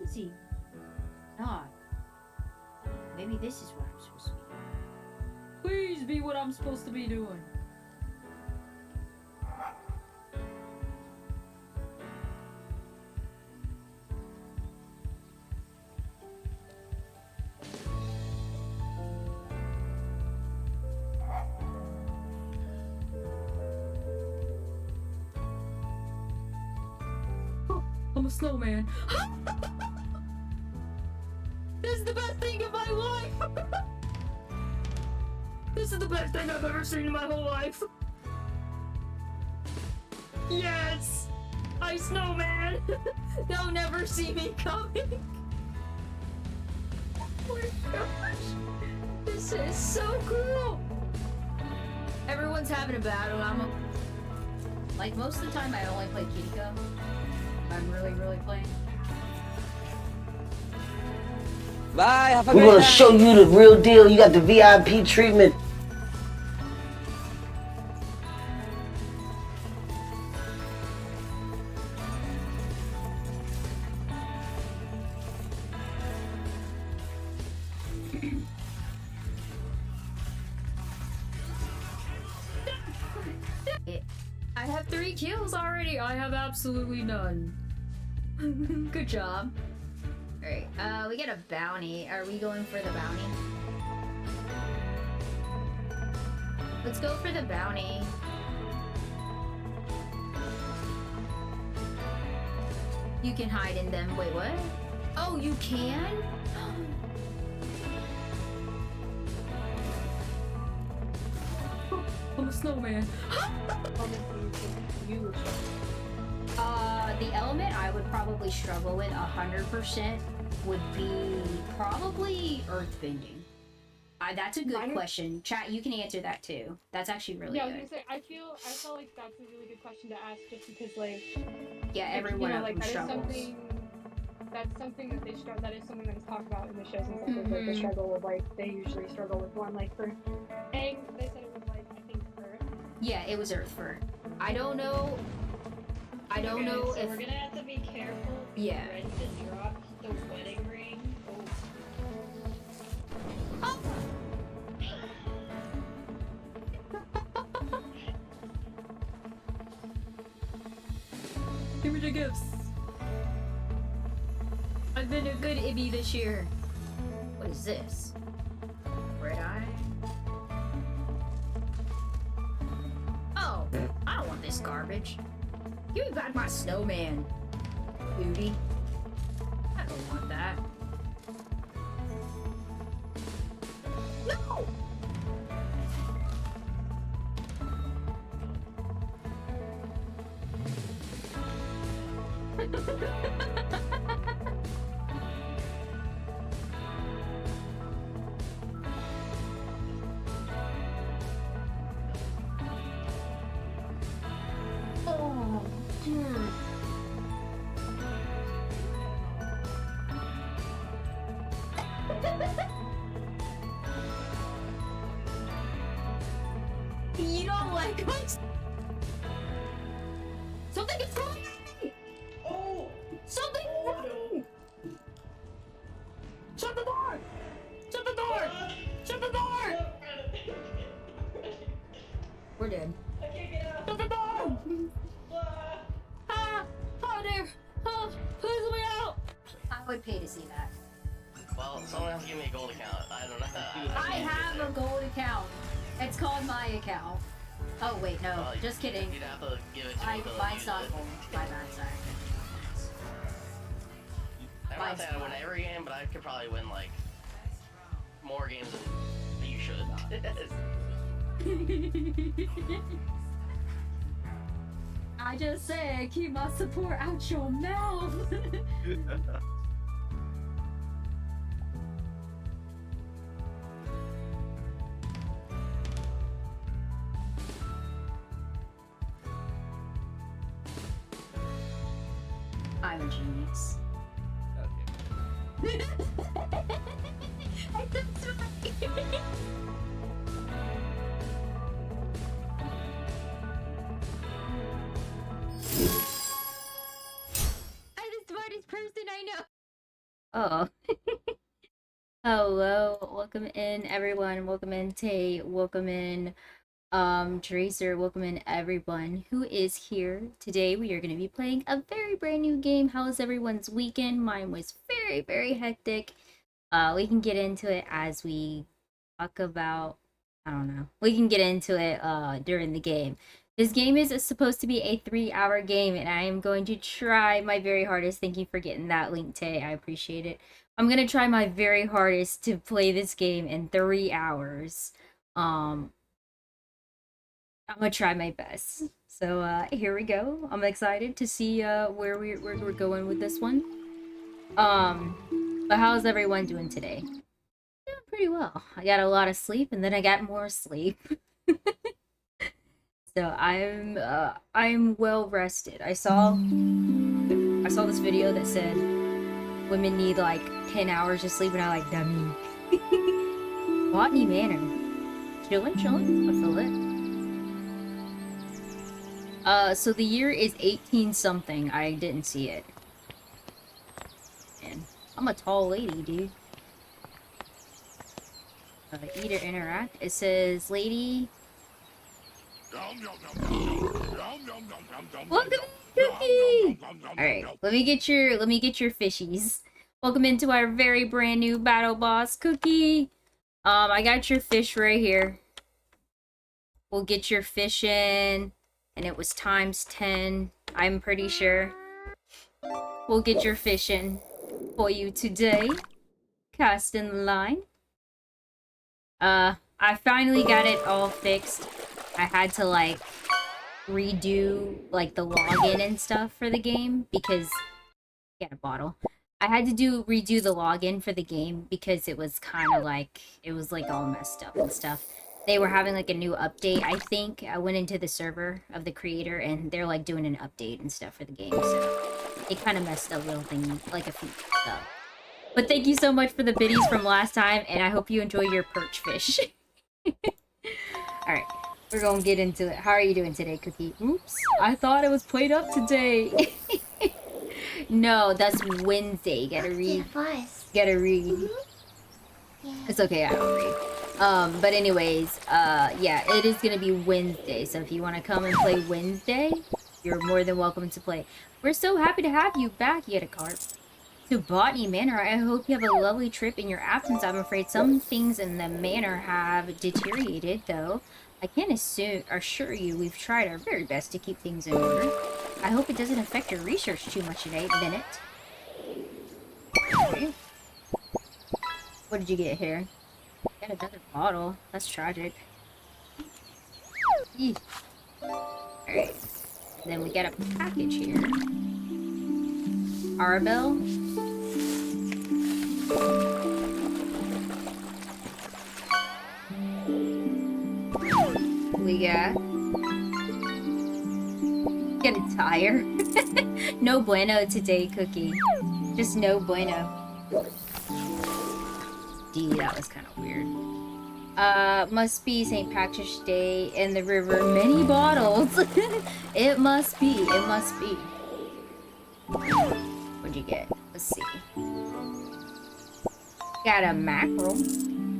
is he not? Maybe this is what I'm supposed to be doing. Please be what I'm supposed to be doing. I'm a snowman. This is the best thing in my life! This is the best thing I've ever seen in my whole life! Yes! I snowman! They'll never see me coming! Oh my gosh! This is so cool! Everyone's having a battle. Like, most of the time I only play Kiriko. I'm really playing. Bye, have a We're great gonna night. show you the real deal. You got the VIP treatment. I have 3 kills already. I have absolutely none. Good job. Alright, we get a bounty. Are we going for the bounty? Let's go for the bounty. You can hide in them. Wait, what? Oh, you can? I'm a snowman. The element I would probably struggle with 100% would be probably earthbending. That's a good question. Chat, you can answer that too. That's actually really good. I was gonna say, I feel like that's a really good question to ask, just because, like, yeah, everyone of them struggles. That's something that they struggle. That is something that is talked about in the shows and stuff. Like the struggle with, like, they usually struggle with one, like, for Aang, they said it was, like, I think Earth. Yeah, it was Earth for. I don't know. I don't know so if we're gonna have to be careful. Yeah. Brenda dropped the wedding ring. Oh. Give me the gifts. I've been a good Ibby this year. What is this? Red eye? Oh, I don't want this garbage. Give me back my snowman, beauty. I don't want that. No! Oh, dude. You don't like my... Something is wrong! Oh! Something is Oh, wrong! no. Shut the door! Shut the door! Shut the door! We're dead. I can't get out. Shut the door! Ah! Oh dear! Oh, please let me out! I would pay to see that. Well, someone has to give me a gold account. I don't know. I have a gold account. It's called my account. Oh wait, no, Well, just kidding. You'd have to give it to me to Mine's use not it. gold. My bad, sorry. I'm not saying I win every game, but I could probably win, like, more games than you should. I just said, keep my support out your mouth. I'm a genius. Okay. That's right. Oh. Hello. Welcome in, everyone. Welcome in, Tay. Welcome in, Tracer. Welcome in, everyone who is here. Today, we are going to be playing a very brand new game. How was everyone's weekend? Mine was very, very hectic. We can get into it as we talk about, I don't know. We can get into it, during the game. This game is supposed to be a 3-hour game, and I am going to try my very hardest. Thank you for getting that link, Tay. I appreciate it. I'm gonna try my very hardest to play this game in 3 hours. I'm gonna try my best. So here we go. I'm excited to see where we're going with this one. But how's everyone doing today? Doing pretty well. I got a lot of sleep, and then I got more sleep. So I'm well rested. I saw this video that said women need like 10 hours of sleep, and I like, dummy. Botany Manor. Chillin'. I feel it. So the year is 18 something. I didn't see it. Man, I'm a tall lady, dude. Eat or interact. It says, lady. Welcome, Cookie. All right, let me get your fishies. Welcome into our very brand new battle boss, Cookie. I got your fish right here. We'll get your fish in, and it was times 10. I'm pretty sure. We'll get your fish in for you today. Cast in the line. I finally got it all fixed. I had to like redo like the login and stuff for the game because get a bottle. I had to redo the login for the game because it was kind of like it was like all messed up and stuff. They were having like a new update. I think I went into the server of the creator and they're like doing an update and stuff for the game. So it kind of messed up little thing like a few stuff. But thank you so much for the biddies from last time, and I hope you enjoy your perch fish. Alright, we're gonna get into it. How are you doing today, Cookie? Oops, I thought it was played up today. No, that's Wednesday. Gotta read. Gotta read. It's okay, I don't read. But anyways, yeah, it is gonna be Wednesday. So if you want to come and play Wednesday, you're more than welcome to play. We're so happy to have you back, Yetacarp. To Botany Manor, I hope you have a lovely trip in your absence. I'm afraid some things in the manor have deteriorated, though. I can assure you we've tried our very best to keep things in order. I hope it doesn't affect your research too much today, Bennett. Okay. What did you get here? Got another bottle. That's tragic. Eek. Alright. Then we got a package here. Arabella. We got a tire. No bueno today, Cookie. Just no bueno. D, that was kind of weird. Must be St. Patrick's Day in the river. Many bottles. It must be. It must be. What'd you get? Let's see. Got a mackerel.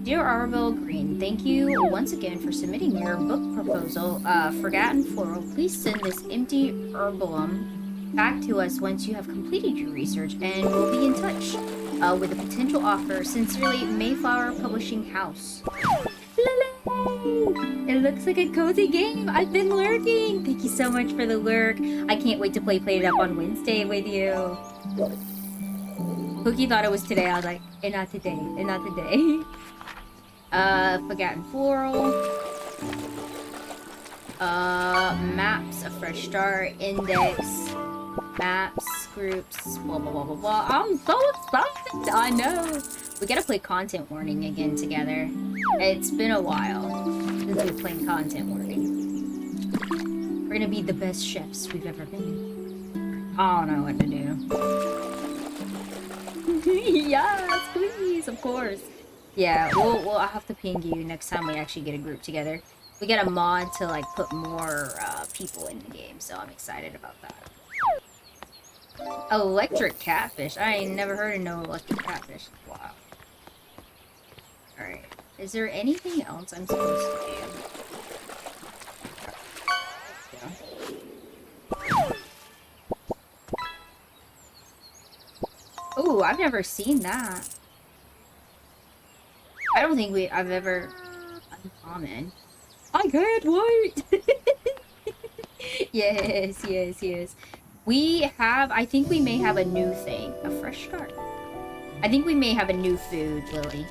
Dear Arabella Greene, thank you once again for submitting your book proposal. Forgotten Floral, please send this empty herbulum back to us once you have completed your research, and we'll be in touch with a potential offer. Sincerely, Mayflower Publishing House. It looks like a cozy game. I've been lurking. Thank you so much for the lurk. I can't wait to play It Up on Wednesday with you. Cookie thought it was today. I was like, and not today, and not today. Forgotten Floral. Maps, a fresh start, index, maps, groups, blah blah blah blah blah. I'm so excited! I know! We gotta play Content Warning again together. It's been a while since we've played Content Warning. We're gonna be the best chefs we've ever been. I don't know what to do. Yes, please, of course. Yeah, we'll have to ping you next time we actually get a group together. We got a mod to like put more people in the game, so I'm excited about that. Electric catfish. I ain't never heard of no electric catfish. Wow. Alright. Is there anything else I'm supposed to do? Ooh, I've never seen that. I don't think I've ever... Uncommon. I can't wait! Yes, yes, yes. We have... I think we may have a new thing. A fresh start. I think we may have a new food, Lily.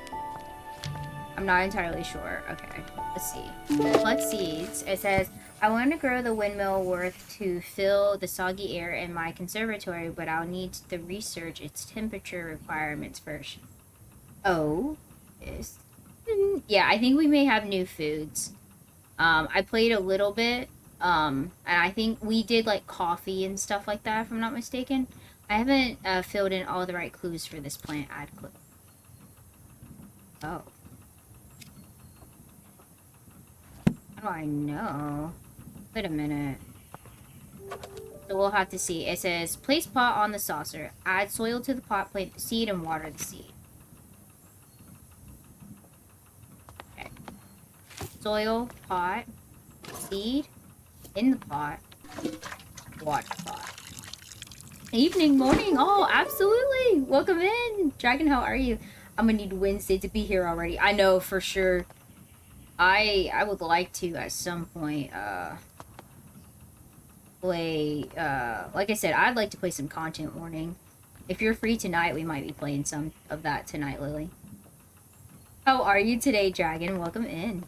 I'm not entirely sure. Okay, let's see. Let's see. It says, I want to grow the windmill worth to fill the soggy air in my conservatory, but I'll need to research its temperature requirements first. Oh, yes. Yeah, I think we may have new foods. I played a little bit, and I think we did like coffee and stuff like that, if I'm not mistaken. I haven't filled in all the right clues for this plant ad clue. Oh. How do I know? Wait a minute. So we'll have to see. It says, place pot on the saucer. Add soil to the pot, plant the seed, and water the seed. Okay. Soil, pot, seed, in the pot, water pot. Evening, morning. Oh, absolutely. Welcome in. Dragon, how are you? I'm gonna need Wednesday to be here already. I know for sure. I would like to at some point play like I said, I'd like to play some content warning. If you're free tonight, we might be playing some of that tonight, Lily. How are you today, Dragon? Welcome in.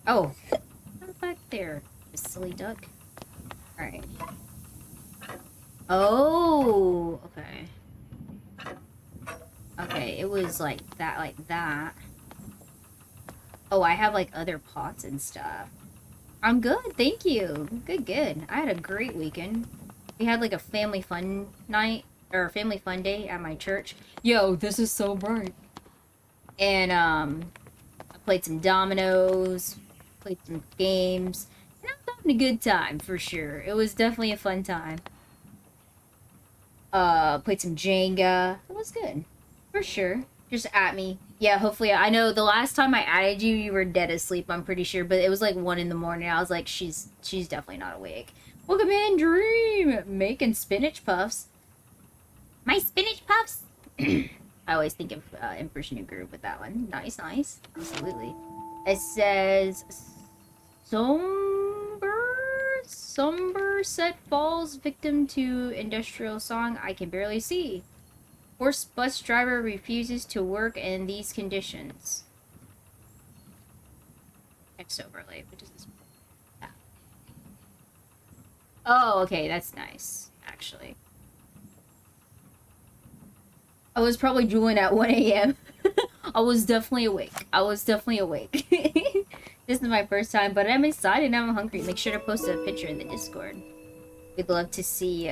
Oh, back there, you silly duck. All right. Oh, okay. Okay, it was like that. Oh, I have like other pots and stuff. I'm good, thank you. Good. I had a great weekend. We had like a family fun night, or family fun day at my church. Yo, this is so bright. And I played some dominoes, played some games, and I was having a good time for sure. It was definitely a fun time. Played some Jenga. It was good. For sure. Just at me. Yeah, hopefully. I know the last time I added you, you were dead asleep, I'm pretty sure. But it was like 1 in the morning. I was like, she's definitely not awake. Welcome in, Dream! Making spinach puffs. My spinach puffs! I always think of Emperor's New Groove with that one. Nice. Absolutely. It says... Somerset falls victim to industrial song I can barely see. Horse bus driver refuses to work in these conditions. Text overlay. What does this mean? Yeah. Oh, okay. That's nice, actually. I was probably drooling at 1 a.m. I was definitely awake. This is my first time, but I'm excited and I'm hungry. Make sure to post a picture in the Discord. We'd love to see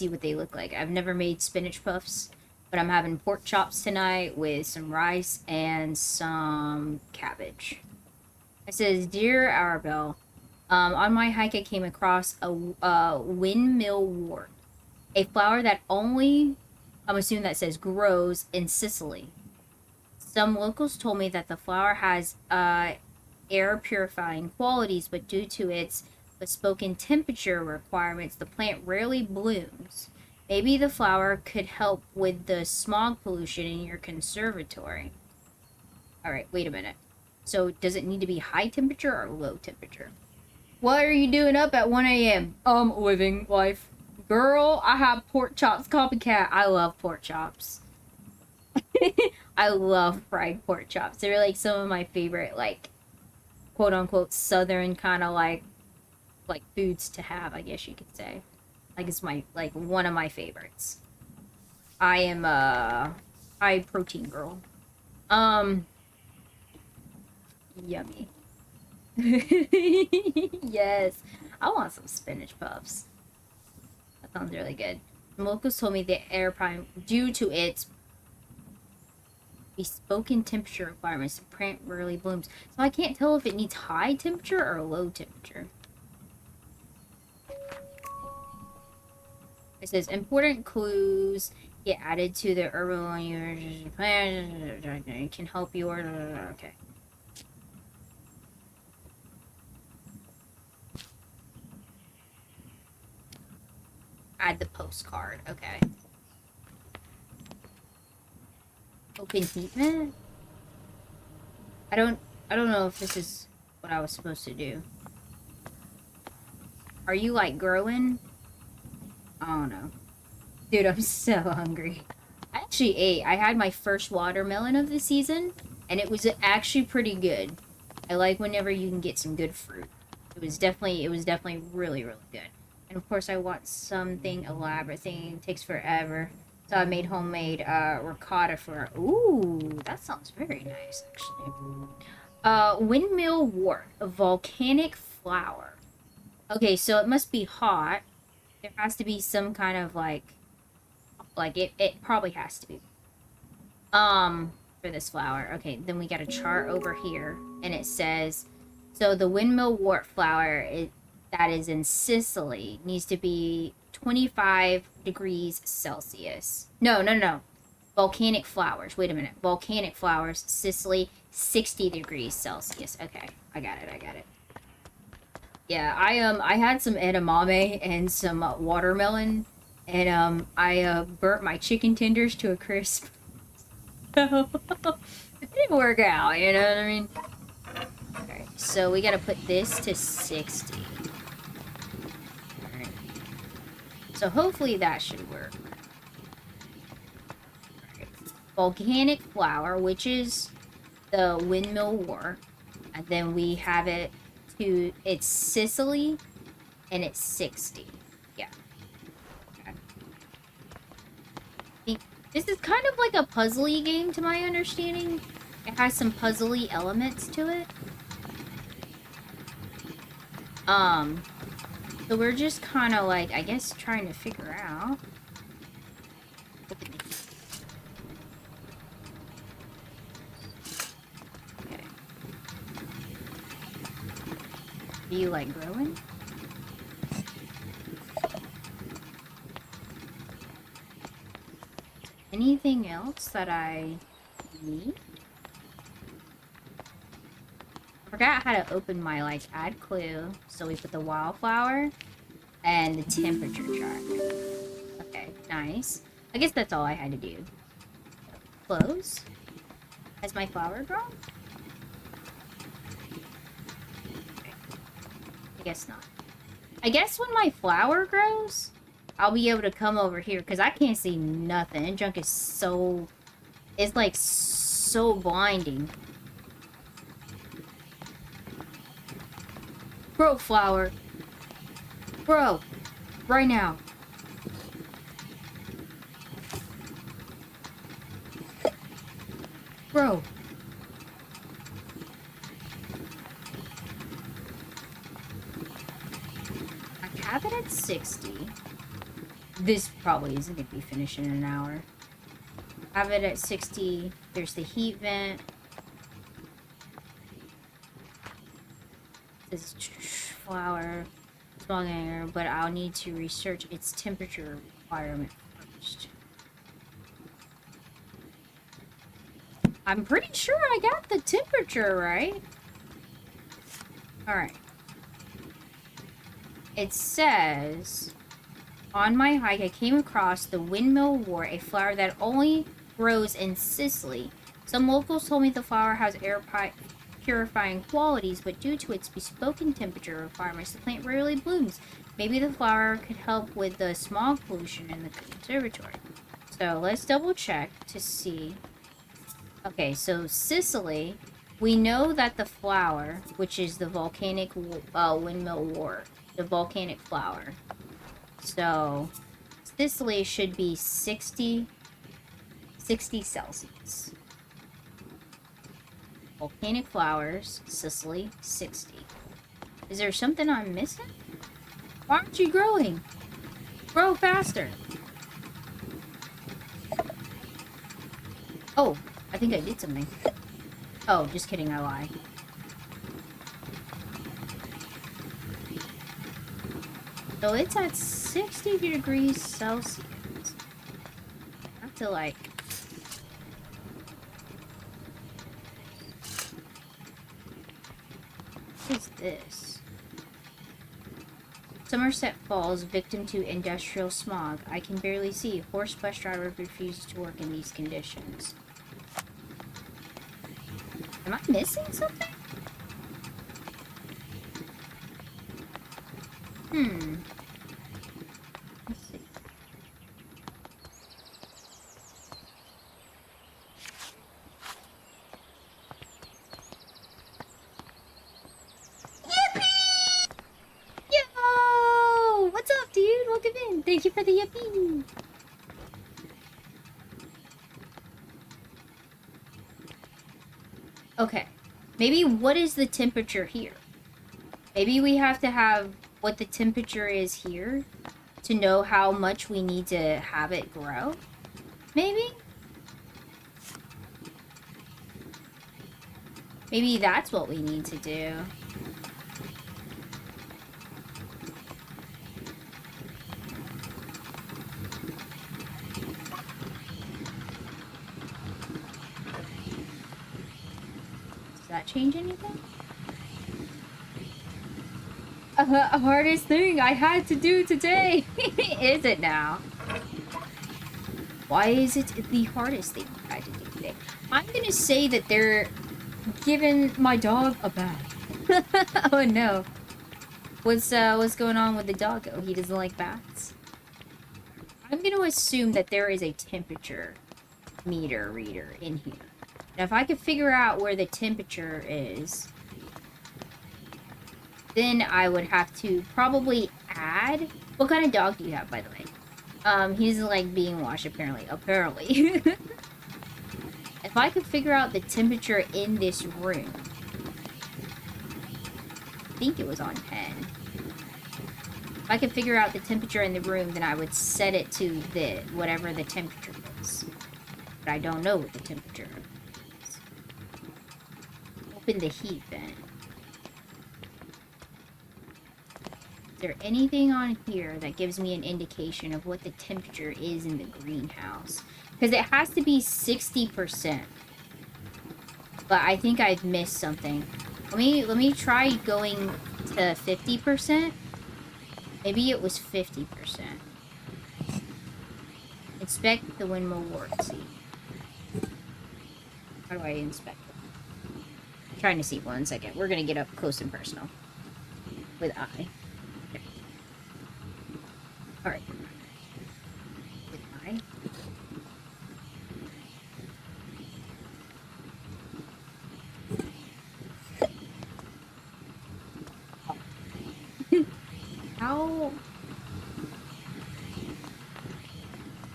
what they look like. I've never made spinach puffs, but I'm having pork chops tonight with some rice and some cabbage. It says, Dear Arabelle, on my hike I came across a windmill wort, a flower that only, I'm assuming that says grows in Sicily. Some locals told me that the flower has air purifying qualities, but due to its bespoke temperature requirements, the plant rarely blooms. Maybe the flower could help with the smog pollution in your conservatory. Alright, wait a minute. So, does it need to be high temperature or low temperature? What are you doing up at 1 a.m.? Living life. Girl, I have pork chops copycat. I love pork chops. I love fried pork chops. They're like some of my favorite, like, quote-unquote southern kind of like foods to have, I guess you could say. Like, it's my, like, one of my favorites. I am a high protein girl. Yummy. Yes. I want some spinach puffs. That sounds really good. Locals told me the air prime, due to its bespoke temperature requirements, the plant rarely blooms. So I can't tell if it needs high temperature or low temperature. It says important clues get added to the urban plan. Can help you. Okay. Add the postcard. Okay. Open heat vent? I don't know if this is what I was supposed to do. Are you like growing? I don't know. Dude, I'm so hungry. I actually ate. I had my first watermelon of the season, and it was actually pretty good. I like whenever you can get some good fruit. It was definitely really, really good. And of course I want something elaborate thing. It takes forever. So I made homemade ricotta for... Ooh, that sounds very nice, actually. Windmill wort, a volcanic flower. Okay, so it must be hot. There has to be some kind of, like it probably has to be. For this flower. Okay, then we got a chart over here, and it says, so the windmill wort flower, that is in Sicily, needs to be 25 degrees Celsius. No. Volcanic flowers. Wait a minute. Volcanic flowers, Sicily, 60 degrees Celsius. Okay, I got it. Yeah, I had some edamame and some watermelon, and I burnt my chicken tenders to a crisp. So it didn't work out, you know what I mean? Okay, so we gotta put this to 60. Alright. So hopefully that should work. Right. Volcanic flower, which is the windmill wort. And then we have it to, it's Sicily, and it's 60. Yeah. Okay. This is kind of like a puzzly game, to my understanding. It has some puzzly elements to it. So we're just kind of like, I guess, trying to figure out. Okay. Do you like growing? Anything else that I need? I forgot how to open my, like, add clue. So we put the wildflower and the temperature chart. Okay, nice. I guess that's all I had to do. Close. Has my flower grown? Okay. I guess not. I guess when my flower grows, I'll be able to come over here, because I can't see nothing. And junk is so... It's, like, so blinding. Grow, flower. Grow. Right now. Grow. I have it at 60. This probably isn't going to be finished in an hour. I have it at 60. There's the heat vent. This flower, small ganger, but I'll need to research its temperature requirement first. I'm pretty sure I got the temperature right. Alright. It says, on my hike, I came across the windmill wort, a flower that only grows in Sicily. Some locals told me the flower has air purifying qualities, but due to its bespoke temperature requirements, the plant rarely blooms. Maybe the flower could help with the smog pollution in the conservatory. So let's double check to see. Okay, so Sicily, we know that the flower, which is the volcanic windmill wort, the volcanic flower. So Sicily should be 60 Celsius. Volcanic flowers, Sicily, 60. Is there something I'm missing? Why aren't you growing? Grow faster. Oh, I think I did something. Oh, just kidding, I lied. So it's at 60 degrees Celsius. I have to like... What is this? Somerset Falls, victim to industrial smog. I can barely see. Horse bus driver refuses to work in these conditions. Am I missing something? Let's see. Yo! What's up, dude? Welcome in. Thank you for the yippee. Okay. Maybe what is the temperature here? Maybe we have to have what the temperature is here to know how much we need to have it grow? Maybe? Maybe that's what we need to do. Does that change anything? Hardest thing I had to do today. Is it now? Why is it the hardest thing I had to do today? I'm gonna say that they're giving my dog a bath. Oh no. What's going on with the dog? Oh, he doesn't like baths? I'm gonna assume that there is a temperature meter reader in here. Now if I could figure out where the temperature is, then I would have to probably add... What kind of dog do you have, by the way? He doesn't like being washed, apparently. Apparently. If I could figure out the temperature in this room... I think it was on 10. If I could figure out the temperature in the room, then I would set it to the whatever the temperature is. But I don't know what the temperature is. Open the heat vent. Is there anything on here that gives me an indication of what the temperature is in the greenhouse? Because it has to be 60%. But I think I've missed something. Let me try going to 50%. Maybe it was 50%. Inspect the windmill wart seed. How do I inspect it? I'm trying to see 1 second. We're gonna get up close and personal. With eye. Alright. With eye. How...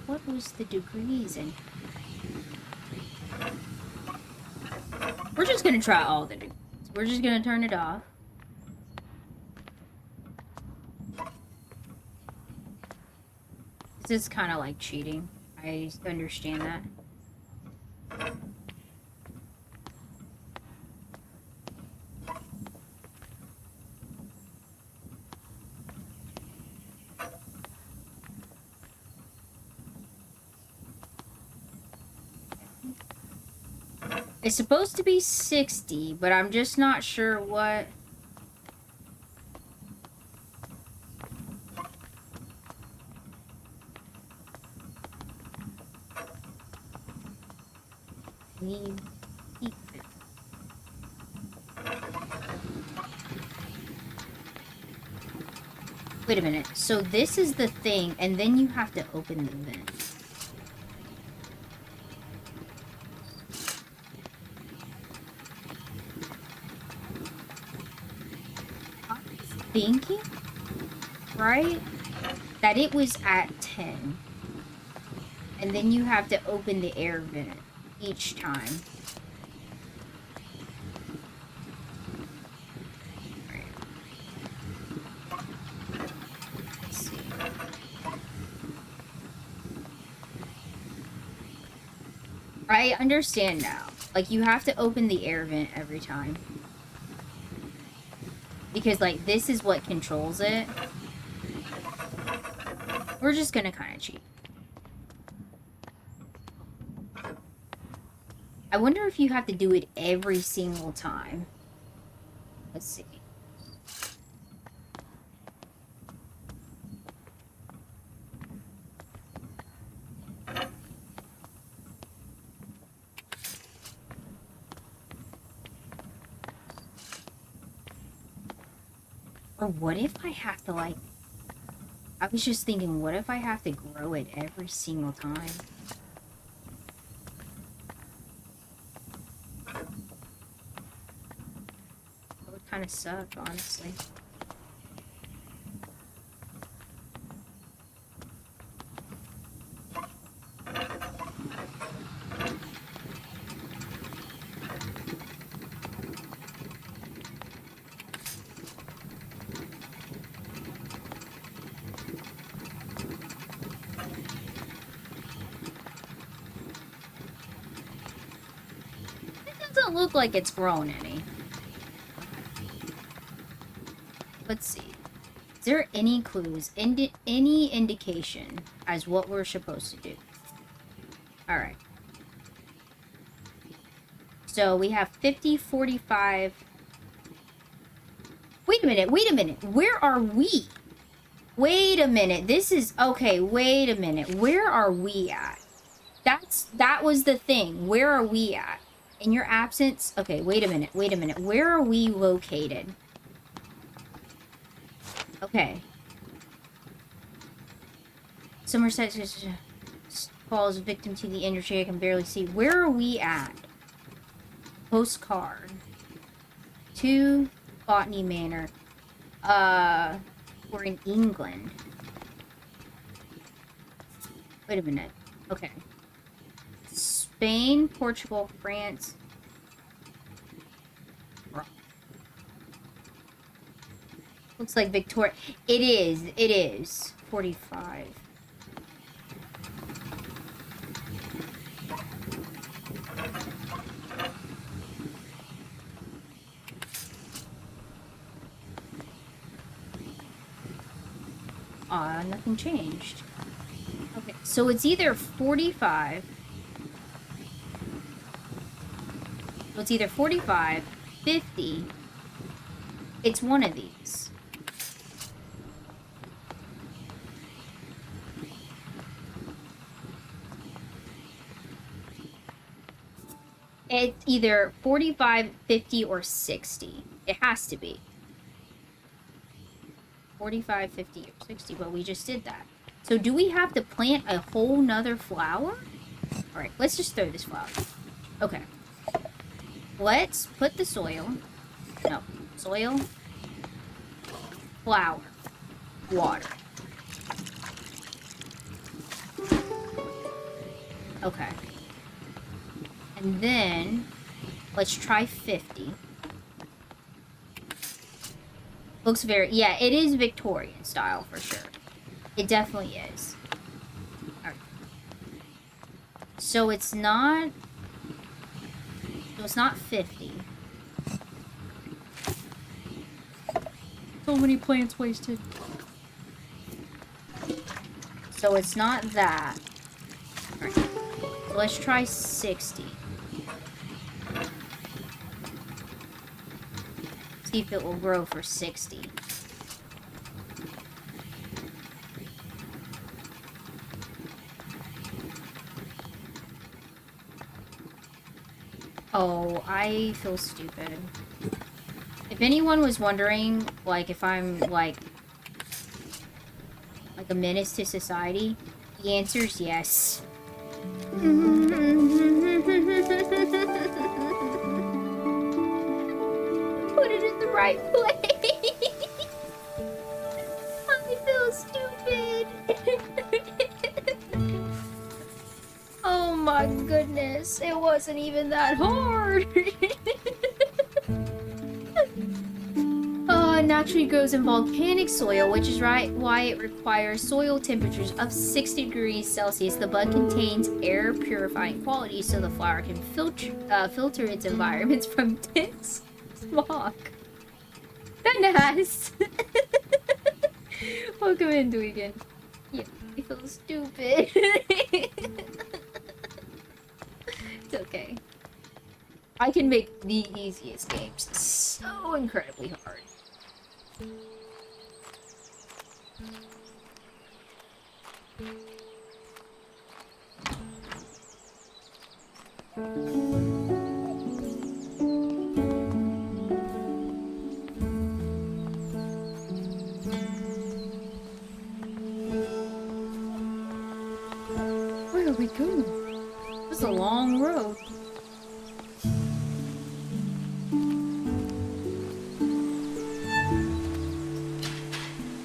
What was the degrees in... We're just gonna try all the degrees. We're just gonna turn it off. This is kind of like cheating. I understand that. It's supposed to be 60, but I'm just not sure what... Wait a minute. So this is the thing, and then you have to open the vent. I'm thinking, right, that it was at 10. And then you have to open the air vent each time. I understand now. Like, you have to open the air vent every time. Because, like, this is what controls it. We're just gonna kind of cheat. I wonder if you have to do it every single time. Let's see. Or what if I have to, like... I was just thinking, what if I have to grow it every single time? That would kind of suck, honestly. Doesn't look like it's grown any. Let's see. Is there any clues, any indication as what we're supposed to do? Alright. So we have 50, 45... Wait a minute. Where are we? Wait a minute. This is... Okay, wait a minute. Where are we at? That was the thing. Where are we at? In your absence... Okay, wait a minute. Where are we located? Okay. Somerset falls victim to the industry. I can barely see. Where are we at? Postcard. To Botany Manor. We're in England. Wait a minute. Okay. Spain, Portugal, France. Looks like Victoria. It is. 45. Nothing changed. Okay, so it's either 45. So it's either 45, 50. It's one of these. It's either 45, 50, or 60. It has to be. 45, 50, or 60, but we just did that. So do we have to plant a whole nother flower? Alright, let's just throw this flower. Okay. Let's put the soil. No. Soil. Flower. Water. Okay. And then, let's try 50. Looks very... Yeah, it is Victorian style for sure. It definitely is. Alright. So it's not... So it's not 50. So many plants wasted. So it's not that. Alright. So let's try 60. See if it will grow for 60. Oh, I feel stupid. If anyone was wondering, like, if I'm, like a menace to society, the answer is yes. Put it in the right place. I feel stupid. Oh my goodness, it wasn't even that hard. Naturally grows in volcanic soil, which is why it requires soil temperatures of 60 degrees Celsius. The bud contains air purifying qualities, so the flower can filter its environments from dense smog. Nice. Welcome in, Dwegan. Yeah. I feel stupid. It's okay. I can make the easiest games so incredibly hard. Where are we going? This is a long road.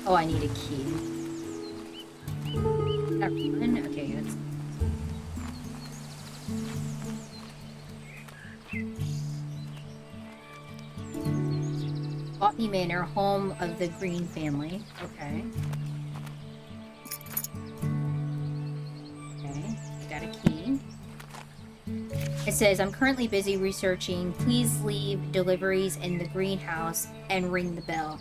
Oh, I need a key. That one? Okay, that's... Botany Manor, home of the Greene family. Okay. Okay, I got a key. It says, I'm currently busy researching. Please leave deliveries in the greenhouse and ring the bell.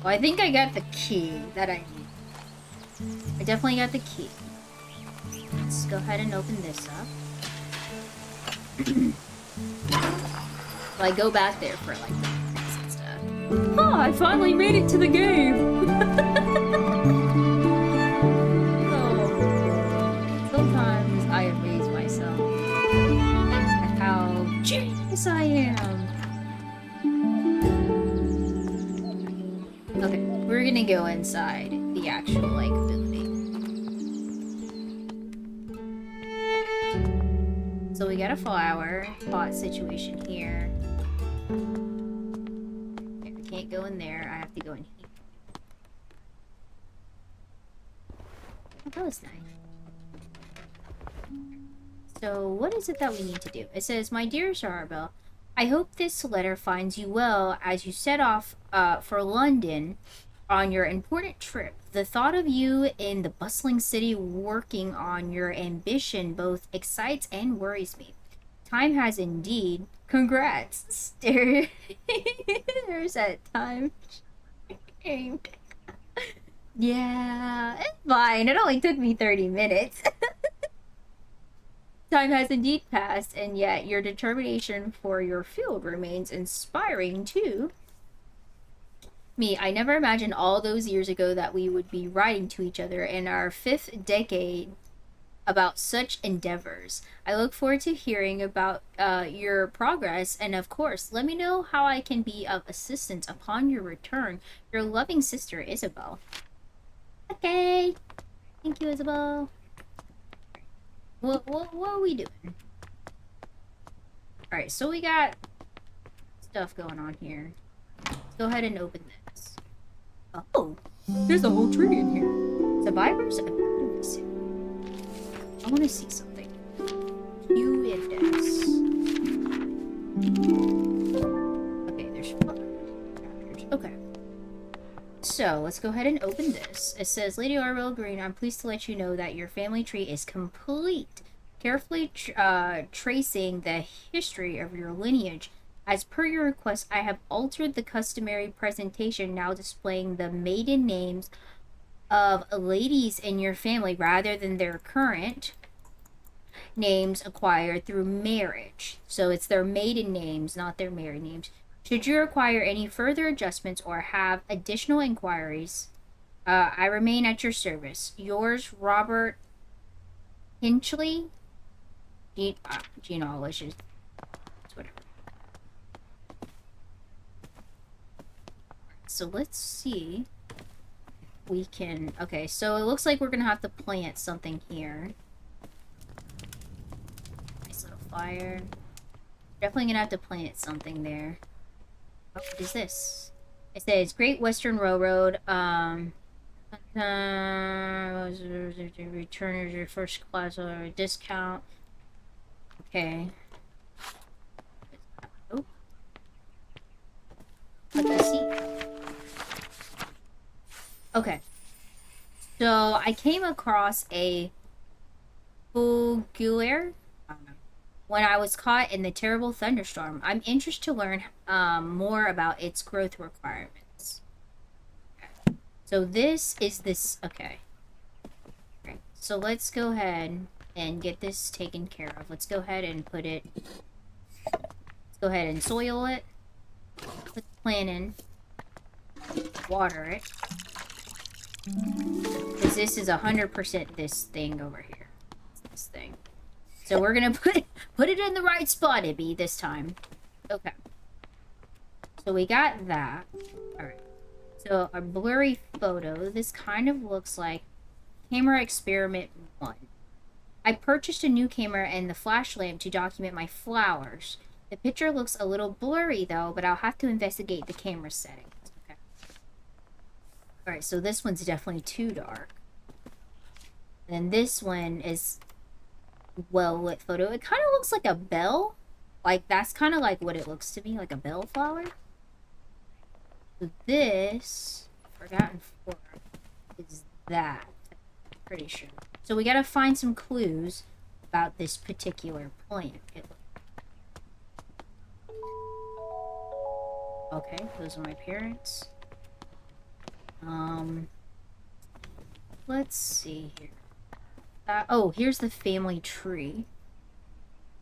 Well, I think I got the key that I need. I definitely got the key. Let's go ahead and open this up. Well, I go back there for like the things and stuff. Oh, I finally made it to the game! Oh, sometimes I amaze myself at how genius I am. Okay, we're gonna go inside the actual, like, building. So we got a flower pot situation here. Okay, I can't go in there. I have to go in here. Oh, that was nice. So, what is it that we need to do? It says, My dear Arabella, I hope this letter finds you well as you set off for London on your important trip. The thought of you in the bustling city working on your ambition both excites and worries me. Time has indeed. Congrats. There's that time. Yeah, it's fine. It only took me 30 minutes. Time has indeed passed, and yet your determination for your field remains inspiring too. Me, I never imagined all those years ago that we would be writing to each other in our 5th decade about such endeavors. I look forward to hearing about your progress, and of course, let me know how I can be of assistance upon your return. Your loving sister, Isabel. Okay. Thank you, Isabel. What are we doing? Alright, so we got stuff going on here. Let's go ahead and open this. Oh, there's a whole tree in here. Survivors of activism. I want to see something. Q-index. Okay, there's 5 chapters. Okay. So, let's go ahead and open this. It says, Lady Arabella Greene, I'm pleased to let you know that your family tree is complete. Carefully tracing the history of your lineage. As per your request, I have altered the customary presentation, now displaying the maiden names of ladies in your family rather than their current names acquired through marriage. So it's their maiden names, not their married names. Should you require any further adjustments or have additional inquiries, I remain at your service. Yours, Robert Hinchley, genealogist, whatever. So let's see if we can. Okay, so it looks like we're gonna have to plant something here. Nice little fire. Definitely gonna have to plant something there. Oh, what is this? It says Great Western Railroad. Return your first class or discount. Okay. Oh. Let me see. Okay. So I came across a Bulguer. I don't know. when I was caught in the terrible thunderstorm. I'm interested to learn more about its growth requirements. Okay. So this is this. Okay. Okay. So let's go ahead and get this taken care of. Let's go ahead and put it. Let's go ahead and soil it. Put the plant in. Water it. Because this is 100% this thing over here. This thing. So we're gonna put it in the right spot, Ibby, this time. Okay. So we got that. Alright. So a blurry photo. This kind of looks like camera experiment 1. I purchased a new camera and the flash lamp to document my flowers. The picture looks a little blurry though, but I'll have to investigate the camera settings. Okay. Alright, so this one's definitely too dark. And this one is well-lit photo. It kind of looks like a bell. Like, that's kind of like what it looks to me, like a bellflower. So this, Forgotten Flora, is that. I'm pretty sure. So we gotta find some clues about this particular plant. Okay, those are my parents. Let's see here. Oh, here's the family tree.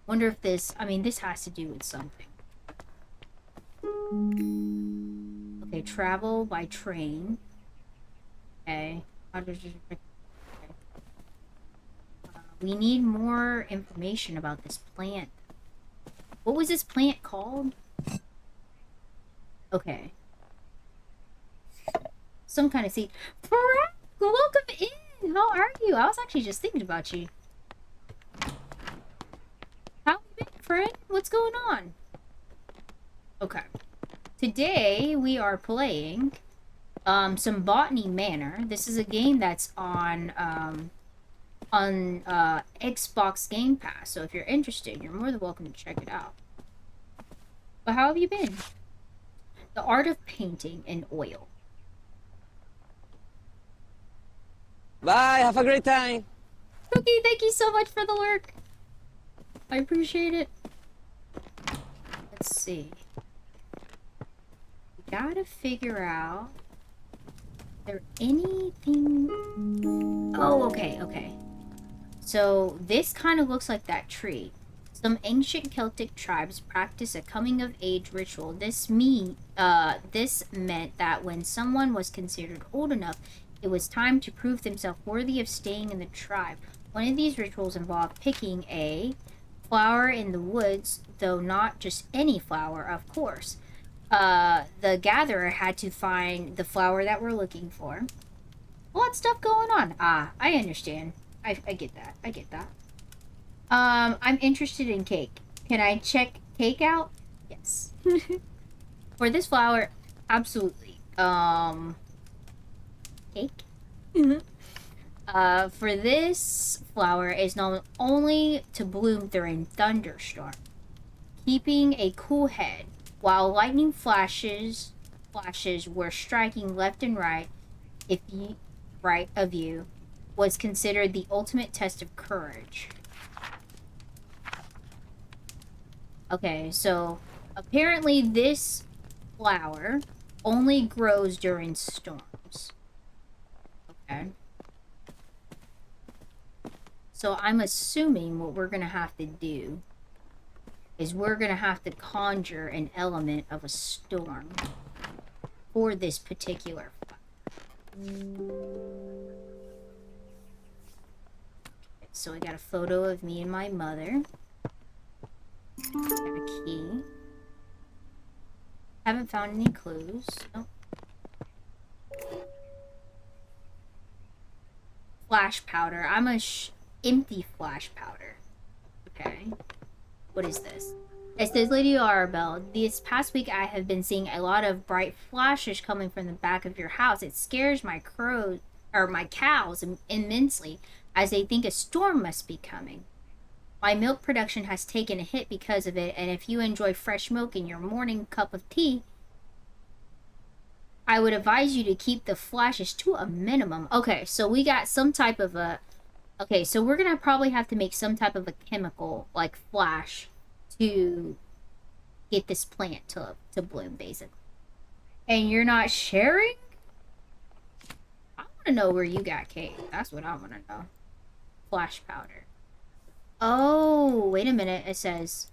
Wonder if this, I mean, this has to do with something. Okay, travel by train. Okay. We need more information about this plant. What was this plant called? Okay. Some kind of seed. Frank, welcome in! How are you? I was actually just thinking about you. How have you been, friend? What's going on? Okay. Today we are playing some Botany Manor. This is a game that's on Xbox Game Pass. So if you're interested, you're more than welcome to check it out. But how have you been? The art of painting in oil. Bye, have a great time. Cookie, thank you so much for the lurk. I appreciate it. Let's see. We gotta figure out is there anything. Oh, okay. So this kind of looks like that tree. Some ancient Celtic tribes practice a coming-of-age ritual. This meant that when someone was considered old enough, it was time to prove themselves worthy of staying in the tribe. One of these rituals involved picking a flower in the woods, though not just any flower, of course. The gatherer had to find the flower that we're looking for. A lot of stuff going on. Ah, I understand. I get that. I'm interested in cake. Can I check cake out? Yes. For this flower, absolutely. Cake? For this flower is known only to bloom during thunderstorm. Keeping a cool head while lightning flashes were striking left and right of you was considered the ultimate test of courage. Okay, so apparently this flower only grows during storms. Okay. So I'm assuming what we're gonna have to do is we're gonna have to conjure an element of a storm for this particular flower. So I got a photo of me and my mother. Got a key. Haven't found any clues. Nope. Flash powder. I'm a empty flash powder. Okay. What is this? It says, Lady Arabella, this past week I have been seeing a lot of bright flashes coming from the back of your house. It scares my cows immensely, as they think a storm must be coming. My milk production has taken a hit because of it, and if you enjoy fresh milk in your morning cup of tea, I would advise you to keep the flashes to a minimum. Okay, so we got some type of a Okay, so we're gonna probably have to make some type of a chemical, like flash, to get this plant to bloom, basically. And you're not sharing? I want to know where you got cake. That's what I want to know. Flash powder. Oh, wait a minute. It says,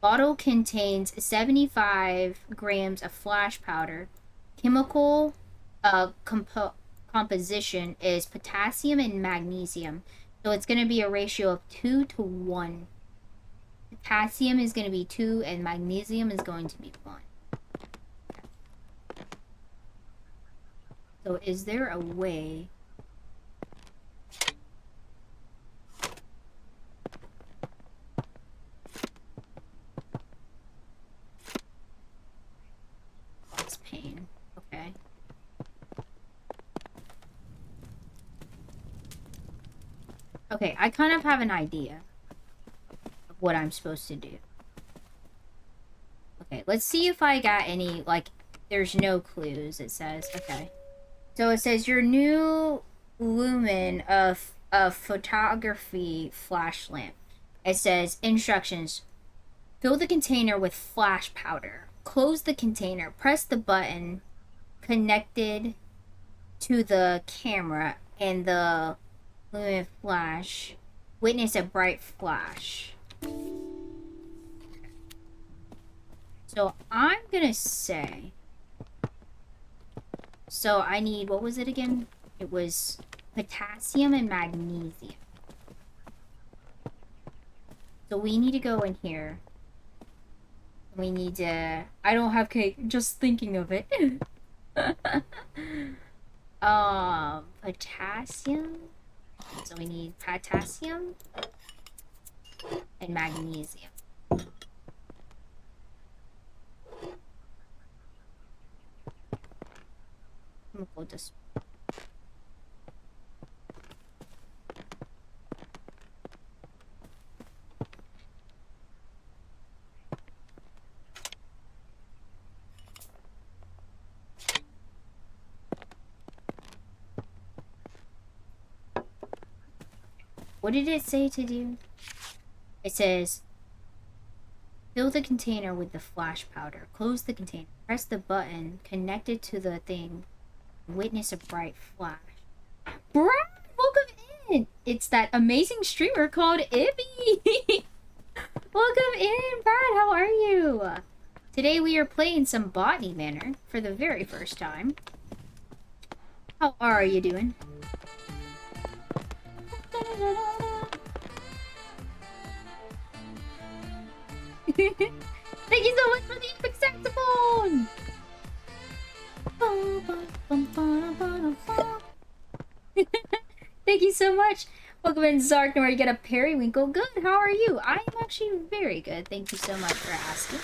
bottle contains 75 grams of flash powder. Chemical composition is potassium and magnesium. So it's going to be a ratio of 2 to 1. Potassium is going to be 2 and magnesium is going to be 1. So is there a way... That's pain. Okay. Okay, I kind of have an idea of what I'm supposed to do. Okay, let's see if I got any, like, there's no clues, it says. Okay. So it says your new lumen of photography flash lamp. It says instructions. Fill the container with flash powder. Close the container. Press the button connected to the camera and the lumen flash. Witness a bright flash. So I'm gonna say... So I need, what was it again? It was potassium and magnesium. So we need to go in here. We need to, I don't have cake, just thinking of it. Potassium. So we need potassium and magnesium. Chemical dis- What did it say to do? It says, fill the container with the flash powder. Close the container. Press the button connected to the thing. Witness a bright flash. Brad, welcome in! It's that amazing streamer called Ibby! Welcome in, Brad, how are you? Today we are playing some Botany Manor for the very first time. How are you doing? Thank you so much for the epic saxophone! Thank you so much. Welcome in, Zarknor. You get a periwinkle. Good. How are you? I am actually very good. Thank you so much for asking.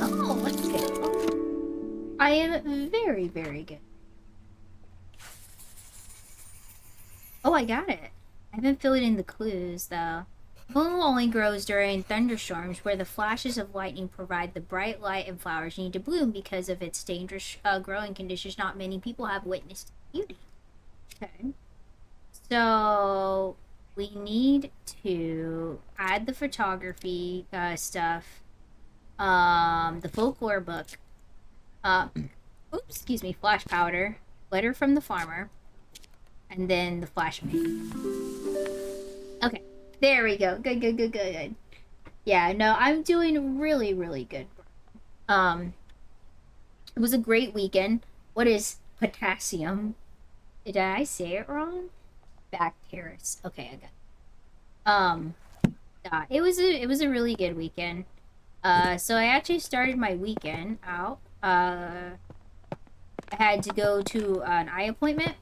Oh, let's go. I am very, very good. Oh, I got it. I haven't filled in the clues, though. Bloom only grows during thunderstorms where the flashes of lightning provide the bright light and flowers need to bloom because of its dangerous growing conditions. Not many people have witnessed beauty. Okay. So we need to add the photography stuff, the folklore book, oops, excuse me, flash powder, letter from the farmer, and then the flash maid. Okay. There we go. Good, good, good, good, good. Yeah, no, I'm doing really, really good. It was a great weekend. What is potassium? Did I say it wrong? Bacteris. Okay, I got it. It was a really good weekend. So I actually started my weekend out. I had to go to an eye appointment.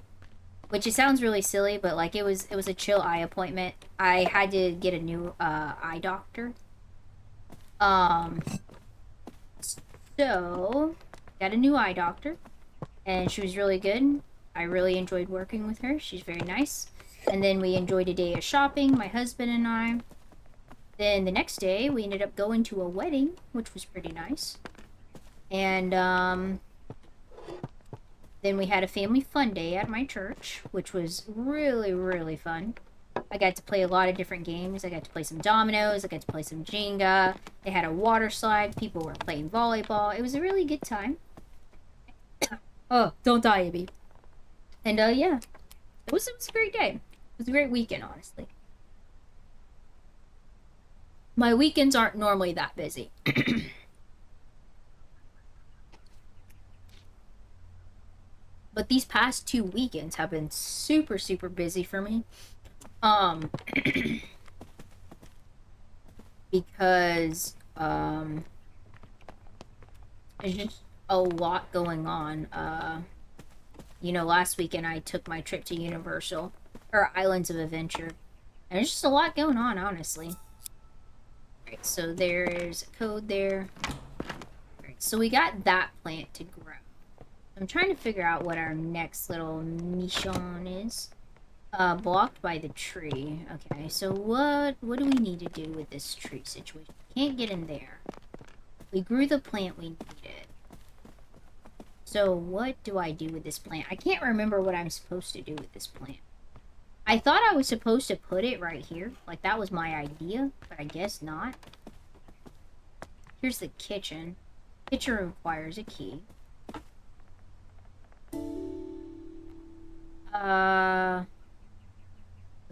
Which it sounds really silly, but like it was a chill eye appointment. I had to get a new eye doctor. So got a new eye doctor, and she was really good. I really enjoyed working with her. She's very nice. And then we enjoyed a day of shopping, my husband and I. Then the next day we ended up going to a wedding, which was pretty nice. And Then we had a family fun day at my church, which was really, really fun. I got to play a lot of different games. I got to play some dominoes. I got to play some Jenga. They had a water slide. People were playing volleyball. It was a really good time. Oh, don't die, Abby. And, yeah. It was a great day. It was a great weekend, honestly. My weekends aren't normally that busy. But these past 2 weekends have been super, super busy for me. Because, there's just a lot going on. You know, last weekend I took my trip to Universal, or Islands of Adventure. And there's just a lot going on, honestly. Right, so there's a code there. Right, so we got that plant to grow. I'm trying to figure out what our next little mission is. Blocked by the tree. Okay, so what do we need to do with this tree situation? Can't get in there. We grew the plant we needed. So what do I do with this plant? I can't remember what I'm supposed to do with this plant. I thought I was supposed to put it right here. Like, that was my idea, but I guess not. Here's the kitchen. Kitchen requires a key.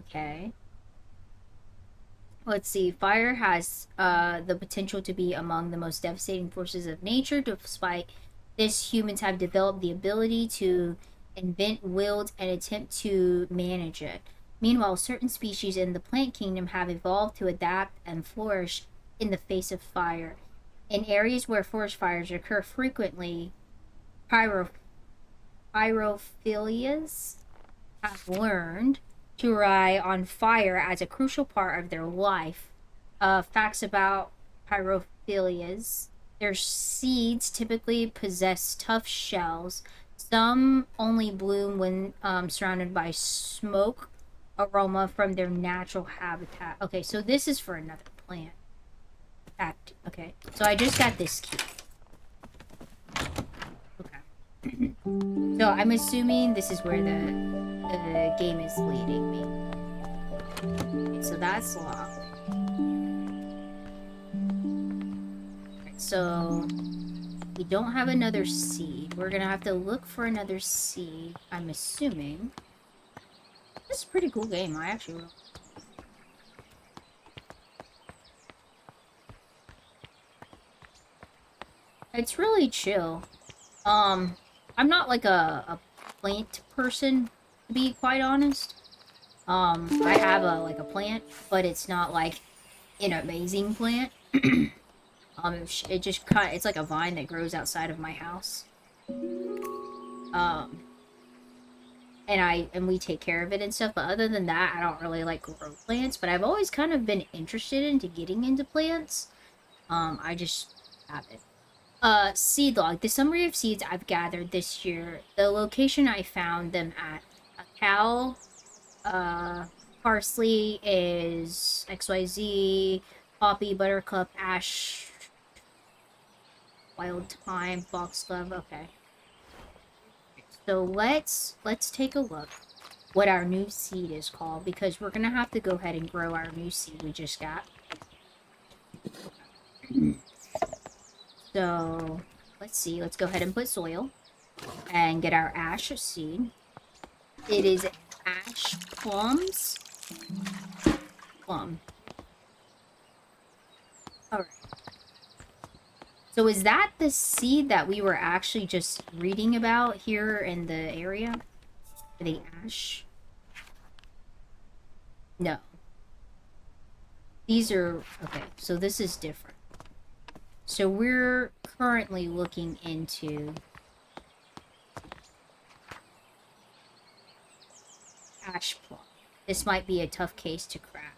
Okay. Let's see. Fire has the potential to be among the most devastating forces of nature. Despite this, humans have developed the ability to invent, wield, and attempt to manage it. Meanwhile, certain species in the plant kingdom have evolved to adapt and flourish in the face of fire. In areas where forest fires occur frequently, pyrophilias have learned to rely on fire as a crucial part of their life. Facts about pyrophilias: their seeds typically possess tough shells. Some only bloom when surrounded by smoke aroma from their natural habitat. Okay, so this is for another plant. Okay, so I just got this key. Okay. So I'm assuming this is where the game is leading me. Okay, so that's locked. Right, so we don't have another seed. We're gonna have to look for another seed, I'm assuming. This is a pretty cool game. I actually will. It's really chill. I'm not like a plant person, to be quite honest. I have a plant, but it's not like an amazing plant. It just it's like a vine that grows outside of my house. And we take care of it and stuff, but other than that, I don't really like grow plants, but I've always kind of been interested into getting into plants. I just haven't. Seed log. The summary of seeds I've gathered this year. The location I found them at. A cow, parsley is XYZ, poppy, buttercup, ash, wild thyme, foxglove. Okay. So let's take a look what our new seed is called, because we're gonna have to go ahead and grow our new seed we just got. So let's see. Let's go ahead and put soil and get our ash seed. It is ash plums. Plum. Alright. So is that the seed that we were actually just reading about here in the area? The ash? No. These are... Okay, so this is different. So we're currently looking into ash plum. This might be a tough case to crack.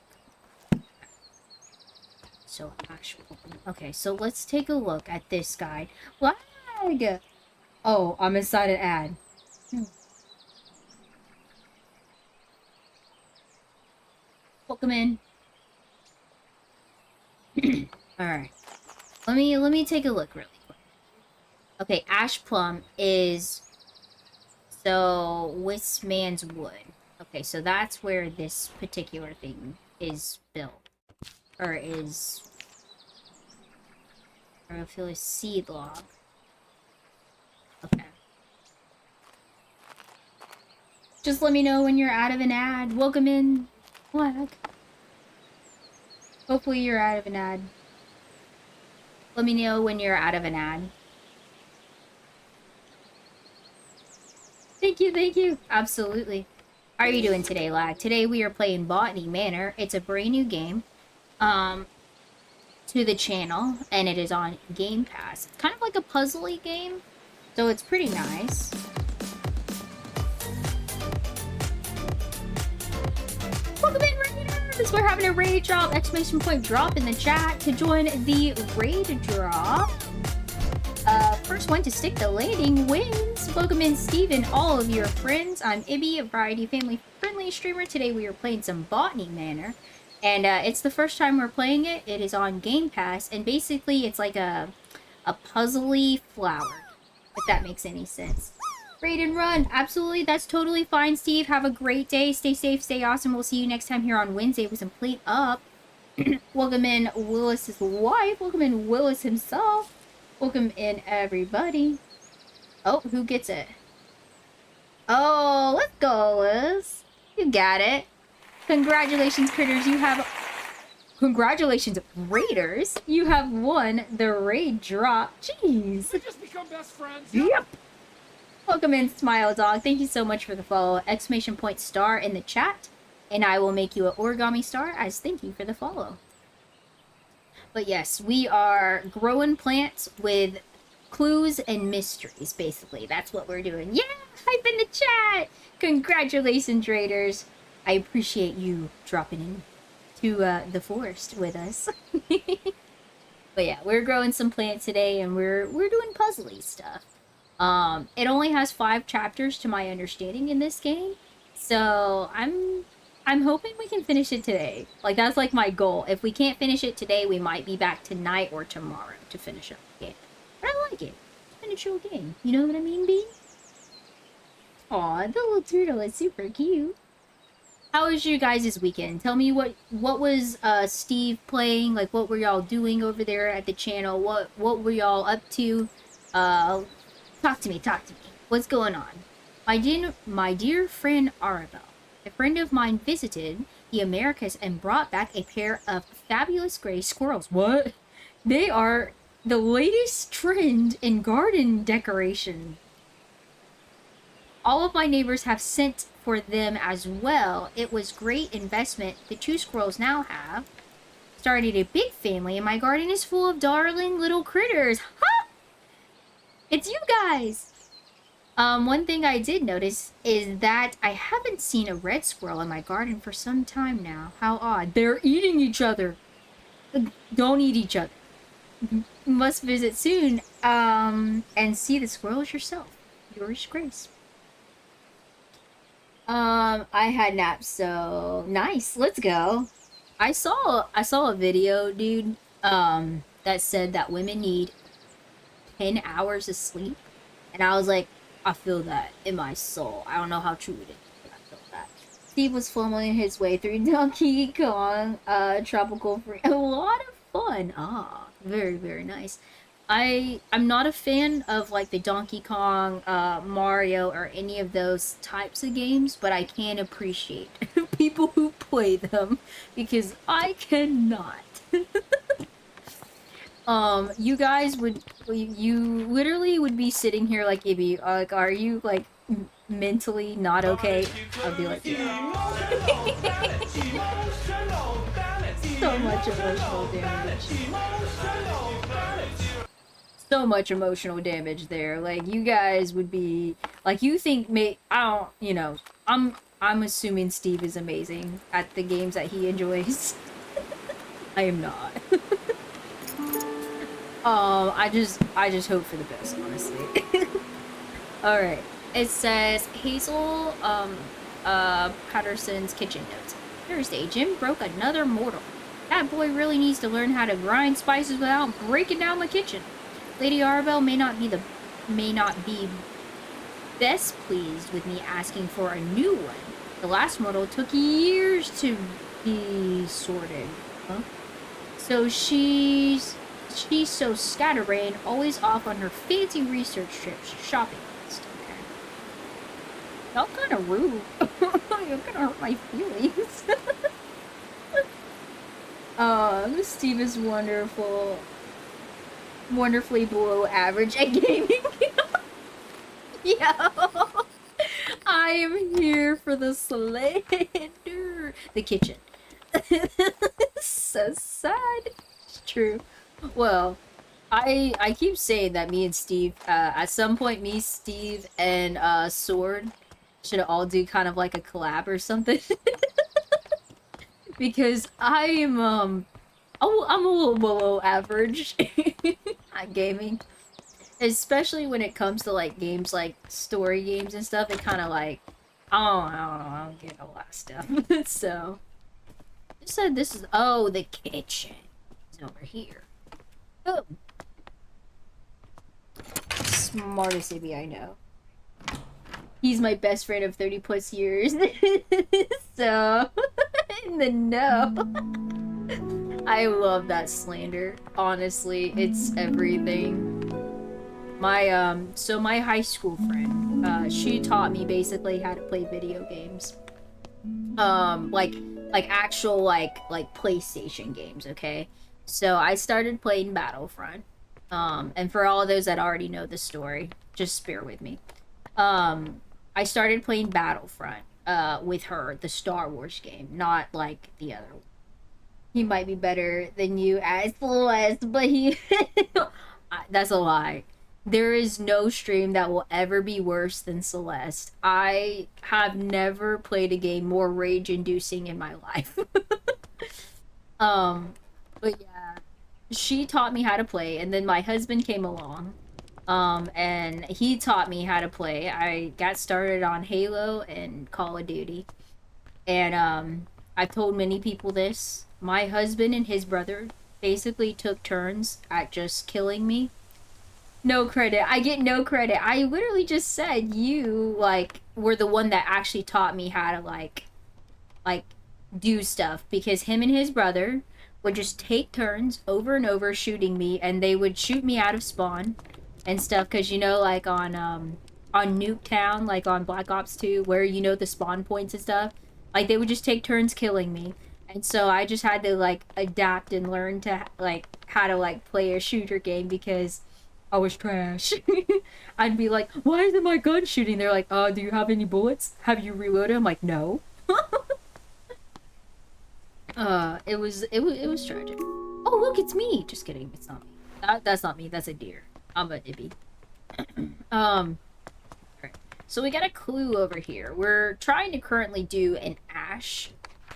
So ash plum. Okay, so let's take a look at this guide. Lag! Oh, I'm inside an ad. Welcome in. Alright. Let me take a look really quick. Okay, ash plum is So, Wisman's Wood. Okay, so that's where this particular thing is built. Or is... Or I feel a seed log. Okay. Just let me know when you're out of an ad. Welcome in, Black. Hopefully you're out of an ad. Let me know when you're out of an ad. Thank you, thank you. Absolutely. How are you doing today, Lag? Today we are playing Botany Manor. It's a brand new game to the channel, and it is on Game Pass. It's kind of like a puzzly game, so it's pretty nice. Welcome in, Raiders! We're having a raid drop, exclamation point drop in the chat to join the raid drop. First one to stick the landing wins. Welcome in, Steve, and all of your friends. I'm Ibby, a variety family-friendly streamer. Today we are playing some Botany Manor, and it's the first time we're playing it. It is on Game Pass, and basically it's like a puzzly flower, if that makes any sense. Raid and run. Absolutely, that's totally fine, Steve. Have a great day. Stay safe, stay awesome. We'll see you next time here on Wednesday with some Plate Up. Welcome in Willis's wife. Welcome in Willis himself. Welcome in everybody. Oh, who gets it? Oh, let's go, Liz. You got it. Congratulations, critters. You have... Congratulations, raiders. You have won the raid drop. Jeez. We just become best friends. Yep. Welcome in, Smile Dog. Thank you so much for the follow. Exclamation point star in the chat. And I will make you an origami star as thank you for the follow. But yes, we are growing plants with clues and mysteries, basically. That's what we're doing. Yeah, hype in the chat! Congratulations, raiders. I appreciate you dropping in to the forest with us. But yeah, we're growing some plants today, and we're doing puzzly stuff. It only has 5 chapters to my understanding in this game, so I'm hoping we can finish it today. Like, that's like my goal. If we can't finish it today, we might be back tonight or tomorrow to finish up the game. But I like it. It's been a chill game. You know what I mean, B? Aw, the little turtle is super cute. How was your guys' weekend? Tell me what was Steve playing? Like, what were y'all doing over there at the channel? What were y'all up to? Talk to me. What's going on? My dear friend Arabella. A friend of mine visited the Americas and brought back a pair of fabulous gray squirrels. What? They are the latest trend in garden decoration. All of my neighbors have sent for them as well. It was great investment. The 2 squirrels now have started a big family, and my garden is full of darling little critters. Ha! It's you guys! One thing I did notice is that I haven't seen a red squirrel in my garden for some time now. How odd. They're eating each other. Don't eat each other. Must visit soon, and see the squirrels yourself. Yours, Grace. I had naps, so nice. Let's go. I saw a video, dude, that said that women need 10 hours of sleep, and I was like, I feel that in my soul. I don't know how true it is, but I feel that. Steve was fumbling his way through Donkey Kong, Tropical Free. A lot of fun. Ah, very, very nice. I'm not a fan of, like, the Donkey Kong, Mario, or any of those types of games, but I can appreciate people who play them, because I cannot. You guys you literally would be sitting here like, Ibby, like, are you, like, mentally not okay? I'll be like, yeah. So much emotional damage. So much emotional damage there. Like, you guys would be, like, you think, I'm assuming Steve is amazing at the games that he enjoys. I am not. I just hope for the best, honestly. Alright. It says Hazel Patterson's kitchen notes. Thursday, Jim broke another mortal. That boy really needs to learn how to grind spices without breaking down my kitchen. Lady Arabelle may not be best pleased with me asking for a new one. The last model took years to be sorted. Huh? So she's so scatterbrained, always off on her fancy research trips, shopping list. Okay. Y'all kind of rude. You're gonna hurt my feelings. Steve is wonderful. Wonderfully below average at gaming. Yo, I am here for the slander. The kitchen. So sad. It's true. Well, I keep saying that me and Steve, at some point, me, Steve, and Sword should all do kind of like a collab or something. Because I'm a little below average at gaming. Especially when it comes to like games like story games and stuff, it kind of like, I don't get a lot of stuff. So, you said this is, oh, the kitchen is over here. Oh. Smartest Ibby I know. He's my best friend of 30 plus years. So, in the know. I love that slander. Honestly, it's everything. So my high school friend, she taught me basically how to play video games. Like actual, like PlayStation games, okay? So I started playing Battlefront. And for all those that already know the story, just bear with me. I started playing Battlefront, with her, the Star Wars game, not like the other one. He might be better than you as Celeste, but he... That's a lie. There is no stream that will ever be worse than Celeste. I have never played a game more rage-inducing in my life. But yeah, she taught me how to play, and then my husband came along, and he taught me how to play. I got started on Halo and Call of Duty, and I've told many people this. My husband and his brother basically took turns at just killing me. No credit. I get no credit. I literally just said you, like, were the one that actually taught me how to, like, do stuff. Because him and his brother would just take turns over and over shooting me. And they would shoot me out of spawn and stuff. Because, you know, like, on Nuketown, like, on Black Ops 2, where, you know, the spawn points and stuff. Like, they would just take turns killing me. And so I just had to, like, adapt and learn to, like, how to, like, play a shooter game. Because... I was trash. I'd be like, why isn't my gun shooting? They're like, do you have any bullets? Have you reloaded? I'm like, no. It was tragic. Oh, look, it's me. Just kidding. It's not me. That's not me. That's a deer. I'm a Ibby. Alright. So we got a clue over here. We're trying to currently do an ash.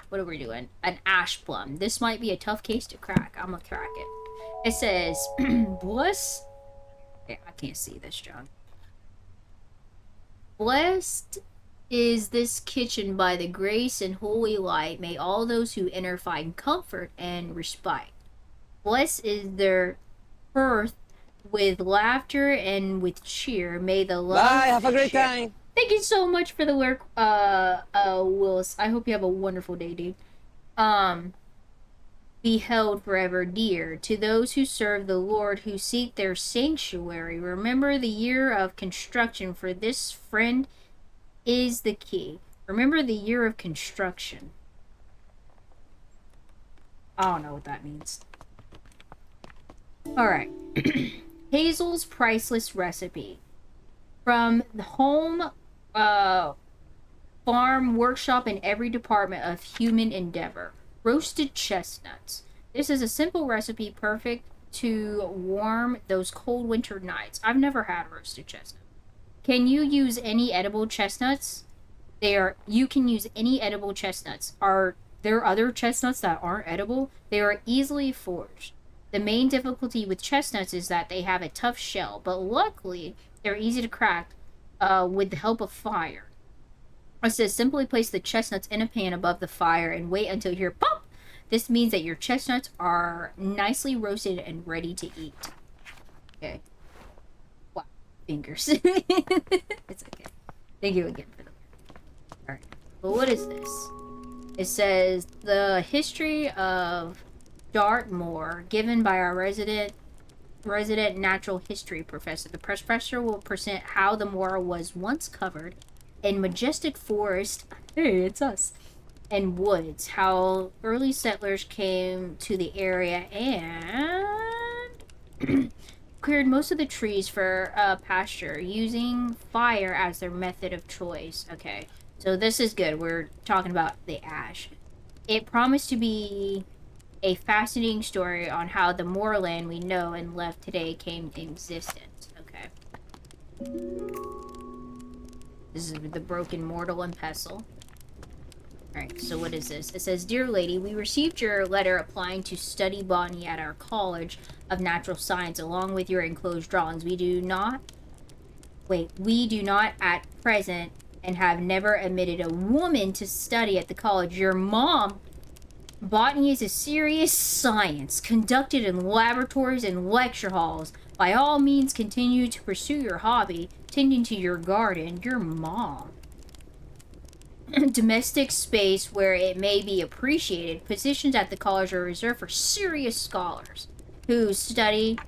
What are we doing? An ash plum. This might be a tough case to crack. I'm gonna crack it. It says, bless... Okay, I can't see this, John. Blessed is this kitchen by the grace and holy light. May all those who enter find comfort and respite. Blessed is their hearth with laughter and with cheer. May the love... Bye, have a great time. Thank you so much for the work, Willis. I hope you have a wonderful day, dude. Be held forever dear to those who serve the Lord, who seek their sanctuary. Remember the year of construction, for this friend is the key. Remember the year of construction. I don't know what that means. Alright. Hazel's priceless recipe. From the home, farm, workshop, and every department of human endeavor. Roasted chestnuts. This is a simple recipe perfect to warm those cold winter nights. I've never had roasted chestnut. Can you use any edible chestnuts? You can use any edible chestnuts. Are there other chestnuts that aren't edible? They are easily forged. The main difficulty with chestnuts is that they have a tough shell, but luckily they're easy to crack with the help of fire. It says, simply place the chestnuts in a pan above the fire and wait until you hear pop. This means that your chestnuts are nicely roasted and ready to eat. Okay. Wow. Fingers. It's okay. Thank you again for the... Alright. But what is this? It says, the history of Dartmoor, given by our resident natural history professor. The professor will present how the moor was once covered in majestic forest, hey, it's us, and woods, how early settlers came to the area and cleared most of the trees for pasture, using fire as their method of choice. Okay, so this is good. We're talking about the ash. It promised to be a fascinating story on how the moorland we know and love today came into existence. Okay. This is the broken mortal and pestle. Alright, so what is this? It says, Dear Lady, we received your letter applying to study botany at our College of Natural Science along with your enclosed drawings. We do not at present and have never admitted a woman to study at the college. Your mom... Botany is a serious science conducted in laboratories and lecture halls. By all means, continue to pursue your hobby, tending to your garden. Your mom. Domestic space where it may be appreciated. Positions at the college are reserved for serious scholars whose study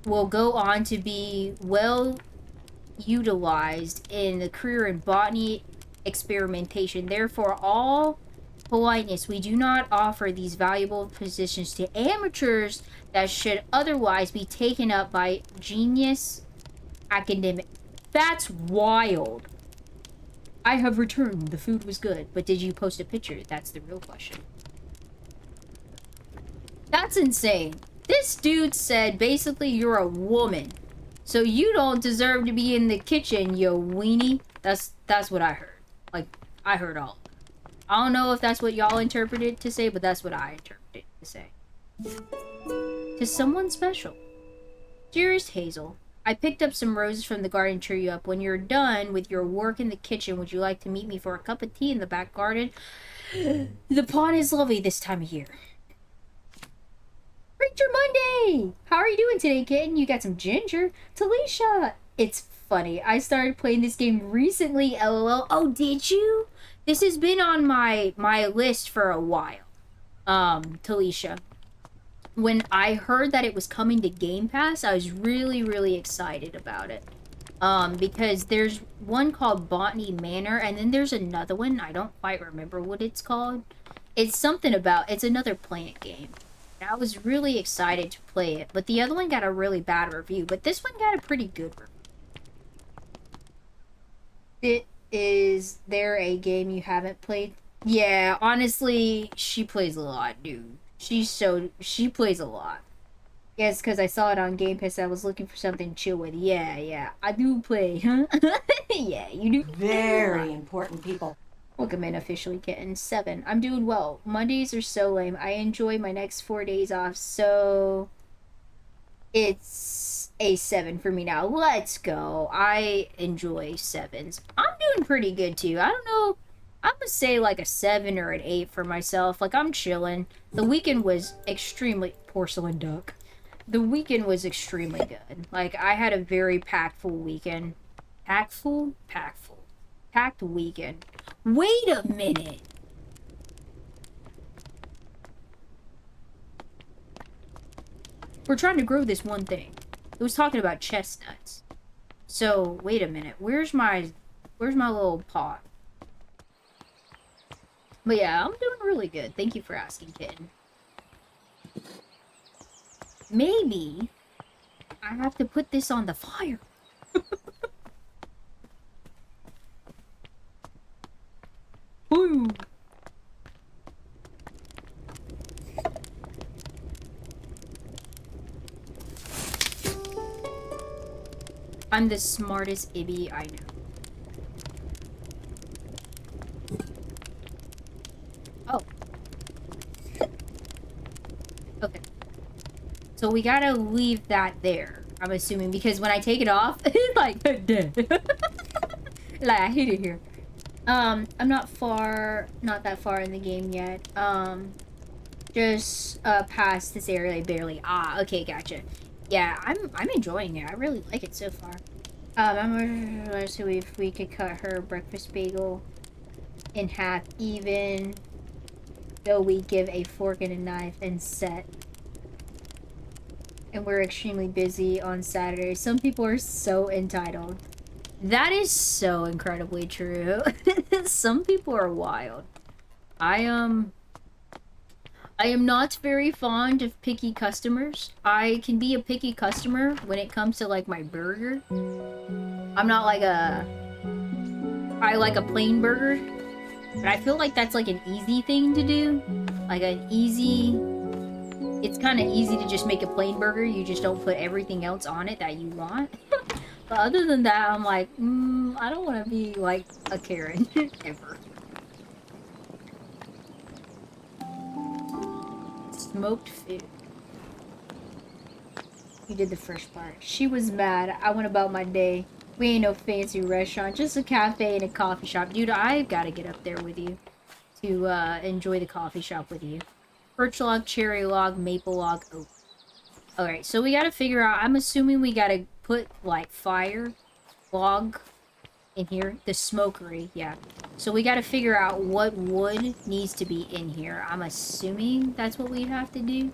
will go on to be well utilized in the career in botany experimentation. Therefore, all politeness, we do not offer these valuable positions to amateurs that should otherwise be taken up by genius academic. That's wild. I have returned. The food was good, but did you post a picture? That's the real question. That's insane. This dude said basically you're a woman, so you don't deserve to be in the kitchen, yo weenie. That's what I heard. Like, I heard all. I don't know if that's what y'all interpreted to say, but that's what I interpreted to say. To someone special. Dearest Hazel, I picked up some roses from the garden to cheer you up. When you're done with your work in the kitchen, would you like to meet me for a cup of tea in the back garden? The pond is lovely this time of year. Preacher Monday! How are you doing today, kitten? You got some ginger? Talisha! It's funny. I started playing this game recently, LOL. Oh, did you? This has been on my list for a while. Talisha. When I heard that it was coming to Game Pass, I was really, really excited about it. Because there's one called Botany Manor, and then there's another one. I don't quite remember what it's called. It's something about... It's another plant game. And I was really excited to play it. But the other one got a really bad review. But this one got a pretty good review. Is there a game you haven't played? Yeah, honestly, she plays a lot, dude. She plays a lot. Yes, because I saw it on Game Pass. I was looking for something to chill with. Yeah, I do play, huh? Yeah, you do. Very important people. Welcome in officially, kitten. 7. I'm doing well. Mondays are so lame. I enjoy my next 4 days off, so it's a 7 for me now. Let's go. I enjoy 7s. I'm doing pretty good too. I don't know. I'm gonna say like a 7 or an 8 for myself. Like, I'm chilling. The weekend was extremely... Porcelain duck. The weekend was extremely good. Like, I had a very packed weekend. Packed weekend. Wait a minute. We're trying to grow this one thing. It was talking about chestnuts. So, wait a minute. Where's my little pot? But yeah, I'm doing really good. Thank you for asking, kitten. Maybe I have to put this on the fire. Boom. I'm the smartest Ibby I know. Oh. Okay. So we gotta leave that there, I'm assuming, because when I take it off, it's like, dead. Like, I hate it here. I'm not that far in the game yet. Just, past this area barely. Ah, okay, gotcha. Yeah, I'm enjoying it. I really like it so far. I'm gonna see if we could cut her breakfast bagel in half even, though we give a fork and a knife and set. And we're extremely busy on Saturday. Some people are so entitled. That is so incredibly true. Some people are wild. I am not very fond of picky customers. I can be a picky customer when it comes to like my burger. I'm not like I like a plain burger, but I feel like that's like an easy thing to do. Like an easy, it's kind of easy to just make a plain burger. You just don't put everything else on it that you want. But other than that, I'm like, I don't want to be like a Karen ever. Smoked food. You did the first part. She was mad. I went about my day. We ain't no fancy restaurant, just a cafe and a coffee shop. Dude, I've got to get up there with you to enjoy the coffee shop with you. Birch log, cherry log, maple log, oak. Alright, so we got to figure out, I'm assuming we got to put like fire log in here. The smokery, yeah. So we got to figure out what wood needs to be in here. I'm assuming that's what we have to do.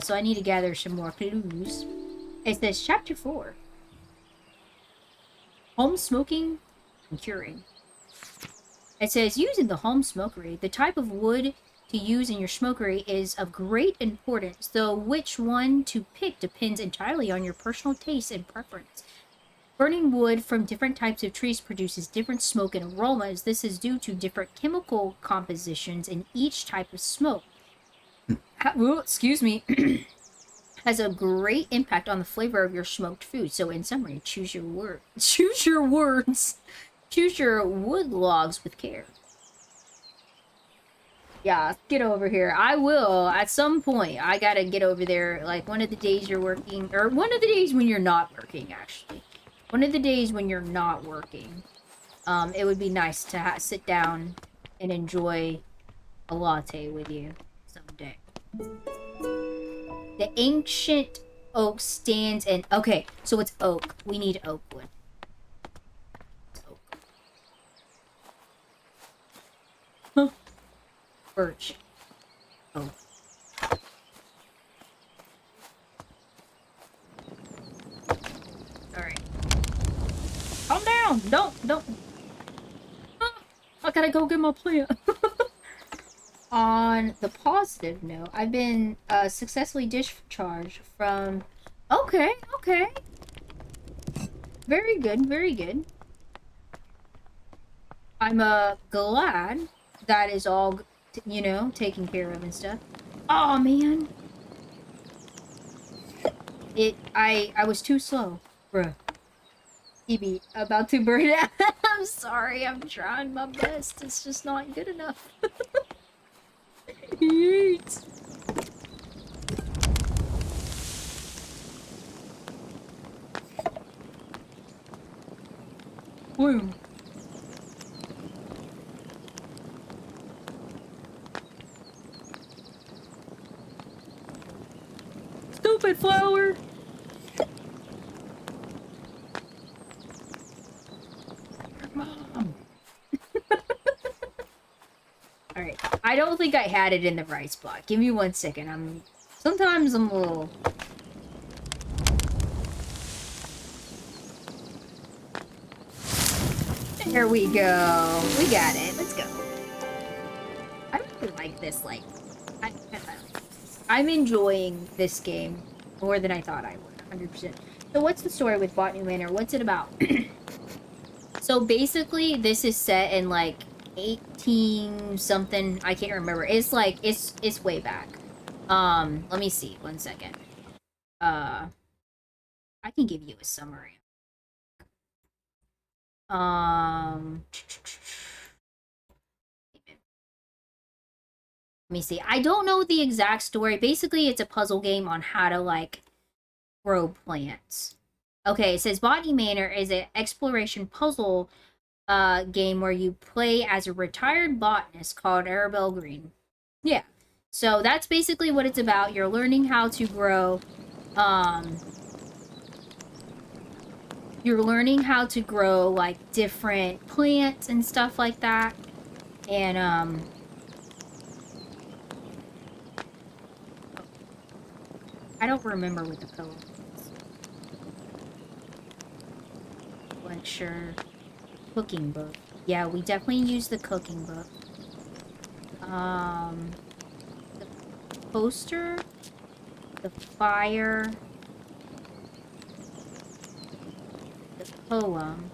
So I need to gather some more clues. It says chapter 4. Home smoking and curing. It says, using the home smokery, the type of wood to use in your smokery is of great importance, though which one to pick depends entirely on your personal taste and preference. Burning wood from different types of trees produces different smoke and aromas. This is due to different chemical compositions in each type of smoke. Excuse me. Has a great impact on the flavor of your smoked food. So in summary, choose your word. Choose your words. Choose your wood logs with care. Yeah, get over here. I will. At some point, I gotta get over there. Like, one of the days you're working. Or one of the days when you're not working, actually. One of the days when you're not working. It would be nice to sit down and enjoy a latte with you someday. The ancient oak stands in... Okay, so it's oak. We need oak wood. It's oak. Huh. Birch. Oak. Alright. Calm down! Don't... I gotta go get my plant. On the positive note, I've been successfully discharged from... Okay, okay. Very good, very good. I'm glad that is all, you know, taken care of and stuff. Oh man. I was too slow, bruh. EB, about to burn it. I'm sorry, I'm trying my best. It's just not good enough. Yeet. Boom. Stupid flower. Mom. Alright. I don't think I had it in the right spot. Give me 1 second. Sometimes I'm a little... There we go. We got it. Let's go. I really like this, like... I'm enjoying this game more than I thought I would. 100%. So what's the story with Botany Manor? What's it about? So basically, this is set in, like, 18 something. I can't remember. It's like, it's way back. Let me see. 1 second. I can give you a summary. Let me see. I don't know the exact story. Basically, it's a puzzle game on how to, like, grow plants. Okay, it says Botany Manor is an exploration puzzle game where you play as a retired botanist called Arabella Greene. Yeah. So that's basically what it's about. You're learning how to grow you're learning how to grow like different plants and stuff like that. And I don't remember what the poem is. Lecture, cooking book. Yeah, we definitely use the cooking book. The poster, the fire, the poem.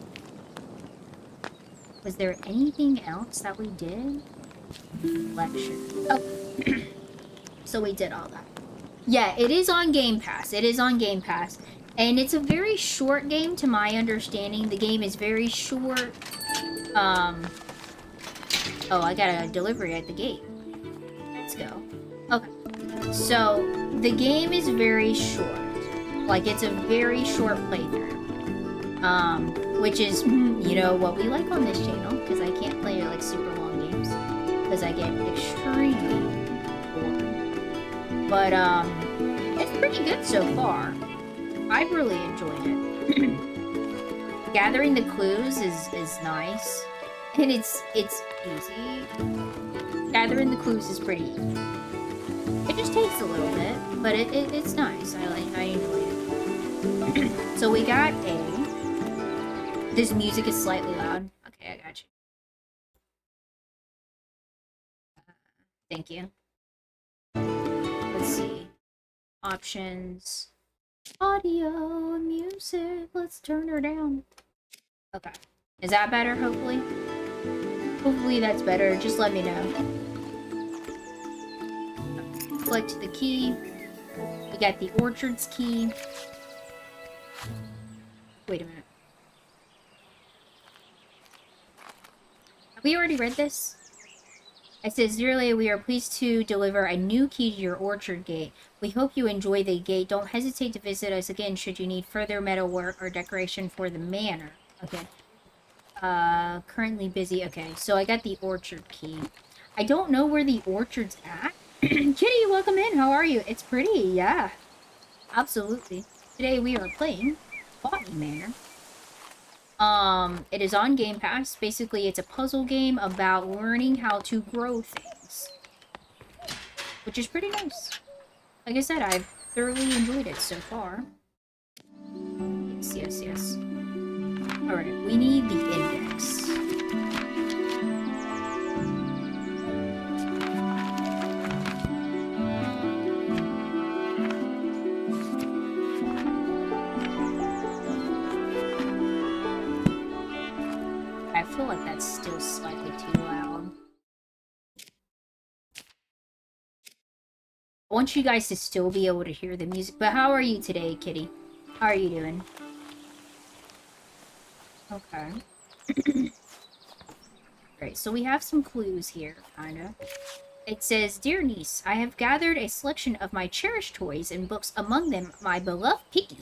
Was there anything else that we did? Lecture. Oh. So we did all that. Yeah, it is on Game Pass. It is on Game Pass. And it's a very short game to my understanding. The game is very short. Oh, I got a delivery at the gate. Let's go. Okay. So, the game is very short. Like, it's a very short playthrough. Which is, you know, what we like on this channel. Because I can't play, like, super long games. Because I get extremely bored. But, it's pretty good so far. I've really enjoyed it. Gathering the clues is nice. And it's easy. Gathering the clues is pretty easy. It just takes a little bit, but it's nice. I enjoy it. So we got A. This music is slightly loud. Okay, I got you. Thank you. Let's see. Options. Audio, music. Let's turn her down. Okay. Is that better, hopefully? Hopefully that's better. Just let me know. Select the key. We got the orchards key. Wait a minute. Have we already read this? It says, "Dearly, we are pleased to deliver a new key to your orchard gate. We hope you enjoy the gate. Don't hesitate to visit us again should you need further metalwork or decoration for the manor." Okay. Currently busy. Okay, so I got the orchard key. I don't know where the orchard's at. Kitty, welcome in. How are you? It's pretty, yeah. Absolutely. Today we are playing Botany Manor. It is on Game Pass. Basically, it's a puzzle game about learning how to grow things. Which is pretty nice. Like I said, I've thoroughly enjoyed it so far. Yes. Alright, we need the index. I feel like that's still slightly too loud. I want you guys to still be able to hear the music. But how are you today, Kitty? How are you doing? Okay. Great, so we have some clues here, kinda. It says, "Dear niece, I have gathered a selection of my cherished toys and books, among them my beloved Piggy.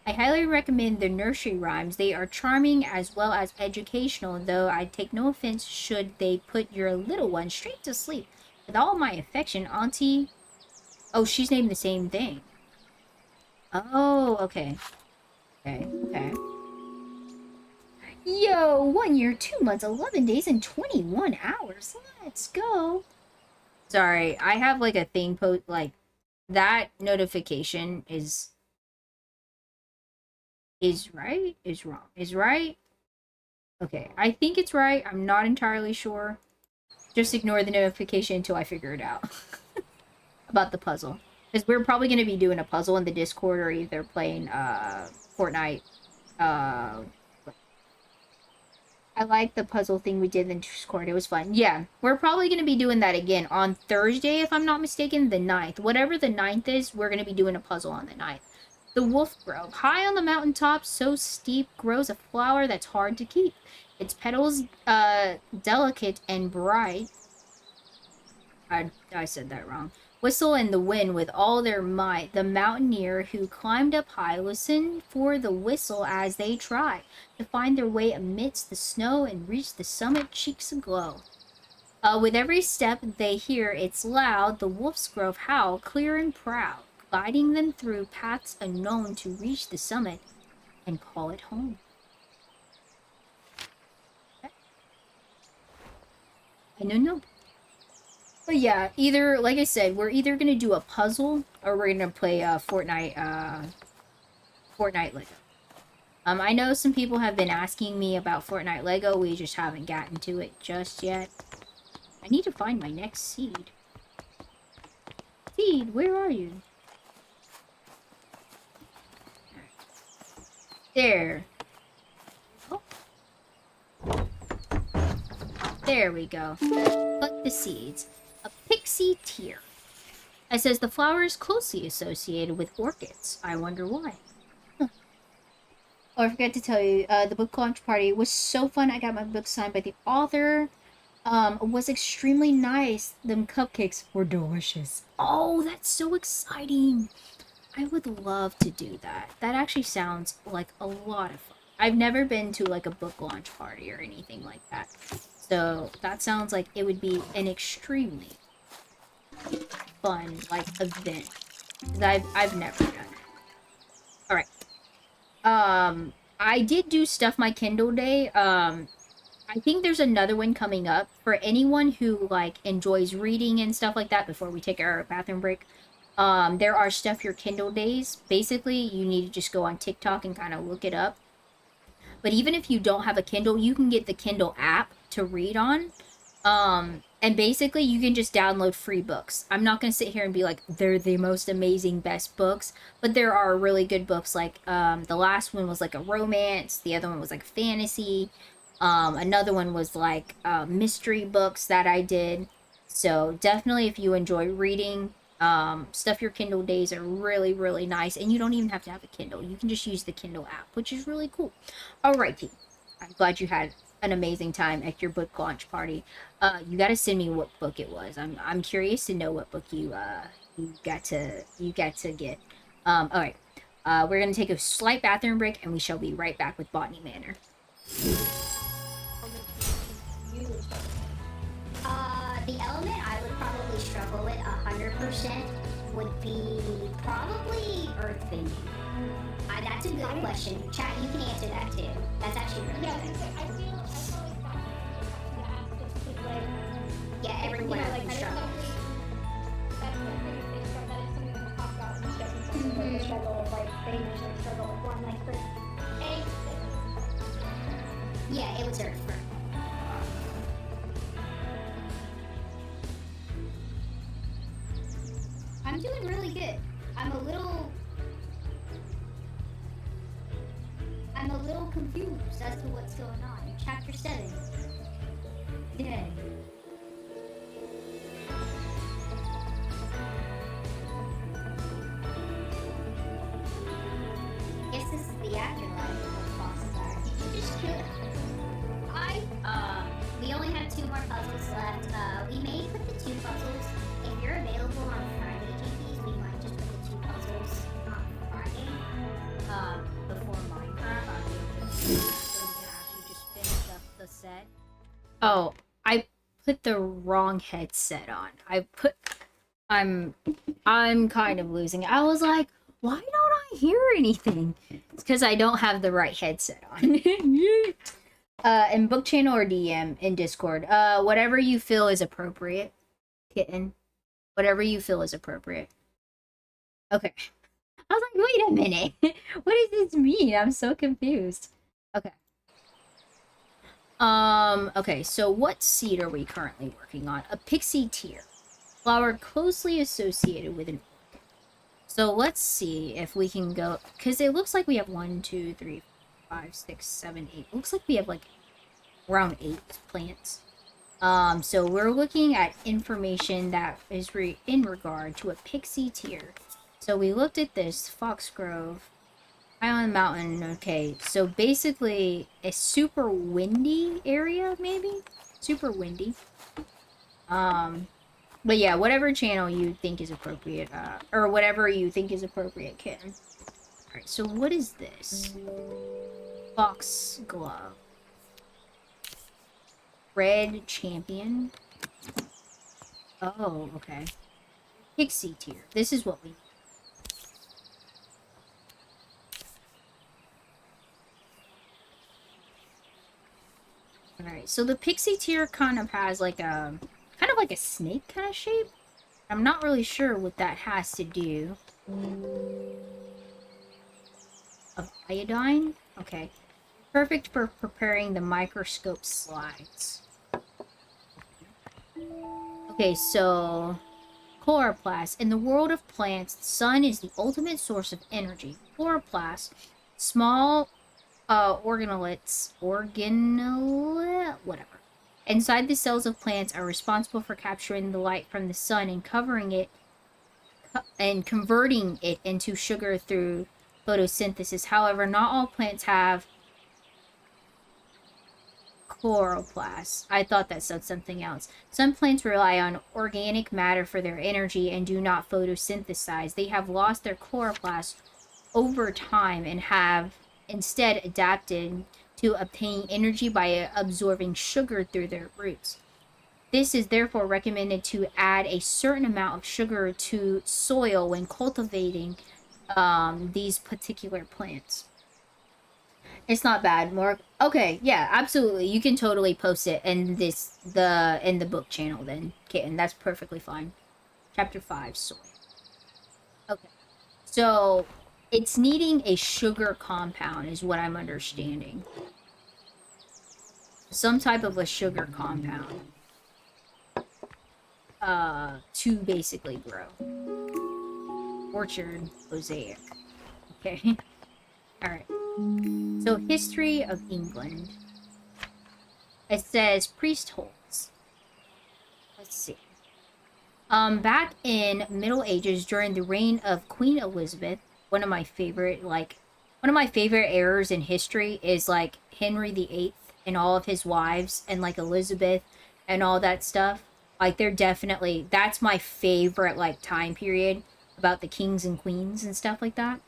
I highly recommend the nursery rhymes. They are charming as well as educational, though I take no offense should they put your little one straight to sleep. With all my affection, Auntie..." Oh, she's named the same thing. Oh, okay. Okay. Yo, 1 year, 2 months, 11 days, and 21 hours. Let's go. Sorry, I have like a thing like that notification is right? Is wrong. Is right? Okay, I think it's right. I'm not entirely sure. Just ignore the notification until I figure it out. About the puzzle. Because we're probably going to be doing a puzzle in the Discord or either playing Fortnite. I like the puzzle thing we did in Discord. It was fun. Yeah, we're probably going to be doing that again on Thursday, if I'm not mistaken, the 9th. Whatever the 9th is, we're going to be doing a puzzle on the 9th. The Wolf Grove. High on the mountaintop, so steep, grows a flower that's hard to keep. Its petals, delicate and bright. I said that wrong. Whistle in the wind with all their might. The mountaineer who climbed up high listened for the whistle as they try to find their way amidst the snow and reach the summit, cheeks aglow. With every step they hear its loud, the wolf's grove howl, clear and proud, guiding them through paths unknown to reach the summit. and call it home. Okay. I know. But yeah, either, like I said, we're either gonna do a puzzle or we're gonna play Fortnite Lego. I know some people have been asking me about Fortnite Lego. We just haven't gotten to it just yet. I need to find my next seed. Seed, where are you? There. Oh. There we go. Pluck the seeds. A pixie tear. It says the flower is closely associated with orchids. I wonder why. Huh. Oh, I forgot to tell you, the book launch party was so fun. I got my book signed by the author. Was extremely nice. Them cupcakes were delicious. Oh, that's so exciting. I would love to do that. That actually sounds like a lot of fun. I've never been to like a book launch party or anything like that. So that sounds like it would be an extremely fun like event. 'Cause I've never done it. Alright. I did do Stuff My Kindle Day. I think there's another one coming up for anyone who like enjoys reading and stuff like that before we take our bathroom break. There are Stuff Your Kindle Days. Basically, you need to just go on TikTok and kind of look it up. But even if you don't have a Kindle, you can get the Kindle app to read on. And basically, you can just download free books. I'm not going to sit here and be like, they're the most amazing, best books. But there are really good books. Like, the last one was like a romance. The other one was like fantasy. Another one was like mystery books that I did. So definitely if you enjoy reading, Stuff Your Kindle Days are really, really nice. And you don't even have to have a Kindle. You can just use the Kindle app, which is really cool. Alrighty. I'm glad you had an amazing time at your book launch party. You gotta send me what book it was. I'm curious to know what book you got to get. Alright. We're gonna take a slight bathroom break and we shall be right back with Botany Manor. The element I would probably struggle with 100% would be probably earthbending. That's a good question. Chat, you can answer that too. That's actually really good. I feel like that is like, Yeah, everyone like, can struggle. That's the thing that they struggle. That is something that we talk about in the shows and stuff. Like the struggle of like they usually struggle with one like for eggs. Yeah, it was earthburn. I'm doing really good. I'm a little confused as to what's going on. Chapter 7. Yeah. Guess this is the afterlife of what bosses are. Did you just kill it? We only have 2 more puzzles left. We may put the 2 puzzles. If you're available on Friday, JPs, we might just put the 2 puzzles on Friday. Before Minecraft, I'll be able to so we can actually just finish up the set. Oh, I put the wrong headset on. I'm kind of losing it. I was like, why don't I hear anything? It's because I don't have the right headset on. In book channel or DM in Discord. Whatever you feel is appropriate. Kitten. Whatever you feel is appropriate. Okay. I was like, wait a minute. What does this mean? I'm so confused. Okay. Okay, so what seed are we currently working on? A pixie tear. Flower closely associated with an orchid. So let's see if we can go, because it looks like we have 1, 2, 3, 5, 6, 7, 8. Looks like we have like around 8 plants. So we're looking at information that is in regard to a pixie tear. So we looked at this, Foxgrove, high on the mountain. Okay, so basically a super windy area, maybe? Super windy. But yeah, whatever channel you think is appropriate, or whatever you think is appropriate, Kitten. Alright, so what is this? Foxglove. Red champion. Oh, okay. Pixie tear. This is what we need. Alright, so the pixie tear kind of has like a snake kind of shape. I'm not really sure what that has to do. Of iodine? Okay. Perfect for preparing the microscope slides. Okay, so chloroplast. In the world of plants, the sun is the ultimate source of energy. Chloroplast, small whatever. Inside the cells of plants are responsible for capturing the light from the sun and covering it and converting it into sugar through photosynthesis. However, not all plants have chloroplasts. I thought that said something else. Some plants rely on organic matter for their energy and do not photosynthesize. They have lost their chloroplasts over time and have instead adapted to obtain energy by absorbing sugar through their roots. This is therefore recommended to add a certain amount of sugar to soil when cultivating these particular plants. It's not bad, Mark. Okay, yeah, absolutely. You can totally post it in the book channel then, Kitten. That's perfectly fine. Chapter 5, soil. Okay. So, it's needing a sugar compound is what I'm understanding. Some type of a sugar compound. To basically grow. Orchard, mosaic. Okay. Alright. So, history of England. It says priestholds. Let's see. Back in Middle Ages, during the reign of Queen Elizabeth, one of my favorite errors in history is, like, Henry VIII and all of his wives, and, like, Elizabeth and all that stuff. Like, that's my favorite, like, time period about the kings and queens and stuff like that.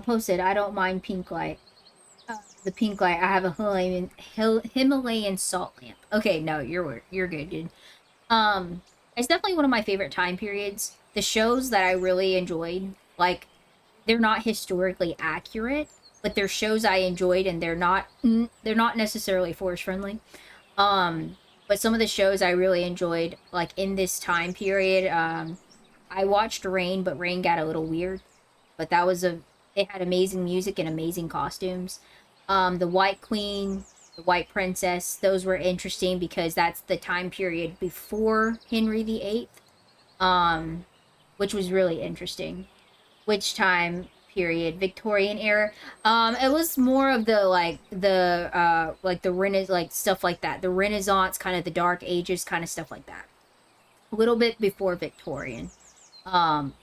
Posted, I don't mind pink light. The pink light, I have a Himalayan salt lamp. Okay, no, you're good, dude. It's definitely one of my favorite time periods. The shows that I really enjoyed, like, they're not historically accurate, but they're shows I enjoyed, and they're not necessarily forest friendly. But some of the shows I really enjoyed, like, in this time period, I watched Rain, but Rain got a little weird. But it had amazing music and amazing costumes. The White Queen, the White Princess, those were interesting because that's the time period before Henry VIII, which was really interesting. Which time period? Victorian era. It was more of the Renaissance, like stuff like that. The Renaissance, kind of the Dark Ages, kind of stuff like that. A little bit before Victorian. I'm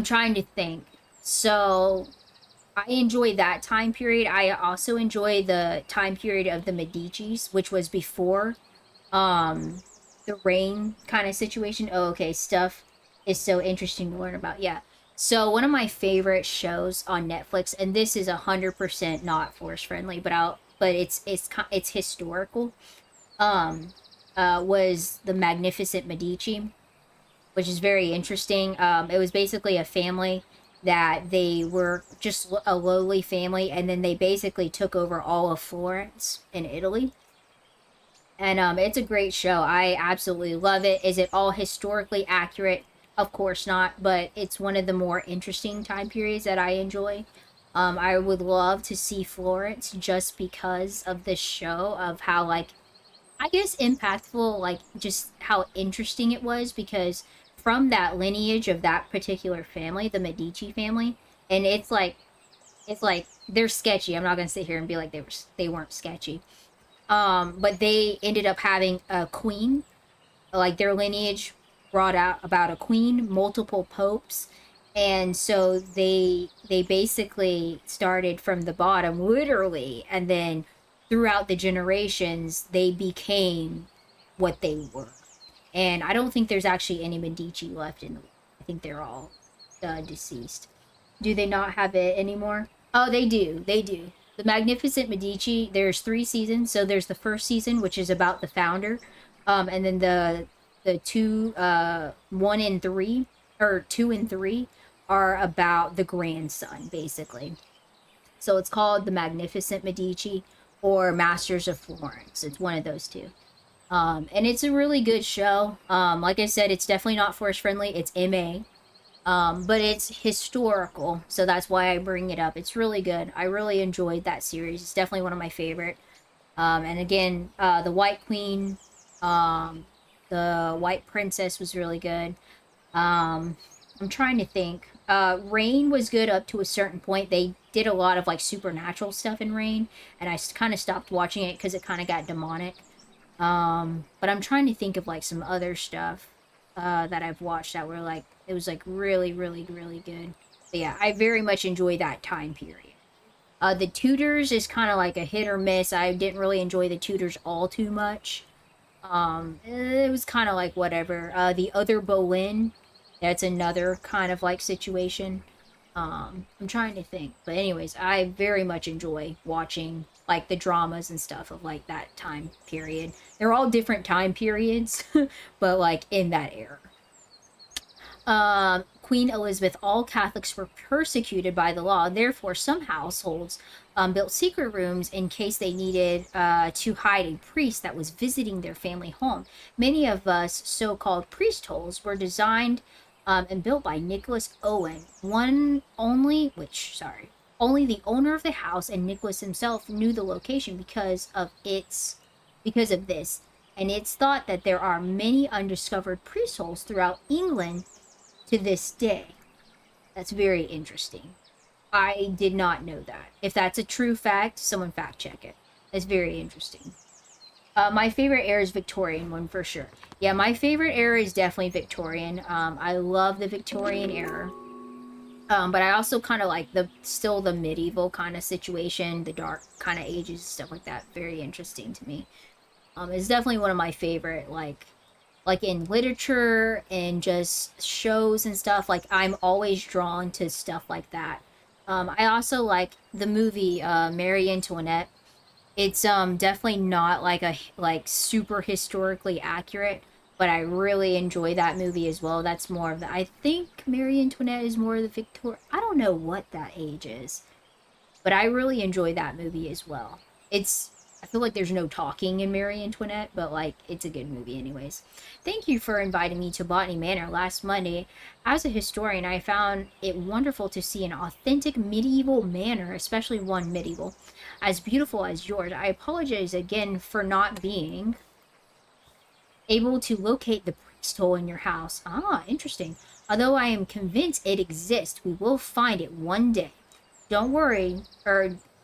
trying to think. So, I enjoy that time period. I also enjoy the time period of the Medicis, which was before the reign kind of situation. Oh, okay, stuff is so interesting to learn about. Yeah. So, one of my favorite shows on Netflix, and this is 100% not forest friendly, but it's historical. Was the Magnificent Medici, which is very interesting. It was basically a family that they were just a lowly family, and then they basically took over all of Florence in Italy. And it's a great show. I absolutely love it. Is it all historically accurate? Of course not, but it's one of the more interesting time periods that I enjoy. I would love to see Florence just because of this show, of how, like, I guess impactful, like, just how interesting it was, because from that lineage of that particular family, the Medici family, and it's like they're sketchy. I'm not gonna sit here and be like they weren't sketchy. But they ended up having a queen, like their lineage brought out about a queen, multiple popes, and so they basically started from the bottom, literally, and then throughout the generations, they became what they were. And I don't think there's actually any Medici left in the world. I think they're all deceased. Do they not have it anymore? Oh, they do. They do. The Magnificent Medici, there's 3 seasons. So there's the first season, which is about the founder. And then the 2 and 3 are about the grandson, basically. So it's called The Magnificent Medici or Masters of Florence. It's one of those two. And it's a really good show. Like I said, it's definitely not force friendly. It's MA. But it's historical, so that's why I bring it up. It's really good. I really enjoyed that series. It's definitely one of my favorite. And again, the White Queen, the White Princess was really good. I'm trying to think. Rain was good up to a certain point. They did a lot of like supernatural stuff in Rain, and I kind of stopped watching it because it kind of got demonic. But I'm trying to think of like some other stuff that I've watched that were like, it was like really, really, really good. But yeah, I very much enjoy that time period. The Tudors is kind of like a hit or miss. I didn't really enjoy the Tudors all too much. It was kind of like whatever. The Other Boleyn, that's another kind of like situation. I'm trying to think. But anyways, I very much enjoy watching like the dramas and stuff of like that time period. They're all different time periods, but like in that era. Queen Elizabeth, all Catholics were persecuted by the law. Therefore, some households built secret rooms in case they needed to hide a priest that was visiting their family home. Many of us so-called priest holes were designed and built by Nicholas Owen. Only the owner of the house and Nicholas himself knew the location because of this. And it's thought that there are many undiscovered priest holes throughout England to this day. That's very interesting. I did not know that. If that's a true fact, someone fact check it. It's very interesting. My favorite era is Victorian one for sure. Yeah, my favorite era is definitely Victorian. I love the Victorian era. But I also kind of like still the medieval kind of situation, the dark kind of ages, stuff like that. Very interesting to me. It's definitely one of my favorite, like in literature and just shows and stuff. Like, I'm always drawn to stuff like that. I also like the movie Marie Antoinette. It's definitely not like super historically accurate, but I really enjoy that movie as well. That's more of the, I think Marie Antoinette is more of the Victor. I don't know what that age is, but I really enjoy that movie as well. I feel like there's no talking in Marie Antoinette, but like it's a good movie anyways. Thank you for inviting me to Botany Manor last Monday. As a historian, I found it wonderful to see an authentic medieval manor, especially one medieval, as beautiful as yours. I apologize again for not being able to locate the priest hole in your house. Ah, interesting. Although I am convinced it exists, we will find it one day. Don't worry,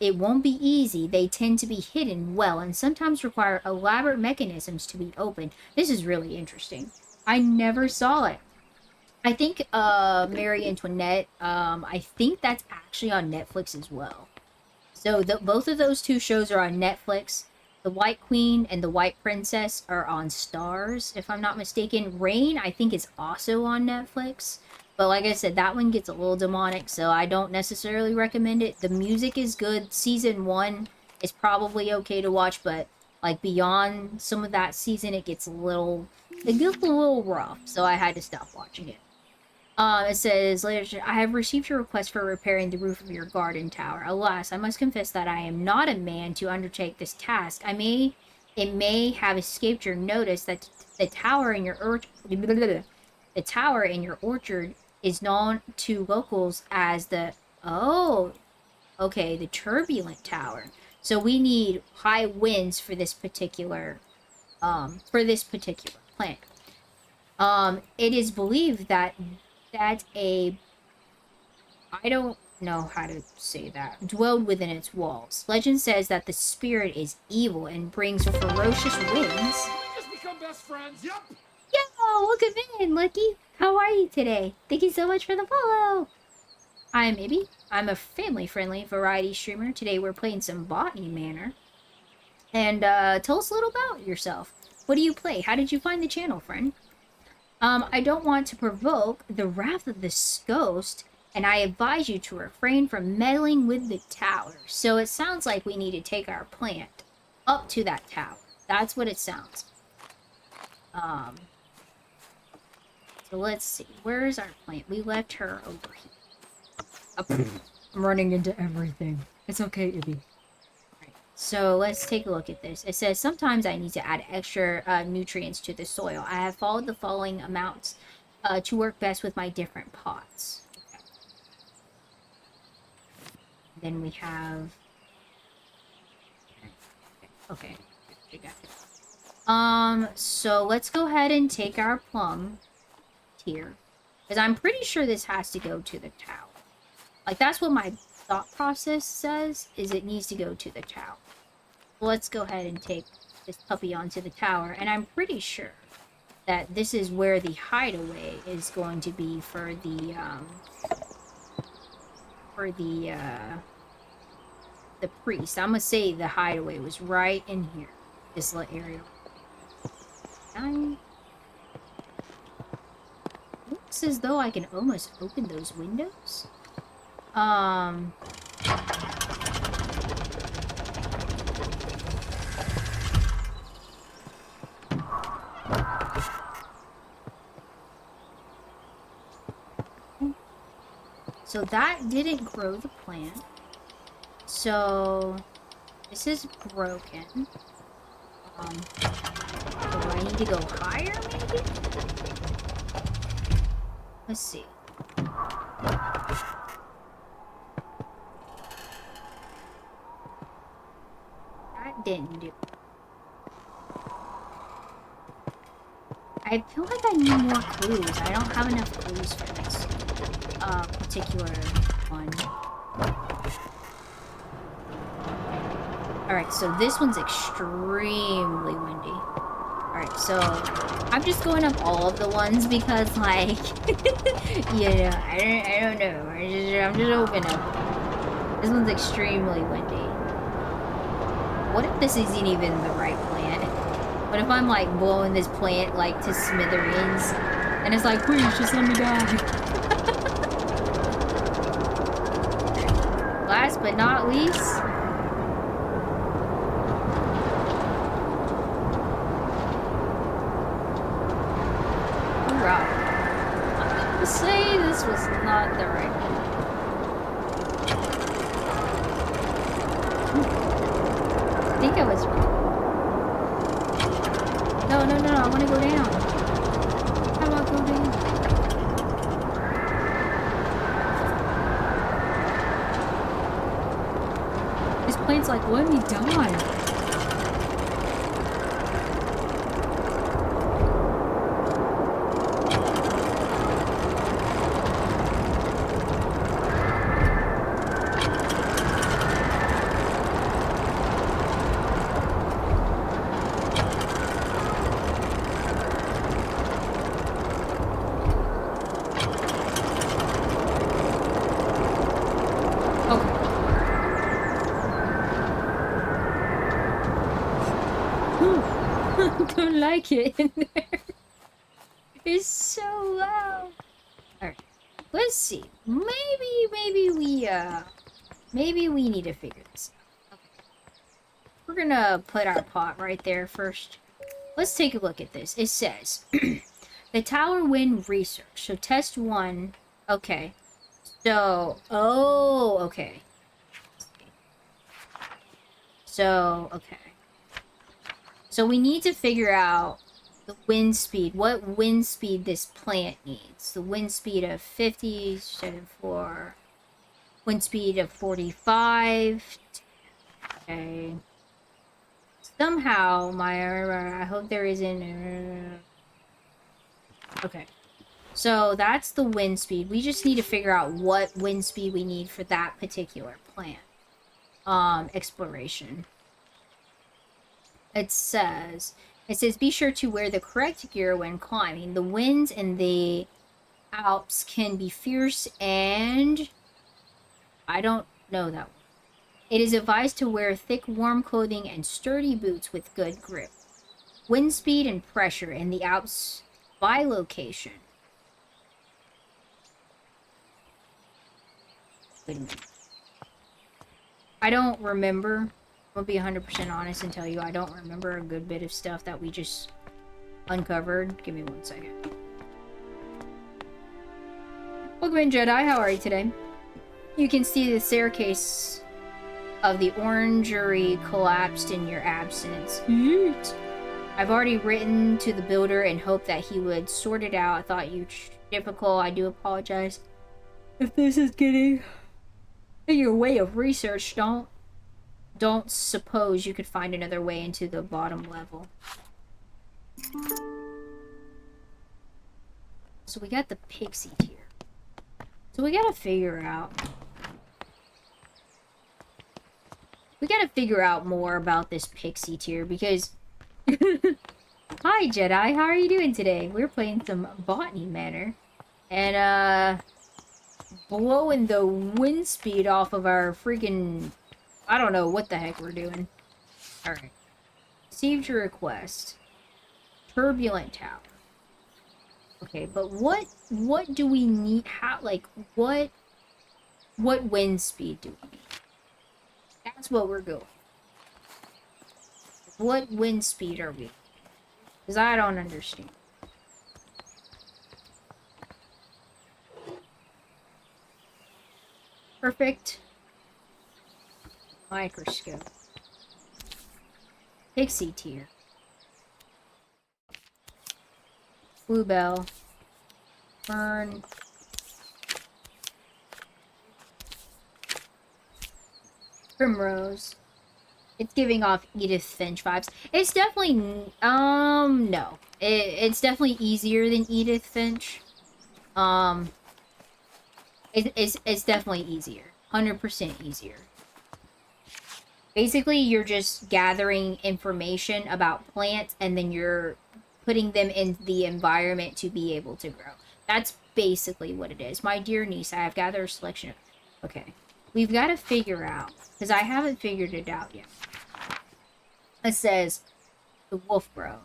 it won't be easy. They tend to be hidden well and sometimes require elaborate mechanisms to be opened. This is really interesting. I never saw it. I think Marie Antoinette, I think that's actually on Netflix as well. So both of those two shows are on Netflix. The White Queen and the White Princess are on Stars, if I'm not mistaken. Rain, I think, is also on Netflix. But like I said, that one gets a little demonic, so I don't necessarily recommend it. The music is good. Season 1 is probably okay to watch, but like beyond some of that season, it gets a little rough, so I had to stop watching it. It says, later, I have received your request for repairing the roof of your garden tower. Alas, I must confess that I am not a man to undertake this task. It may have escaped your notice that the tower in your orchard is known to locals as the turbulent tower. So we need high winds for this particular plant. It is believed that I don't know how to say that, dwelled within its walls. Legend says that the spirit is evil and brings ferocious winds. Just become best friends. Yep. Yo, welcome in, Lucky. How are you today? Thank you so much for the follow. I'm Ibby. I'm a family-friendly variety streamer. Today we're playing some Botany Manor. And tell us a little about yourself. What do you play? How did you find the channel, friend? I don't want to provoke the wrath of this ghost, and I advise you to refrain from meddling with the tower. So it sounds like we need to take our plant up to that tower. That's what it sounds. So let's see. Where is our plant? We left her over here. I'm running into everything. It's okay, Ibby. So let's take a look at this. It says, sometimes I need to add extra nutrients to the soil. I have followed the following amounts to work best with my different pots. Okay. Then we have... Okay. We got it. So let's go ahead and take our plum here. Because I'm pretty sure this has to go to the tower. Like, that's what my thought process says, is it needs to go to the tower. Let's go ahead and take this puppy onto the tower, and I'm pretty sure that this is where the hideaway is going to be for the priest. I'm gonna say the hideaway was right in here, this little area. Looks as though I can almost open those windows. So that didn't grow the plant. So this is broken. Do I need to go higher, maybe? Let's see. That didn't do. I feel like I need more clues. I don't have enough clues for this particular one. Alright, so this one's extremely windy. Alright, so I'm just going up all of the ones because, like, you know, I don't know. I'm just opening up. This one's extremely windy. What if this isn't even the right plant? What if I'm, like, blowing this plant, like, to smithereens? And it's like, please, just let me die. Last but not least... Hoorah. I'm gonna say this was not the right one. I think I was wrong. No, I want to go down. How do I go down? This plane's like, let me die. Like it in there. It's so loud. Alright. Let's see. Maybe we need to figure this out. Okay. We're gonna put our pot right there first. Let's take a look at this. It says the tower wind research. So test 1. Okay. So okay. So okay. So we need to figure out the wind speed, what wind speed this plant needs. The wind speed of 50, set it for wind speed of 45. Okay. Somehow, I hope there isn't... Okay. So that's the wind speed. We just need to figure out what wind speed we need for that particular plant. Exploration. It says, be sure to wear the correct gear when climbing. The winds in the Alps can be fierce and... I don't know that one. It is advised to wear thick, warm clothing and sturdy boots with good grip. Wind speed and pressure in the Alps by location. Wait a minute. I don't remember. I'll be 100% honest and tell you I don't remember a good bit of stuff that we just uncovered. Give me 1 second. Welcome in, Jedi. How are you today? You can see the staircase of the orangery collapsed in your absence. Yeet. I've already written to the builder and hoped that he would sort it out. I thought you difficult. I do apologize if this is getting in your way of research. Don't suppose you could find another way into the bottom level. So we got the pixie tier. So we gotta figure out. We gotta figure out more about this pixie tier because... Hi Jedi, how are you doing today? We're playing some Botany Manor. And blowing the wind speed off of our freaking... I don't know what the heck we're doing. Alright. Received your request. Turbulent tower. Okay, but what do we need? How, like, what wind speed do we need? That's what we're going. What wind speed are we? Because I don't understand. Perfect. Microscope. Pixie tier. Bluebell. Fern. Primrose. It's giving off Edith Finch vibes. It's definitely, no. It's definitely easier than Edith Finch. It's definitely easier. 100% easier. Basically, you're just gathering information about plants and then you're putting them in the environment to be able to grow. That's basically what it is. My dear niece, I have gathered a selection of... Okay. We've got to figure out, because I haven't figured it out yet. It says, the wolf bro.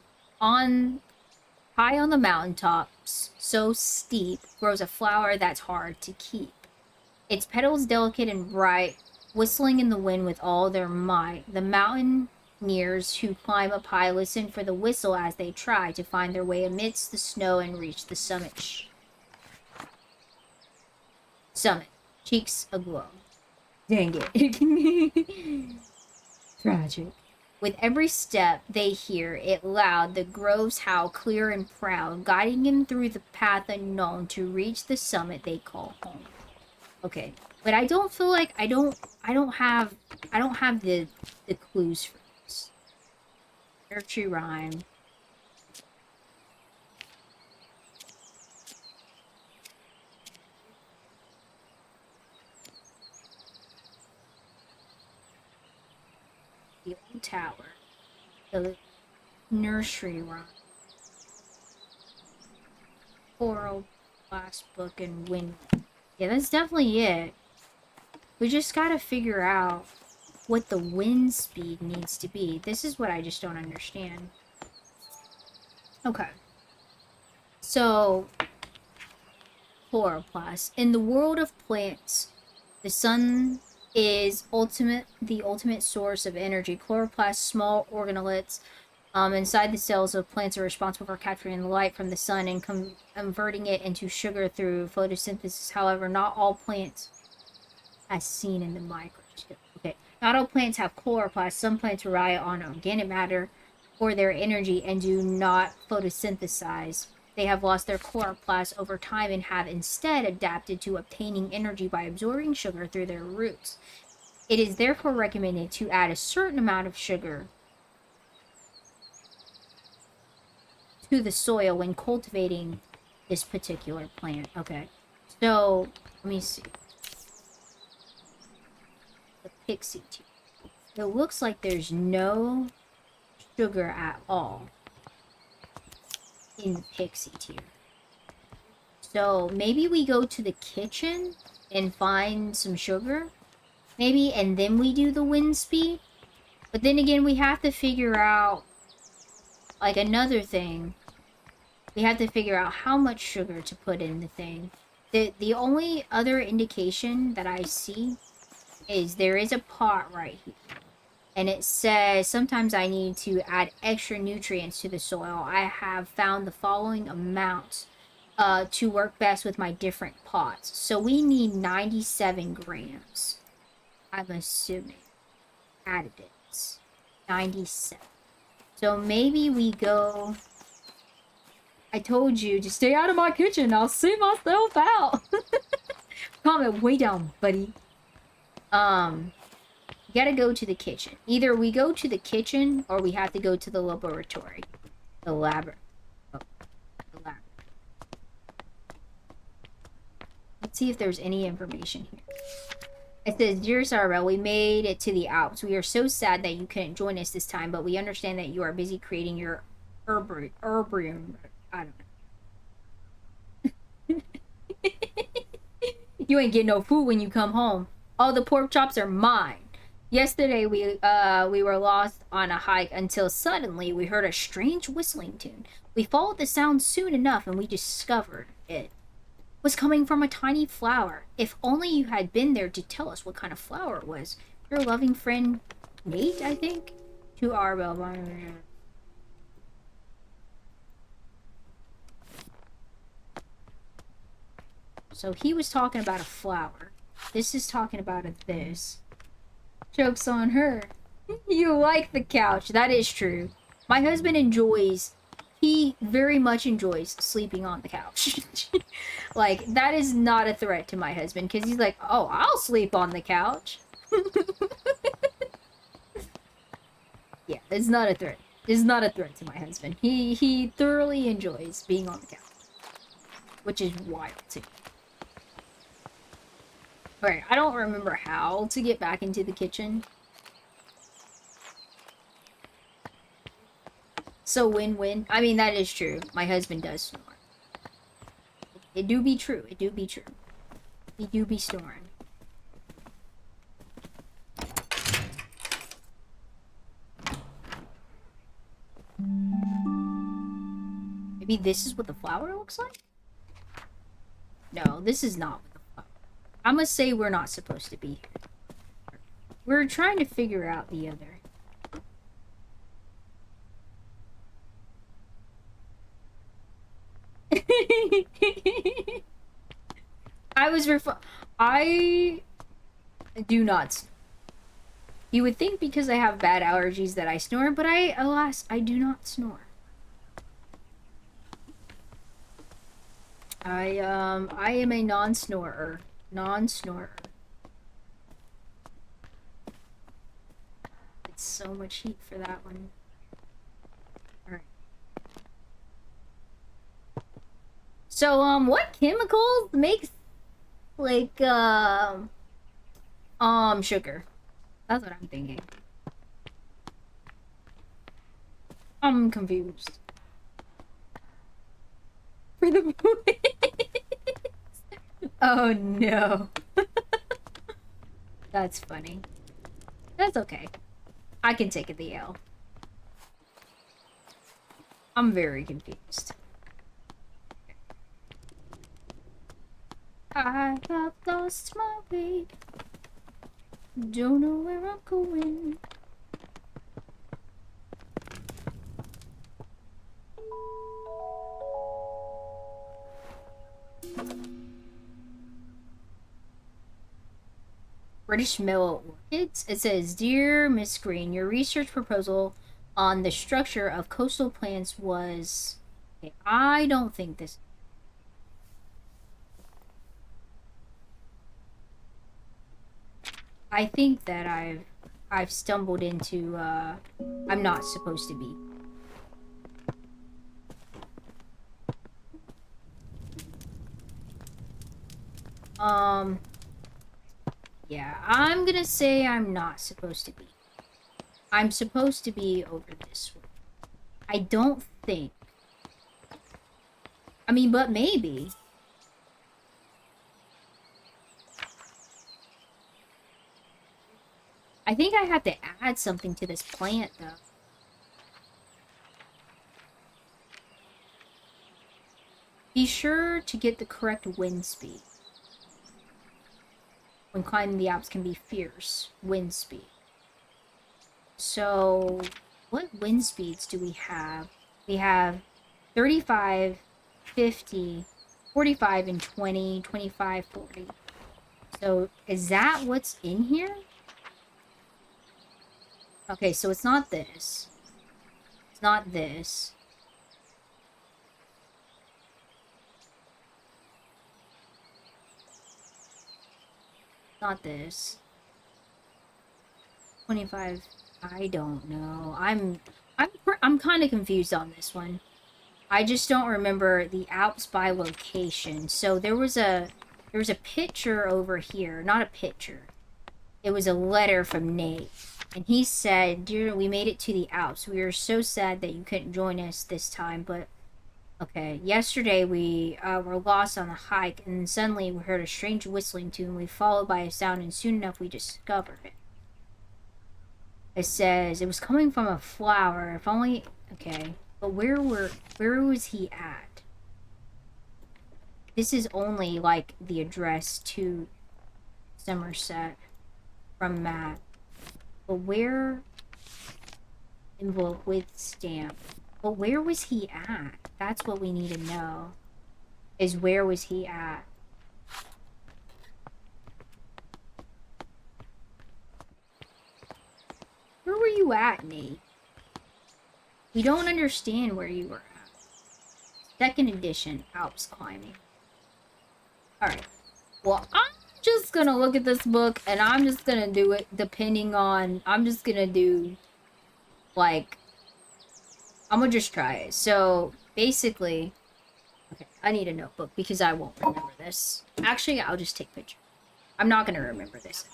High on the mountaintops, so steep, grows a flower that's hard to keep. Its petals delicate and bright, whistling in the wind with all their might. The mountaineers who climb up high listen for the whistle as they try to find their way amidst the snow and reach the summit. Summit. Cheeks aglow. Dang it. Tragic. With every step they hear it loud, the groves howl clear and proud, guiding them through the path unknown to reach the summit they call home. Okay, but I don't feel like I don't have the clues for this. Nurture rhyme. The old tower. The nursery rhyme. Coral, last book, and wind. Yeah, that's definitely it. We just gotta figure out what the wind speed needs to be. This is what I just don't understand. Okay. So, chloroplast. In the world of plants, the sun is the ultimate source of energy. Chloroplasts, small organelles inside the cells of plants, are responsible for capturing the light from the sun and converting it into sugar through photosynthesis. However, not all plants, as seen in the microscope. Okay, not all plants have chloroplasts. Some plants rely on organic matter for their energy and do not photosynthesize. They have lost their chloroplasts over time and have instead adapted to obtaining energy by absorbing sugar through their roots. It is therefore recommended to add a certain amount of sugar to the soil when cultivating this particular plant. Okay, so let me see. The pixie tea. It looks like there's no sugar at all in the pixie tier. So maybe we go to the kitchen and find some sugar, maybe, and then we do the wind speed. But then again, we have to figure out, like, another thing. We have to figure out how much sugar to put in the thing. The only other indication that I see is there is a pot right here. And it says, sometimes I need to add extra nutrients to the soil. I have found the following amounts to work best with my different pots. So we need 97 grams, I'm assuming. additives. 97. So maybe we go... I told you to stay out of my kitchen. I'll see myself out. Comment way down, buddy. Gotta go to the kitchen. Either we go to the kitchen or we have to go to the laboratory. The lab. Oh, the lab. Let's see if there's any information here. It says, Dear Arabella, we made it to the Alps. We are so sad that you couldn't join us this time, but we understand that you are busy creating your herbarium. I don't know. You ain't getting no food when you come home. All the pork chops are mine. Yesterday we were lost on a hike until suddenly we heard a strange whistling tune. We followed the sound soon enough and we discovered it was coming from a tiny flower. If only you had been there to tell us what kind of flower it was. Your loving friend Nate, I think? To Arabella. So he was talking about a flower. This is talking about this. Joke's on her. You like the couch. That is true. My husband he very much enjoys sleeping on the couch. Like, that is not a threat to my husband, because he's like, oh, I'll sleep on the couch. Yeah, it's not a threat. It's not a threat to my husband. He thoroughly enjoys being on the couch. Which is wild to me. Alright, I don't remember how to get back into the kitchen. So win-win. I mean, that is true. My husband does snore. It do be true. It do be true. He do be snoring. Maybe this is what the flower looks like? No, this is not what the flower. I must say we're not supposed to be here. We're trying to figure out the other. I do not. You would think because I have bad allergies that I snore, but alas, I do not snore. I am a non-snorer. Non-snorer. It's so much heat for that one. Alright. So, what chemicals makes, like, sugar? That's what I'm thinking. I'm confused. For the movies. Oh no. That's funny. That's okay. I can take it the L. I'm very confused. I have lost my way. Don't know where I'm going. British Mill Orchids. It says, Dear Miss Greene, your research proposal on the structure of coastal plants was... Okay, I don't think this... I think that I've stumbled into I'm not supposed to be. Yeah, I'm gonna say I'm not supposed to be. I'm supposed to be over this way. I don't think. I mean, but maybe. I think I have to add something to this plant, though. Be sure to get the correct wind speed. When climbing the Alps can be fierce. Wind speed. So, what wind speeds do we have? We have 35, 50, 45, and 20, 25, 40. So, is that what's in here? Okay, so it's not this. It's not this. Not this. 25. I don't know. I'm kind of confused on this one. I just don't remember the Alps by location. So there was a picture over here. Not a picture. It was a letter from Nate. And he said, "Dear, we made it to the Alps. We are so sad that you couldn't join us this time, but okay. Yesterday we were lost on a hike, and suddenly we heard a strange whistling tune. We followed by a sound, and soon enough we discovered it. It says it was coming from a flower. If only okay. But where was he at? This is only like the address to Somerset from Matt. But where? Envelope with stamp. But where was he at? That's what we need to know. Is where was he at? Where were you at, Nate? We don't understand where you were at. Second edition, Alps climbing. Alright. Well, I'm just gonna look at this book, and I'm just gonna do it depending on... I'm just gonna do, like... I'm gonna just try it. So, basically... Okay, I need a notebook, because I won't remember this. Actually, I'll just take a picture. I'm not gonna remember this.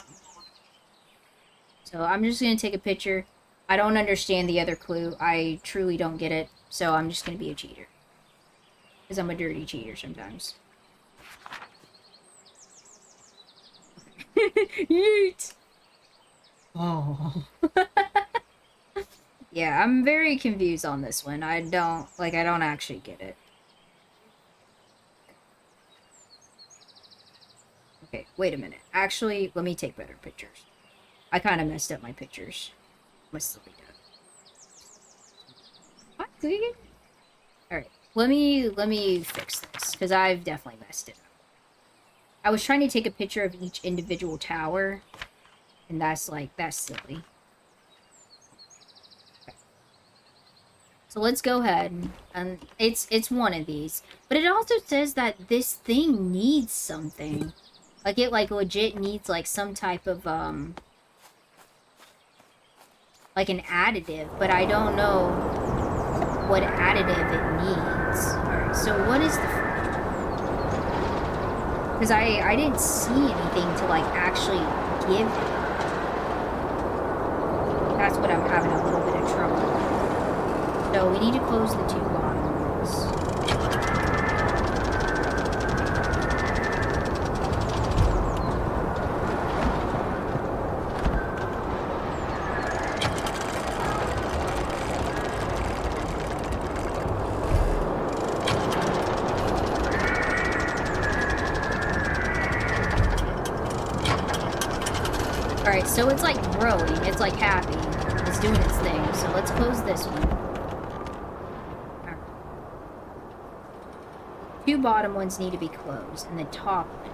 So, I'm just gonna take a picture. I don't understand the other clue. I truly don't get it. So, I'm just gonna be a cheater. Because I'm a dirty cheater sometimes. Yeet! Oh. Yeah, I'm very confused on this one. I don't actually get it. Okay, wait a minute. Actually, let me take better pictures. I kind of messed up my pictures. Must still be done. What? Alright, let me fix this, because I've definitely messed it up. I was trying to take a picture of each individual tower, and that's silly. Okay. So let's go ahead, and it's one of these. But it also says that this thing needs something. Like, it, legit needs, some type of, like an additive, but I don't know what additive it needs. Alright, so what is the... Because I didn't see anything to, actually give it. That's what I'm having a little bit of trouble with. So we need to close the two bottom ones. Alright, so it's growing, it's happy, it's doing its thing, so let's close this one. Right. Two bottom ones need to be closed, and the top one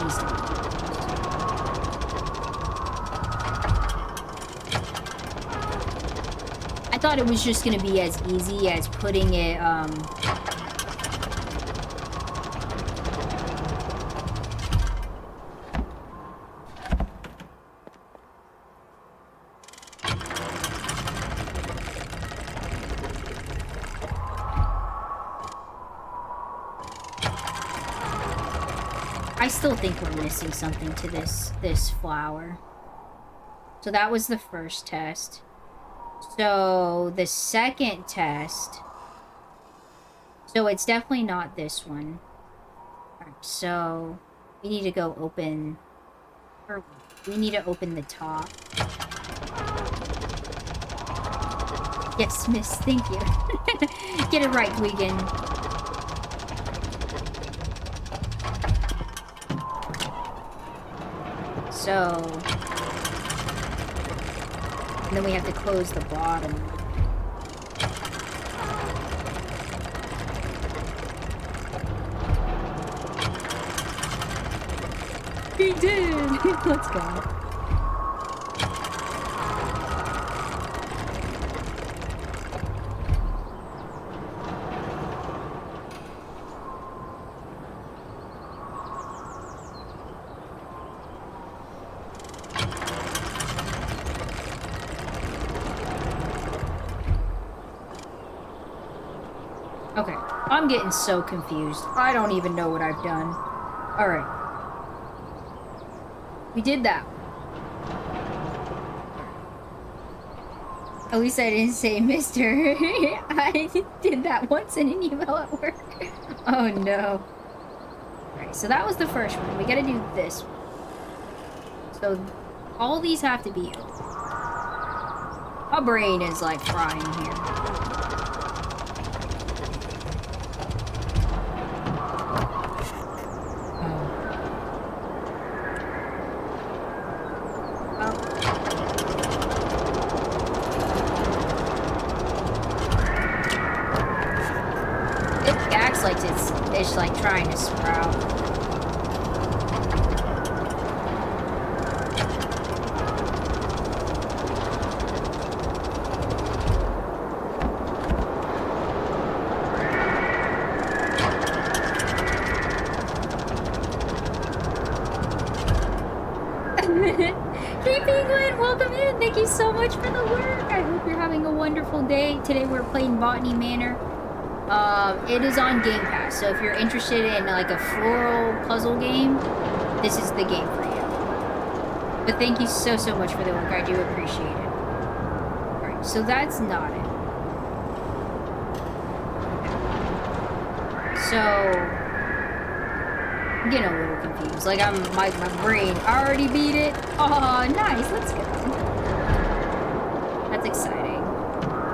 needs to be closed. I thought it was just gonna be as easy as putting it, I still think we're missing something to this flower. So that was the first test. So the second test... So it's definitely not this one. Alright, so we need to go open... Or we need to open the top. Yes, miss, thank you. Get it right, Dwegan. So, and then we have to close the bottom. We did! Let's go. Okay, I'm getting so confused. I don't even know what I've done. Alright. We did that. At least I didn't say Mr. I did that once in an email at work. Oh no. Alright, so that was the first one. We gotta do this one. So, all these have to be open. My brain is like frying here. It acts like it's like trying to sprout. Hey Penguin, welcome in. Thank you so much for the work. I hope you're having a wonderful day. Today we're playing Botany Manor. It is on Game Pass, so if you're interested in like a floral puzzle game, this is the game for you. But thank you so much for the work. I do appreciate it. Alright, so that's not it. So I'm getting a little confused. Like my brain already beat it. Oh, nice. Let's go. That's exciting.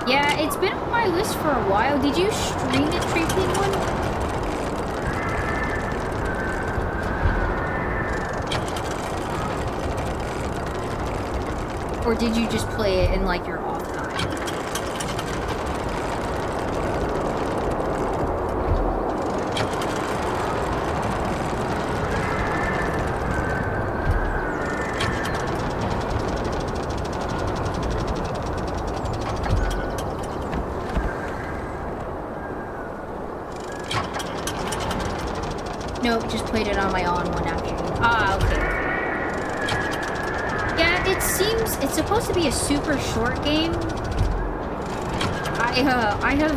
Yeah, it's been on my list for a while. Did you stream it, Tree Penguin? Or did you just play it in like your off time? Nope, just played it on my on one afternoon. Ah, okay. Yeah, it seems it's supposed to be a super short game. I have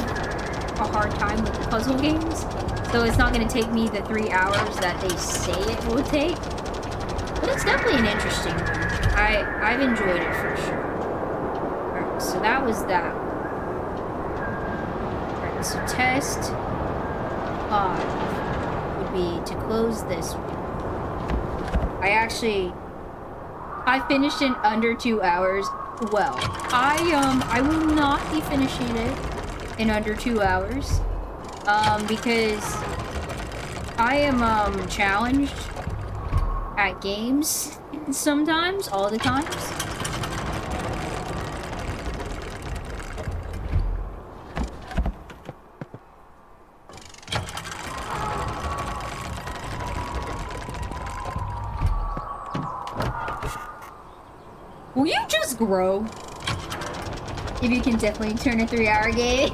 a hard time with puzzle games, so it's not going to take me the 3 hours that they say it will take. But it's definitely an interesting one. I've enjoyed it for sure. Alright, so that was that. Alright, so test 5 would be to close this one. I finished in under 2 hours. Well, I will not be finishing it in under 2 hours. Because I am challenged at games sometimes, all the times. Will you just grow? If you can definitely turn a 3-hour game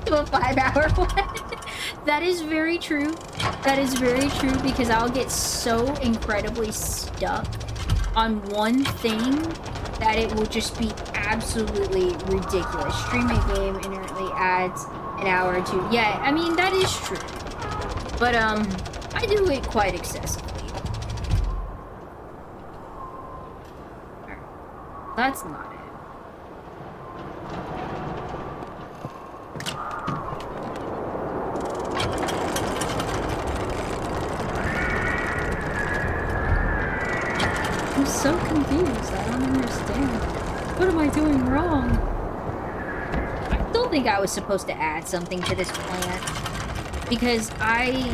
to a 5-hour one. That is very true. That is very true because I'll get so incredibly stuck on one thing that it will just be absolutely ridiculous. Streaming a game inherently adds an hour or two. Yeah, I mean, that is true. But, I do it quite excessively. That's not it. I'm so confused. I don't understand. What am I doing wrong? I still think I was supposed to add something to this plant because I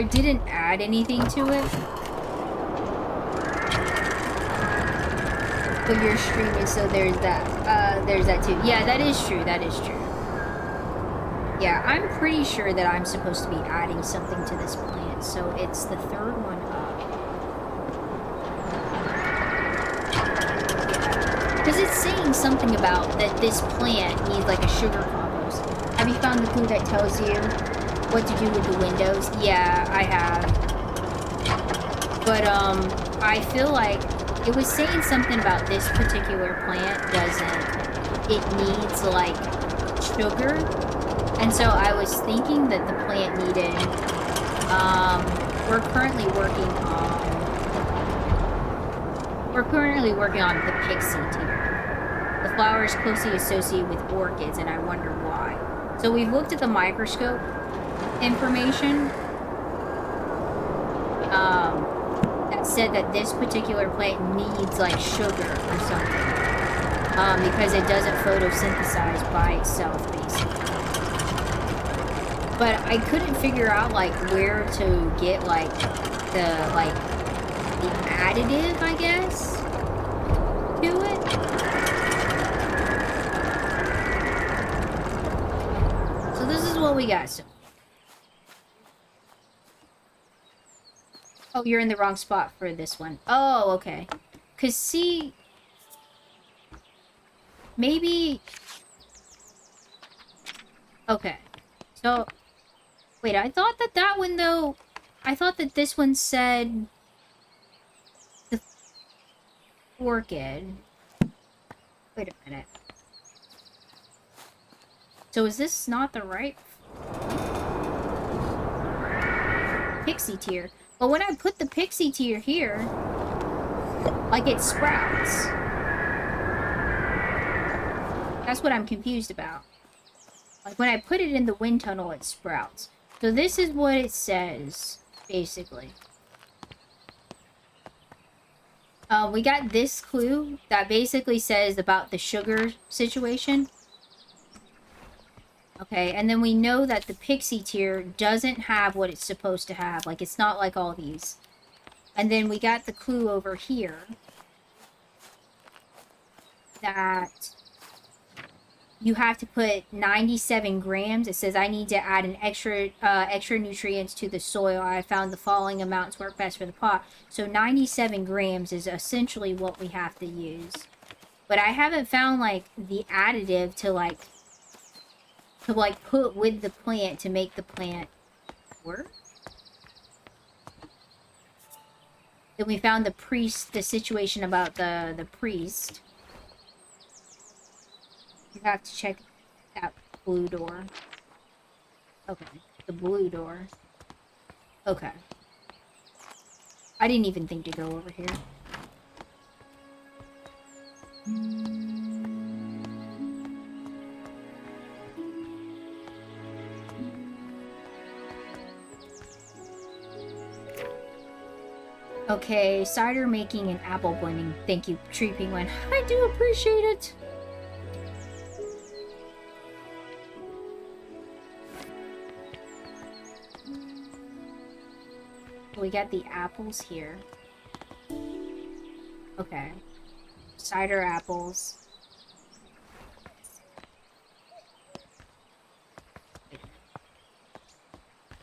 didn't add anything to it. But you're streaming, so there's that too. Yeah, that is true. That is true. Yeah, I'm pretty sure that I'm supposed to be adding something to this plant, so it's the third one up. Because it's saying something about that this plant needs like a sugar compost. Have you found the clue that tells you what to do with the windows? Yeah, I have. But I feel like it was saying something about this particular plant it needs like sugar And so I was thinking that the plant needed, we're currently working on the pixie tier. The flower is closely associated with orchids, and I wonder why. So we've looked at the microscope information, that said that this particular plant needs like sugar or something, because it doesn't photosynthesize by itself, basically. But I couldn't figure out like where to get like the additive, I guess, to it. So this is what we got. So, oh, you're in the wrong spot for this one. Oh, okay. 'Cause see, maybe. Okay, so. Wait, I thought that one, though... I thought that this one said... the orchid. Wait a minute. So is this not the right... pixie tier? But when I put the pixie tier here... like, it sprouts. That's what I'm confused about. Like, when I put it in the wind tunnel, it sprouts. So this is what it says, basically. We got this clue that basically says about the sugar situation. Okay, and then we know that the pixie tier doesn't have what it's supposed to have. Like, it's not like all these. And then we got the clue over here that you have to put 97 grams. It says, I need to add an extra nutrients to the soil. I found the following amounts work best for the pot. So 97 grams is essentially what we have to use. But I haven't found, like, the additive to put with the plant to make the plant work. Then we found the situation about the priest. You have to check that blue door. Okay, the blue door. Okay. I didn't even think to go over here. Okay, cider making and apple blending. Thank you, Tree Penguin. I do appreciate it. We got the apples here. Okay. Cider apples.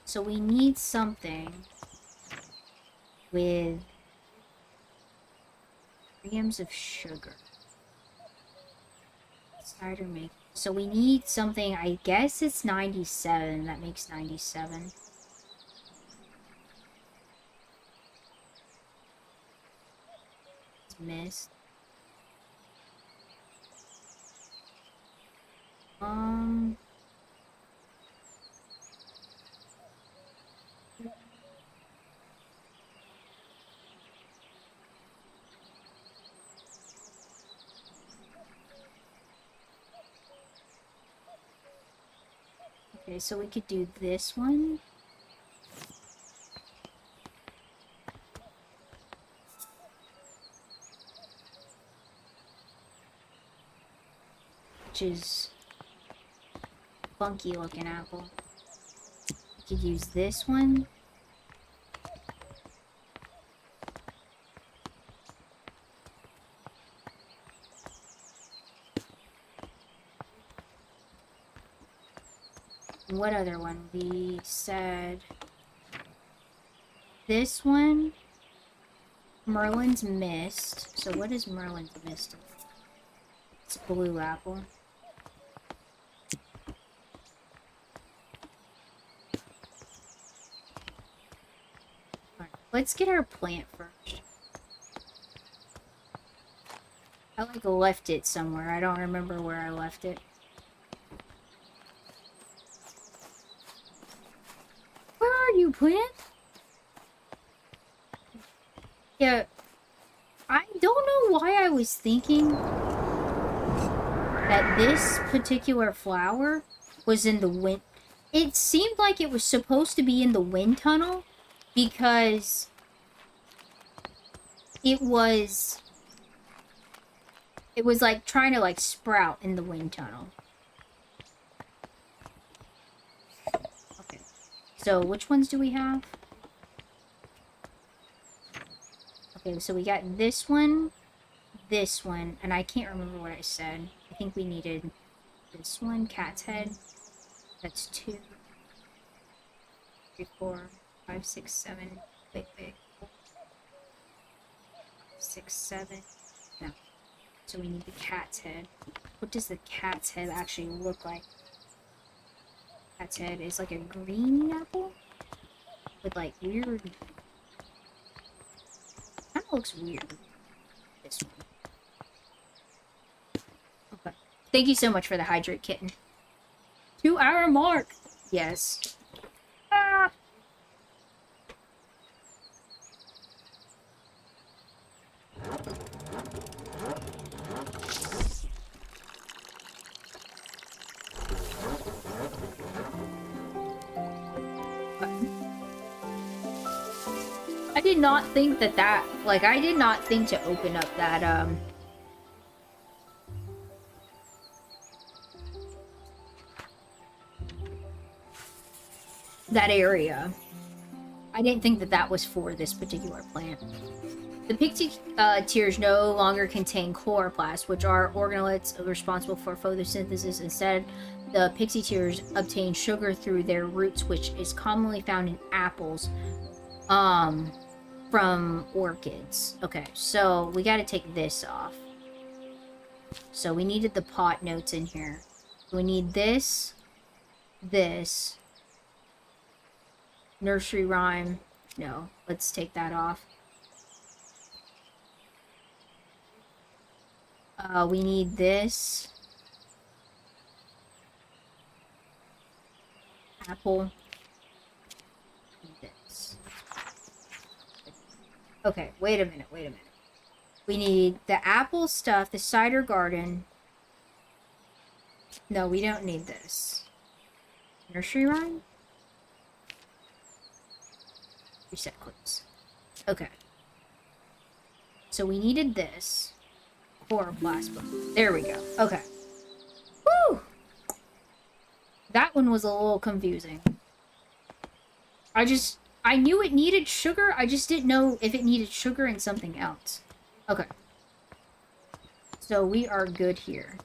So we need something with grams of sugar. Cider make. So we need something, I guess it's 97. That makes 97. Missed. Okay, so we could do this one. Which is funky looking apple. We could use this one. What other one? We said this one. Merlin's Mist. So what is Merlin's Mist? It's blue apple. Alright, let's get our plant first. I left it somewhere. I don't remember where I left it. plant? Yeah. I don't know why I was thinking that this particular flower was in the wind. It seemed like it was supposed to be in the wind tunnel because it was like trying to like sprout in the wind tunnel. Okay. So which ones do we have? Okay, so we got this one, and I can't remember what I said. I think we needed this one, cat's head. That's 2, 3, 4, 5, 6, 7. Wait. 6, 7. No. So we need the cat's head. What does the cat's head actually look like? Cat's head is like a green apple with like weird. Kind of looks weird. This one. Okay. Thank you so much for the hydrate kitten. 2-hour mark. Yes. Ah. I did not think I did not think to open up that, that area. I didn't think that was for this particular plant. The pixie tears no longer contain chloroplasts, which are organelles responsible for photosynthesis. Instead, the pixie tears obtain sugar through their roots, which is commonly found in apples, from orchids. Okay, so we got to take this off. So we needed the pot notes in here. We need this, nursery rhyme. No, let's take that off. We need this. Apple. This. Okay, wait a minute. We need the apple stuff, the cider garden. No, we don't need this. Nursery rhyme? Reset please. Okay. So we needed this. Chloroplast book. There we go. Okay. Woo! That one was a little confusing. I knew it needed sugar, I just didn't know if it needed sugar and something else. Okay. So we are good here.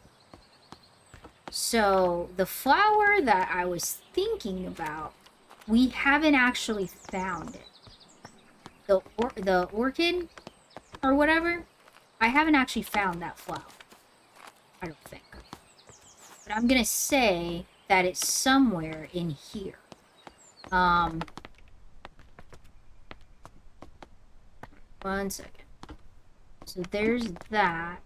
So the flower that I was thinking about, we haven't actually found it. The orchid or whatever, I haven't actually found that flower. I don't think. But I'm gonna say that it's somewhere in here. One second. So there's that.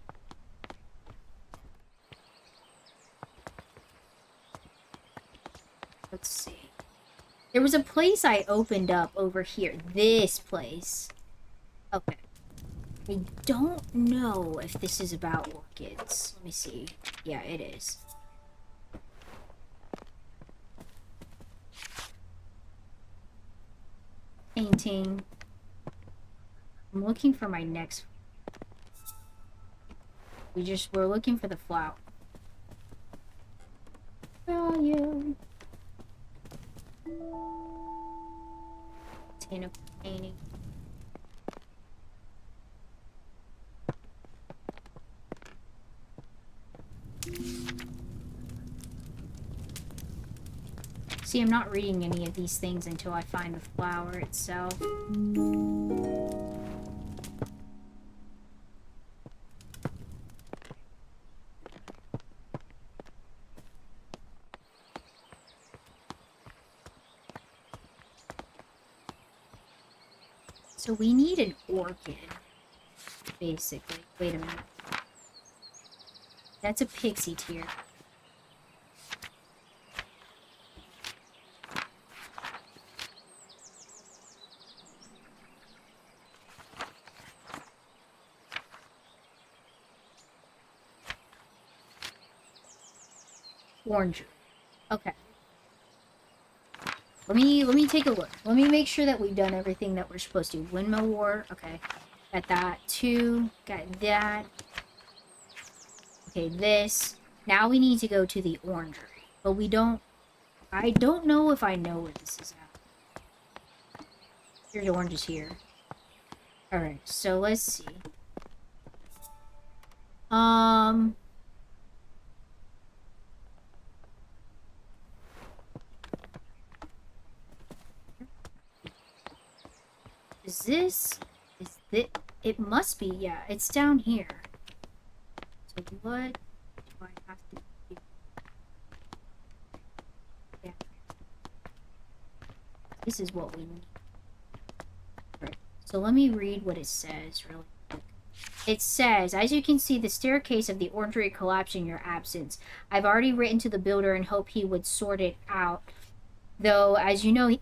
Let's see. There was a place I opened up over here. This place. Okay. I don't know if this is about orchids. Let me see. Yeah, it is. Painting. I'm looking for my next. We're looking for the flower. Value. Tin of painting. See, I'm not reading any of these things until I find the flower itself. So we need an orchid, basically. Wait a minute. That's a pixie tear. Orange. Okay. Let me take a look. Let me make sure that we've done everything that we're supposed to. Windmill War. Okay. Got that. 2. Got that. Okay, this. Now we need to go to the orangery. But we don't... I don't know if I know where this is at. Here's oranges here. Alright, so let's see. Is this... Is this... It must be, yeah. It's down here. So what do I have to do? Yeah. This is what we need. Right. So let me read what it says really quick. It says, as you can see, the staircase of the orangery collapsed in your absence. I've already written to the builder and hoped he would sort it out. Though, as you know,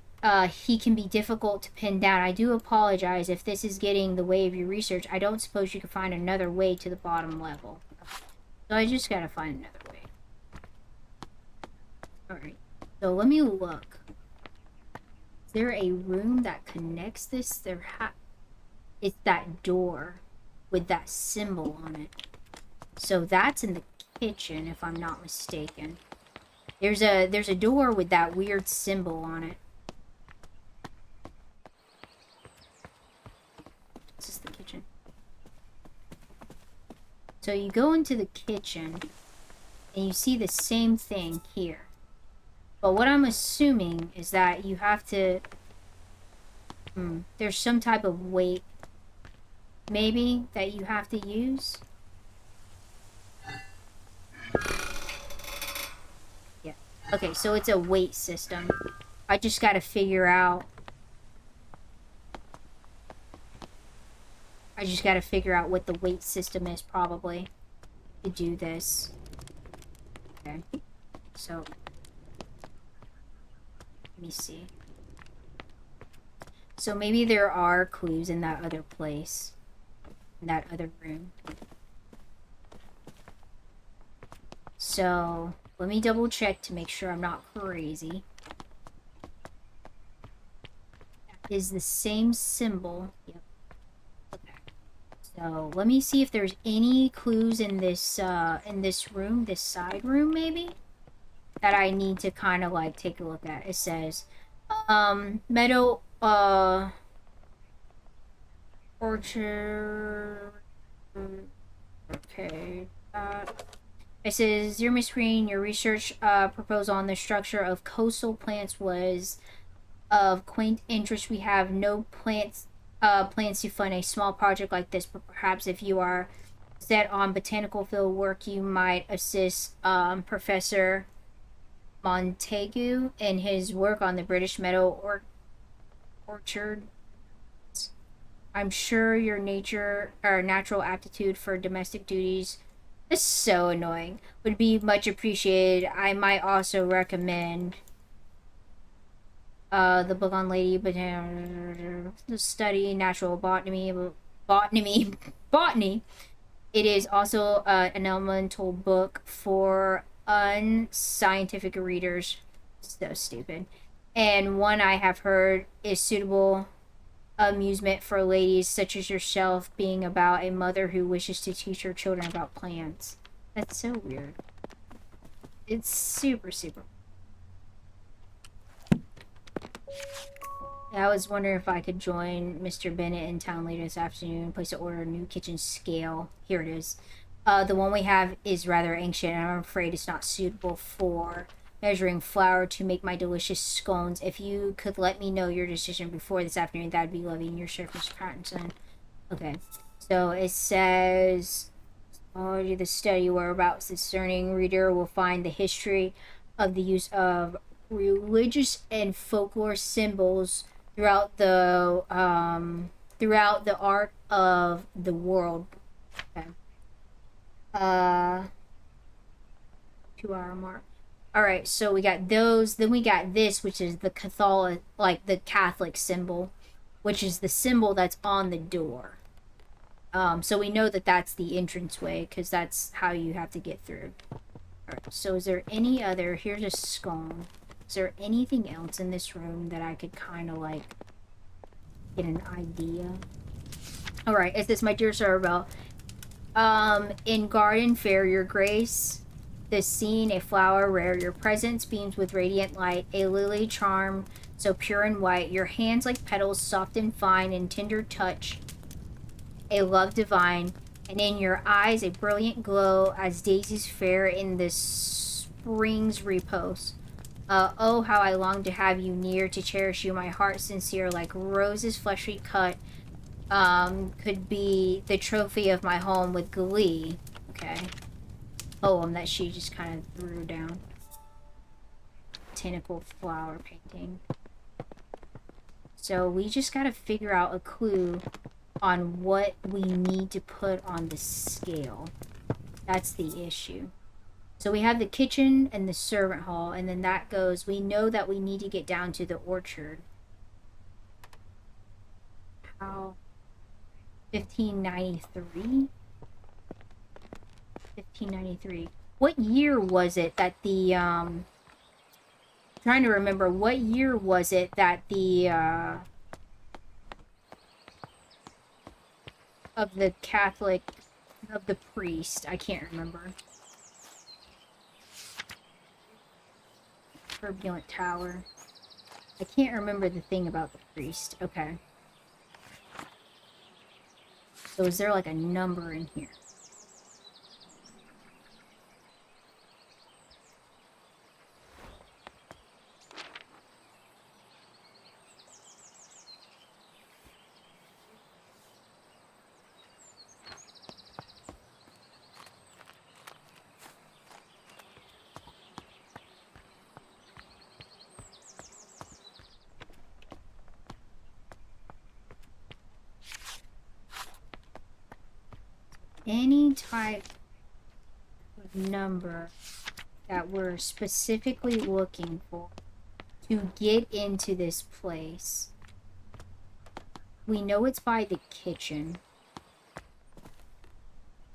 he can be difficult to pin down. I do apologize if this is getting in the way of your research. I don't suppose you can find another way to the bottom level. So I just gotta find another way. Alright. So let me look. Is there a room that connects this? It's that door with that symbol on it. So that's in the kitchen, if I'm not mistaken. There's a door with that weird symbol on it. This is the kitchen. So you go into the kitchen and you see the same thing here. But what I'm assuming is that you have to... there's some type of weight, maybe, that you have to use. Yeah. Okay, so it's a weight system. I just gotta figure out... what the weight system is, probably, to do this. Okay. So... let me see. So maybe there are clues in that other place. In that other room. So, let me double check to make sure I'm not crazy. That is the same symbol. Yep. Okay. So, let me see if there's any clues in this room, this side room maybe, that I need to kind of like take a look at. It says, meadow, orchard, okay, it says, dear Miss Green, your research proposal on the structure of coastal plants was of quaint interest. We have no plans to fund a small project like this, but perhaps if you are set on botanical field work, you might assist Professor Montague in his work on the British meadow orchard. I'm sure your natural aptitude for domestic duties is so annoying. Would be much appreciated. I might also recommend the book on Lady Botany, the study natural botany. It is also an elemental book for unscientific readers. So stupid. And one I have heard is suitable amusement for ladies such as yourself, being about a mother who wishes to teach her children about plants. That's so weird. It's super. I was wondering if I could join Mr. Bennett in town later this afternoon and place an order a new kitchen scale. Here it is. The one we have is rather ancient, and I'm afraid it's not suitable for measuring flour to make my delicious scones. If you could let me know your decision before this afternoon, that'd be lovely. In your service, Mr. Pattinson. Okay, so it says, the study whereabouts the discerning reader will find the history of the use of religious and folklore symbols throughout the art of the world. Okay. 2-hour mark. Alright, so we got those. Then we got this, which is the Catholic symbol, which is the symbol that's on the door. So we know that that's the entranceway, because that's how you have to get through. So is there any other... Here's a scone. Is there anything else in this room that I could kind of, like, get an idea? Alright, is this my dear Sir Arabella? In garden fair, your grace, the scene, a flower rare, your presence beams with radiant light, a lily charm so pure and white, your hands like petals, soft and fine, in tender touch, a love divine, and in your eyes a brilliant glow as daisies fair in the spring's repose. Oh, how I long to have you near, to cherish you, my heart sincere, like roses fleshly cut, could be the trophy of my home with glee. Okay. Poem that she just kind of threw down. Botanical flower painting. So we just gotta figure out a clue on what we need to put on the scale. That's the issue. So we have the kitchen and the servant hall, and then that goes, we know that we need to get down to the orchard. How? 1593? 1593. What year was it that the, trying to remember, what year was it that the, of the Catholic, of the priest, I can't remember. Turbulent Tower. I can't remember the thing about the priest. Okay. So is there like a number in here? Any type of number that we're specifically looking for to get into this place. We know it's by the kitchen.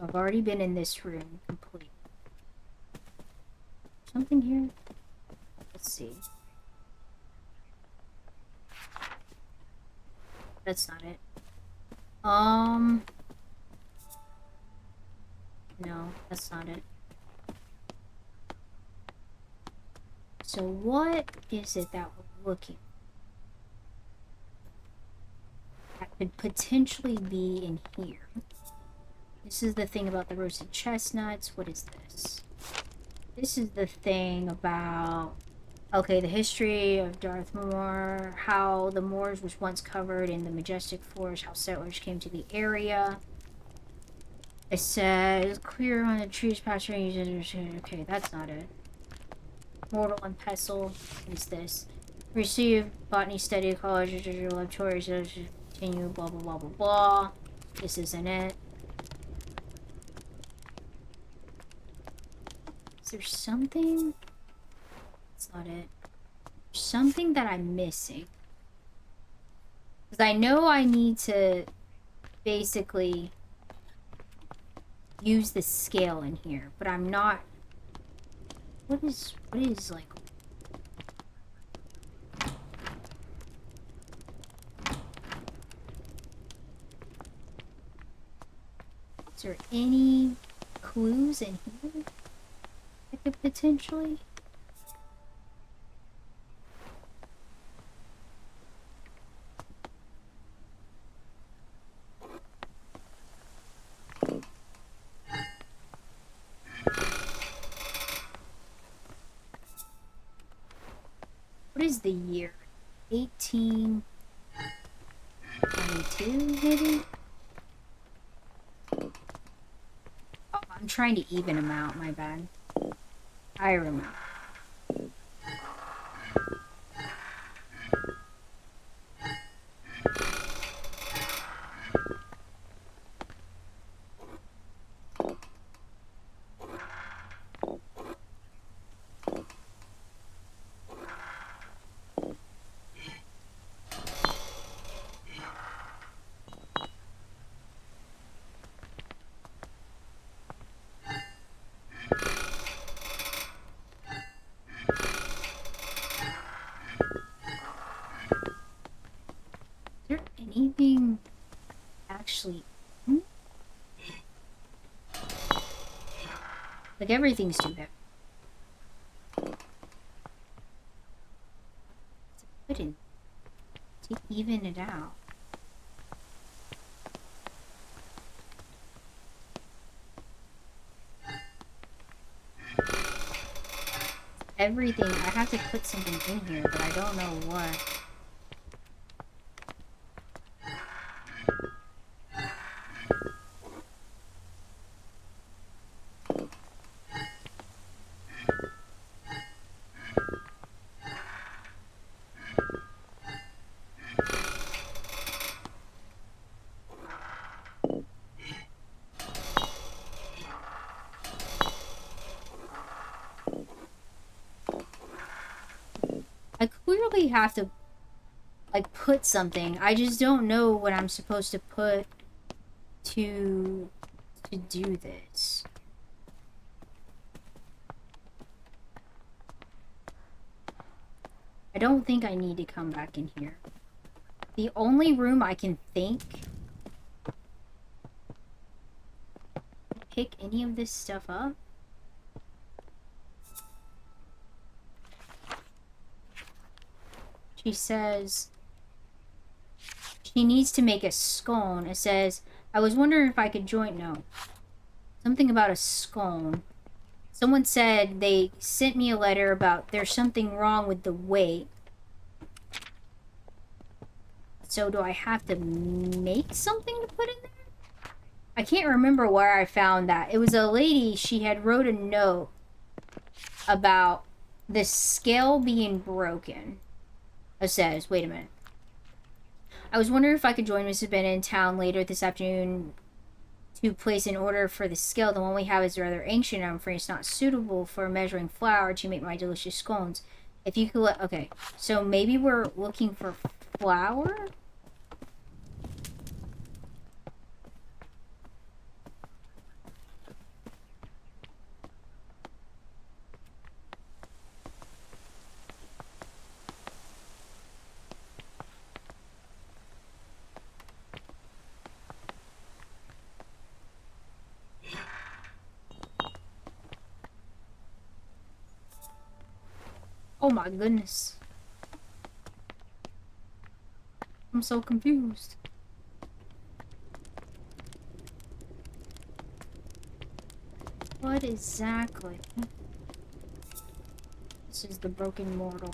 I've already been in this room completely. Something here? Let's see. That's not it. No, that's not it. So what is it that we're looking for? That could potentially be in here. This is the thing about the roasted chestnuts. What is this? This is the thing about... Okay, the history of Dartmoor, how the moors was once covered in the majestic forest, how settlers came to the area. It says, clear on the trees, pasturing, okay, that's not it. Mortal and pestle, what is this? Receive botany study college, laboratories, continue, blah, blah, blah, blah, blah. This isn't it. Is there something? That's not it. There's something that I'm missing. Because I know I need to basically use the scale in here, but I'm not... What is like... Is there any clues in here that could potentially... What is the year? 1822, maybe? Oh, I'm trying to even them out, my bad. I remember. Like, everything's too heavy. To put in. To even it out. Everything. I have to put something in here, but I don't know what. I clearly have to, like, put something. I just don't know what I'm supposed to put to do this. I don't think I need to come back in here. The only room I can think pick any of this stuff up. She says she needs to make a scone. It says, I was wondering if I could join. No. Something about a scone. Someone said they sent me a letter about there's something wrong with the weight. So do I have to make something to put in there? I can't remember where I found that. It was a lady, she had wrote a note about the scale being broken. It says, wait a minute. I was wondering if I could join Mrs. Bennett in town later this afternoon to place an order for the scale. The one we have is rather ancient. I'm afraid it's not suitable for measuring flour to make my delicious scones. If you could let... Okay, so maybe we're looking for flour? Oh my goodness. I'm so confused. What exactly? This is the broken mortal.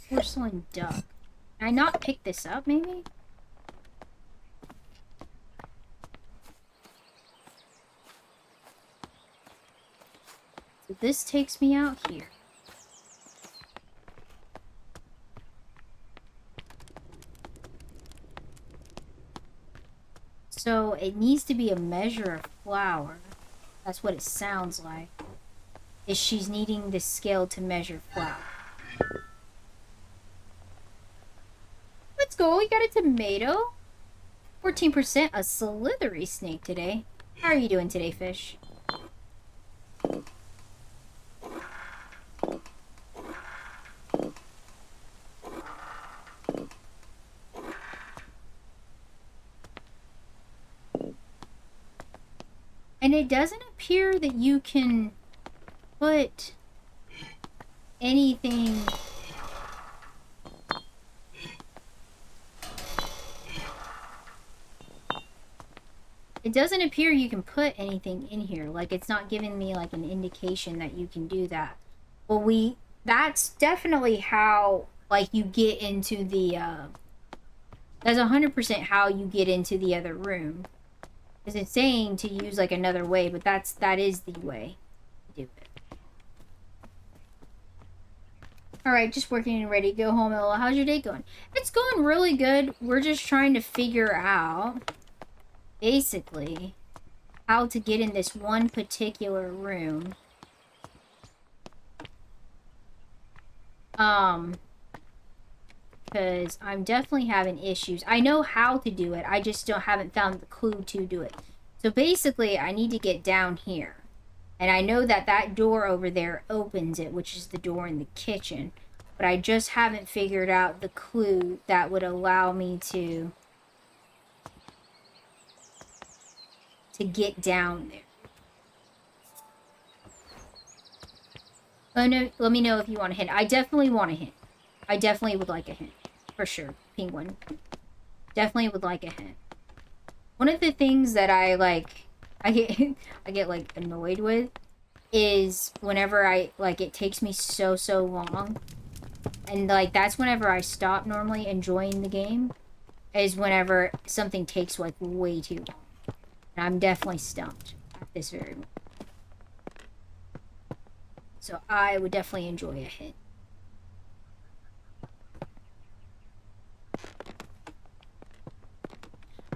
Porcelain duck. Can I not pick this up, maybe? So this takes me out here. So it needs to be a measure of flour. That's what it sounds like. Is she's needing the scale to measure flour. Let's go, we got a tomato. 14%, a slithery snake today. How are you doing today, fish? And it doesn't appear that you can put anything... It doesn't appear you can put anything in here. Like, it's not giving me, like, an indication that you can do that. But that's definitely how, like, you get into the, that's 100% how you get into the other room. Because it's saying to use, like, another way, but that is the way to do it. Alright, just working and ready to go home, Ella. How's your day going? It's going really good. We're just trying to figure out... basically, how to get in this one particular room. Because I'm definitely having issues. I know how to do it, I just haven't found the clue to do it. So basically, I need to get down here. And I know that that door over there opens it, which is the door in the kitchen. But I just haven't figured out the clue that would allow me to get down there. Let me know if you want a hint. I definitely want a hint. I definitely would like a hint. For sure. Penguin. Definitely would like a hint. One of the things that I get like annoyed with is whenever it takes me so long. And like that's whenever I stop normally enjoying the game. Is whenever something takes like way too long. And I'm definitely stumped at this very moment. So I would definitely enjoy a hint.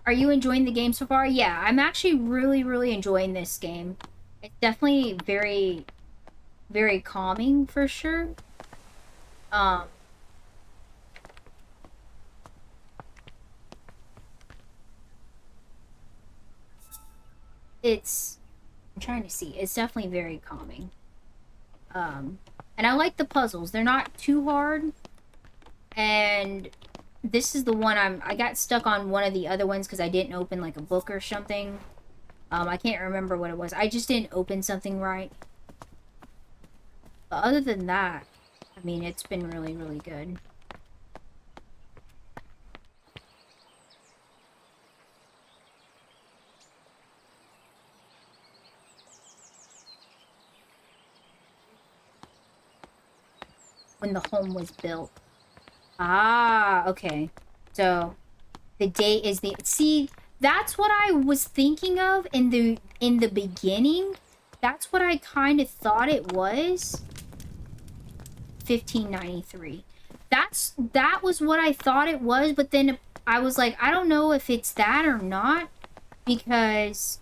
Are you enjoying the game so far? Yeah, I'm actually really enjoying this game. It's definitely very calming for sure. I'm trying to see. It's definitely very calming. And I like the puzzles. They're not too hard. And this is the one I got stuck on one of the other ones because I didn't open like a book or something. I can't remember what it was. I just didn't open something right. But other than that, I mean, it's been really good. When the home was built. Ah, okay. So the date is see, that's what I was thinking of in the beginning. That's what I kind of thought it was. 1593. That was what I thought it was, but then I was like, I don't know if it's that or not because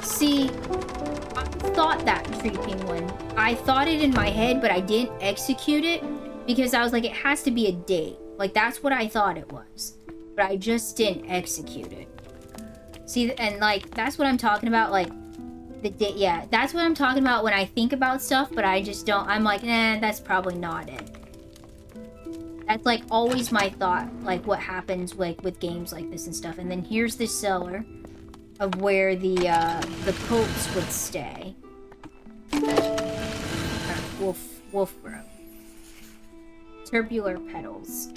see, I thought that tree penguin. I thought it in my head, but I didn't execute it because I was like, it has to be a date. Like, that's what I thought it was. But I just didn't execute it. See, and like, that's what I'm talking about, like, the date. Yeah, that's what I'm talking about when I think about stuff, but I just don't. I'm like, nah, that's probably not it. That's like always my thought, like what happens like with games like this and stuff. And then here's the cellar of where the colts would stay. Wolf grove. Tubular petals.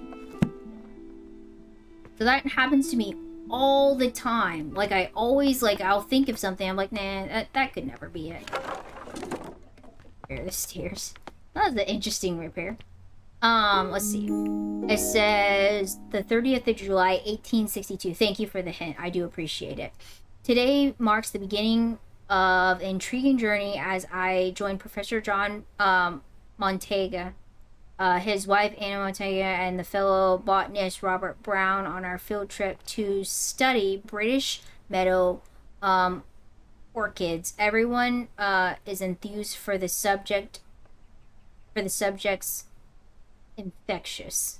So that happens to me all the time. Like I always I'll think of something. I'm like, nah, that could never be it. Repair the stairs. That was an interesting repair. Let's see. It says the 30th of July, 1862. Thank you for the hint. I do appreciate it. Today marks the beginning of an intriguing journey as I joined Professor John Montega, his wife Anna Montega, and the fellow botanist Robert Brown on our field trip to study British meadow orchids. Everyone is enthused for the subject's infectious.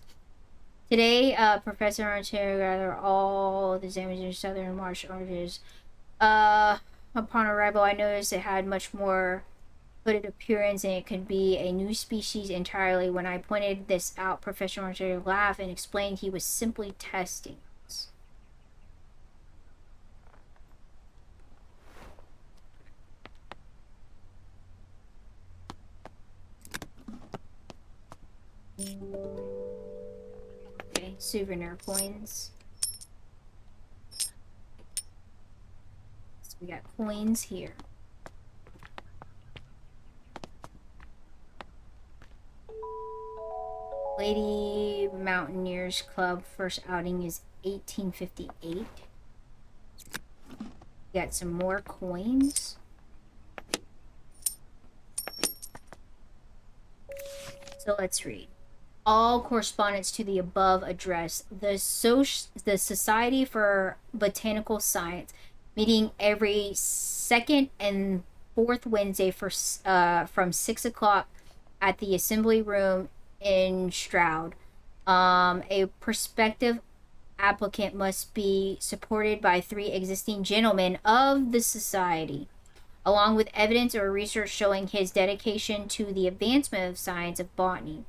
Today, Professor Montega gathered all the damaged southern marsh oranges. Upon arrival, I noticed it had much more hooded appearance and it could be a new species entirely. When I pointed this out, Professor Montega laughed and explained he was simply testing us. Okay, souvenir coins. So we got coins here. Lady Mountaineers Club first outing is 1858. Got some more coins. So let's read. All correspondence to the above address. The Society for Botanical Science, meeting every second and fourth Wednesday from 6 o'clock at the Assembly Room in Stroud. A prospective applicant must be supported by 3 existing gentlemen of the society, along with evidence or research showing his dedication to the advancement of science of botany.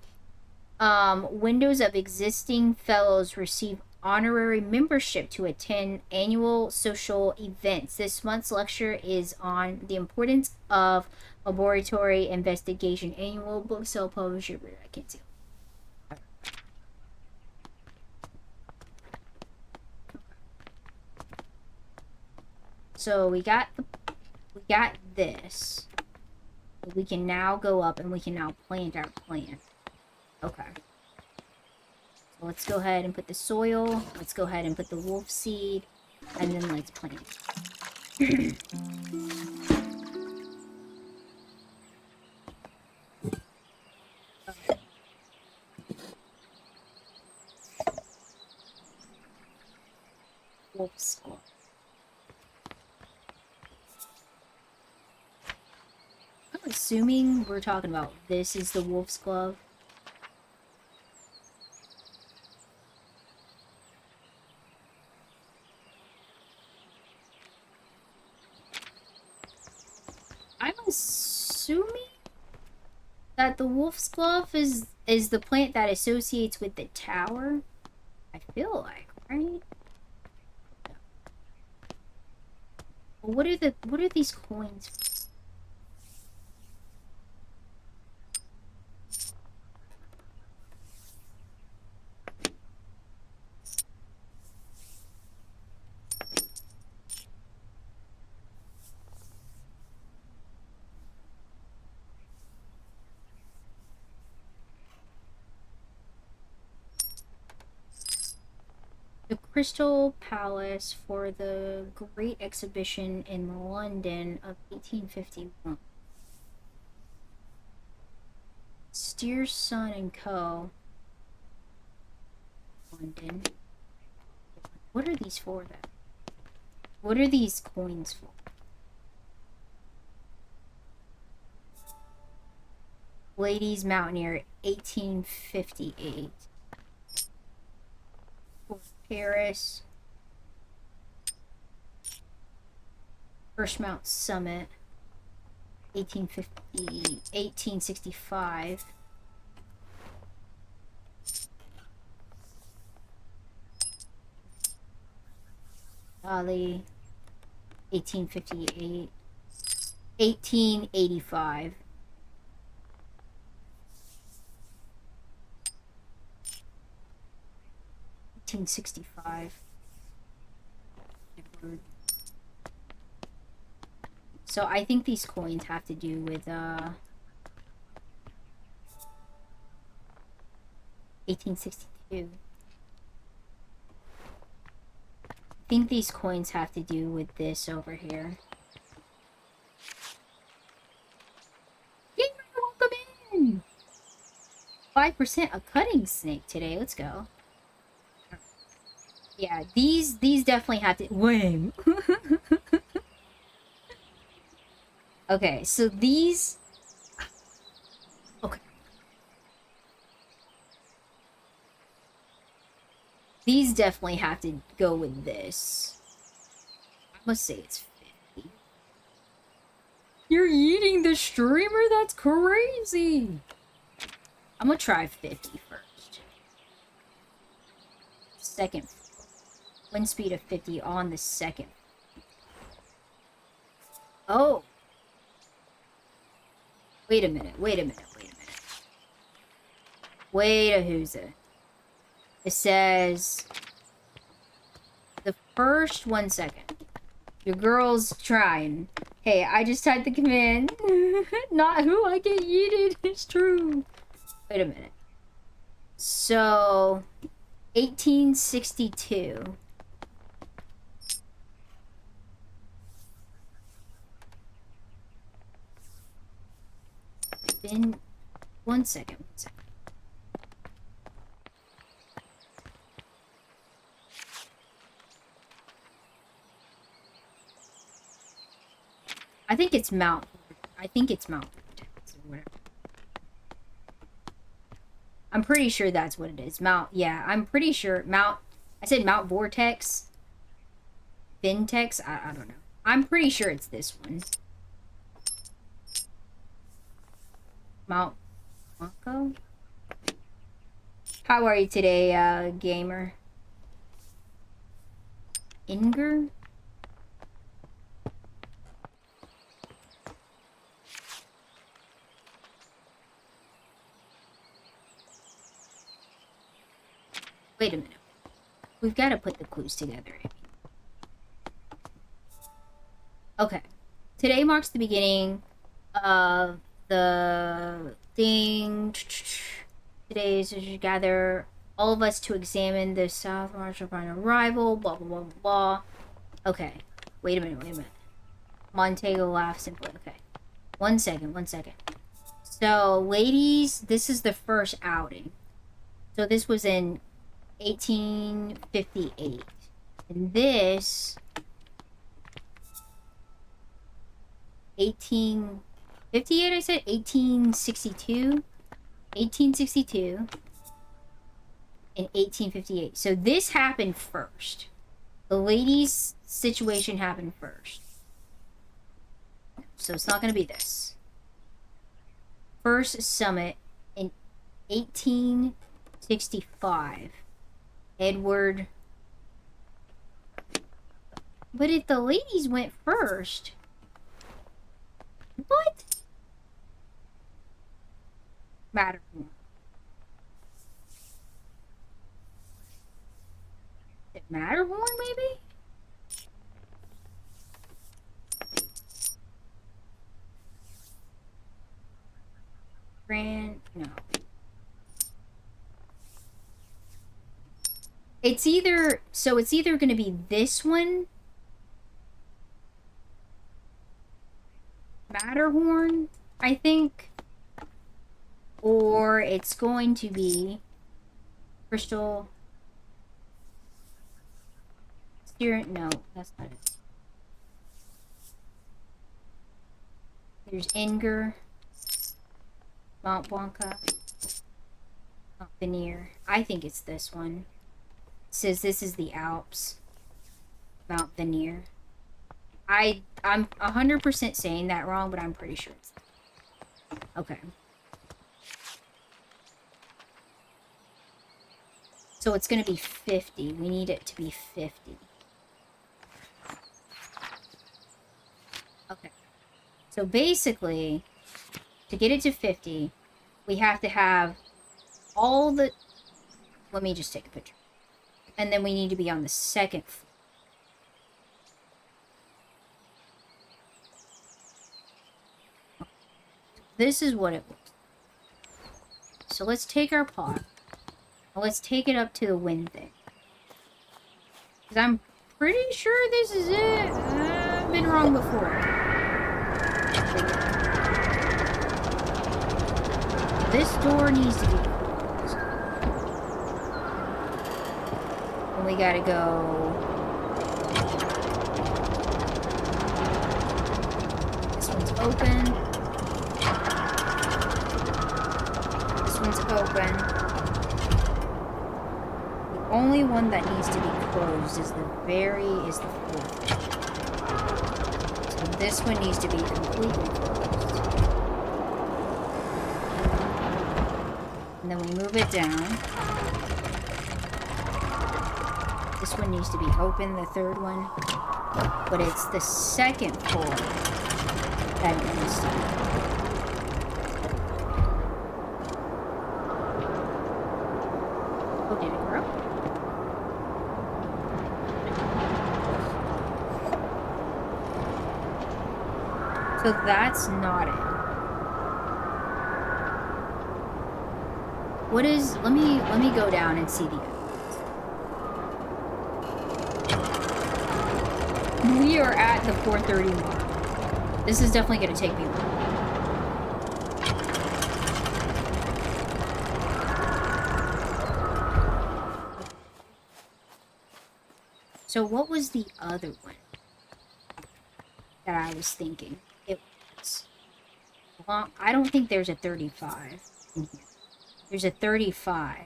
Windows of existing fellows receive honorary membership to attend annual social events. This month's lecture is on the importance of laboratory investigation. Annual book sale publisher. I can't see. So we got this. We can now go up and we can now plant our plant. Okay. So let's go ahead and put the soil. Let's go ahead and put the wolf seed. And then let's plant. Wolf skull. I'm assuming we're talking about this is the wolf's glove. I'm assuming that the wolf's glove is the plant that associates with the tower. I feel like, right? Well, what are these coins for? The Crystal Palace for the Great Exhibition in London of 1851. Steers Son and Co. London. What are these for then? What are these coins for? Ladies Mountaineer 1858. Paris. First Mount Summit 1865. Bali 1858. 1885. $1865. So I think these coins have to do with 1862. I think these coins have to do with this over here. Yay, welcome in! 5% a cutting snake today. Let's go. Yeah, these definitely have to win. Okay, so these. Okay. These definitely have to go with this. I must say it's 50. You're eating the streamer? That's crazy. I'm gonna try 50 first. Second. Wind speed of 50 on the second. Oh. Wait a minute. Wait a who's it? It says the first 1 second. Your girl's trying. Hey, I just typed the command. Not who I get yeeted. It's true. Wait a minute. So 1862. In 1 second. I think it's Mount I think it's Mount Vortex or whatever. I'm pretty sure that's what it is. Yeah, I'm pretty sure I said Mount Vortex. Vintex? I don't know. I'm pretty sure it's this one. Mount Blanco? How are you today, gamer? Inger? Wait a minute. We've got to put the clues together. Okay. Today marks the beginning of the thing. Today is to gather all of us to examine the South March upon arrival. Blah, blah, blah, blah. Okay. Wait a minute. Montego laughs simply. Okay. One second. So, ladies, this is the first outing. So this was in 1858. And this 1858, I said 1862 and 1858. So this happened first. The ladies' situation happened first. So it's not going to be this. First summit in 1865. Edward. But if the ladies went first... What? Matterhorn. Is it Matterhorn, maybe? No. It's either going to be this one, Matterhorn, I think, or it's going to be Crystal. No, that's not it. There's Inger, Mount Blanca, Mount Veneer. I think it's this one. It says this is the Alps, Mount Veneer. I'm 100% saying that wrong, but I'm pretty sure it's that. Okay. So it's going to be 50. We need it to be 50. Okay. So basically, to get it to 50, we have to have all the... Let me just take a picture. And then we need to be on the second floor. This is what it looks like. So let's take our pot. Let's take it up to the wind thing. Because I'm pretty sure this is it. I've been wrong before. This door needs to be closed. And we gotta go... This one's open. This one's open. The only one that needs to be closed is the fourth. So this one needs to be completely closed. And then we move it down. This one needs to be open, the third one. But it's the second floor that it needs to be. Oh, did it grow? So that's not it. What is... Let me go down and see the evidence. We are at the 4:30 mark. This is definitely going to take me long. So what was the other one that I was thinking? It was long. I don't think there's a 35 in here. There's a 35.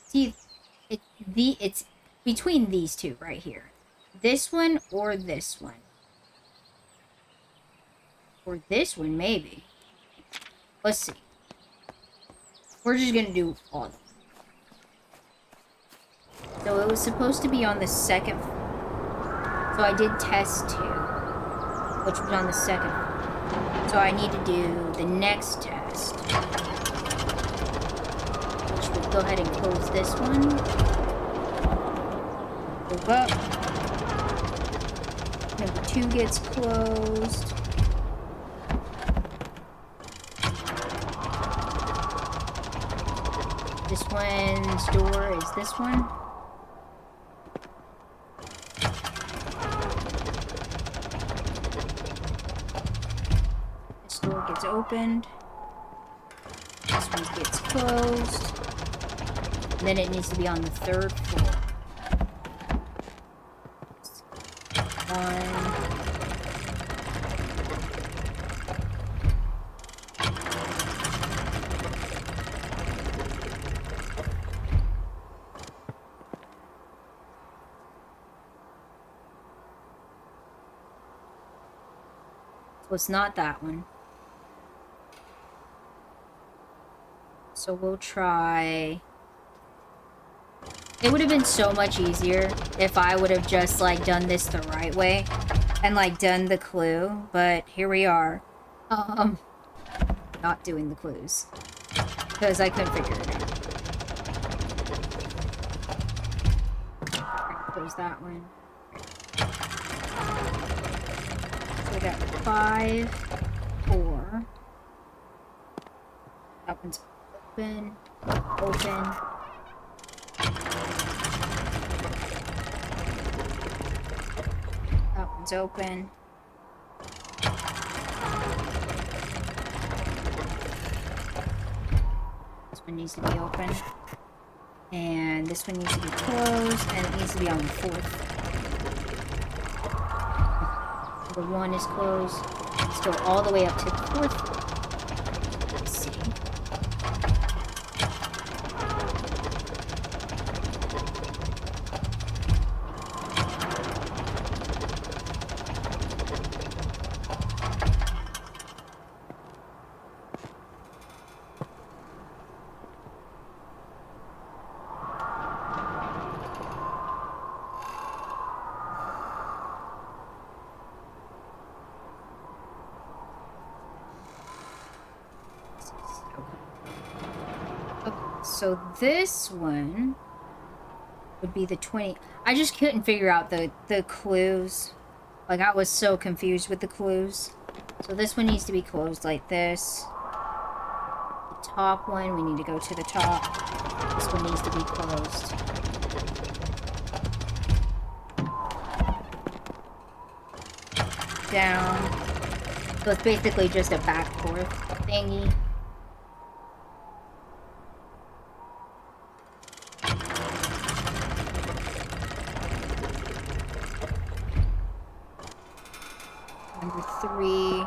See, it's between these two right here. This one or this one. Or this one, maybe. Let's see. We're just gonna do all of them. So it was supposed to be on the second. So I did test 2, which was on the second. So I need to do the next test, which would go ahead and close this one. Move up. Number 2 gets closed. This one's door is this one. This door gets opened. This one gets closed. And then it needs to be on the 3rd floor. 1. So it's not that one. So we'll try... It would have been so much easier if I would have just, like, done this the right way. And, like, done the clue. But here we are. Not doing the clues. Because I couldn't figure it out. Close that one. So we got 5, 4. That one's open. Open. That one's open. This one needs to be open. And this one needs to be closed. And it needs to be on the 4th. Number 1 is closed. Let's go all the way up to the 4th. Let's see. So this one would be the 20. I just couldn't figure out the clues. Like, I was so confused with the clues. So this one needs to be closed like this. The top one, we need to go to the top. This one needs to be closed. Down. So it's basically just a back forth thingy. Number 3.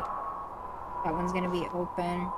That one's gonna be open.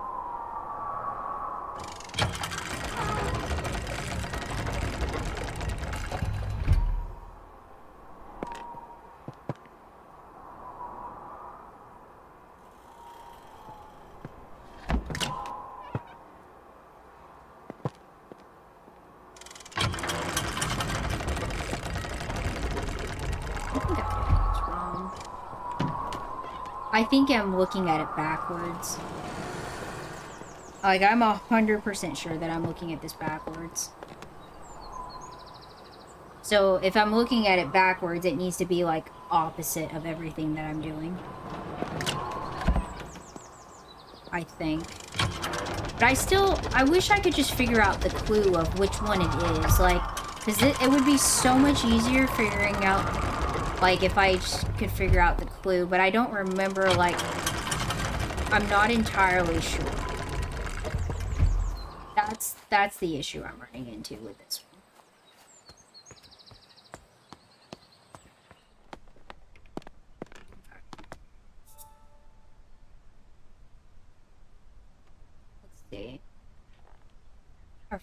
I think I'm looking at it backwards. Like, I'm 100% sure that I'm looking at this backwards. So, if I'm looking at it backwards, it needs to be, like, opposite of everything that I'm doing. I think. But I wish I could just figure out the clue of which one it is. Like, because it would be so much easier figuring out... Like, if I just could figure out the clue, but I don't remember, like, I'm not entirely sure. That's the issue I'm running into with this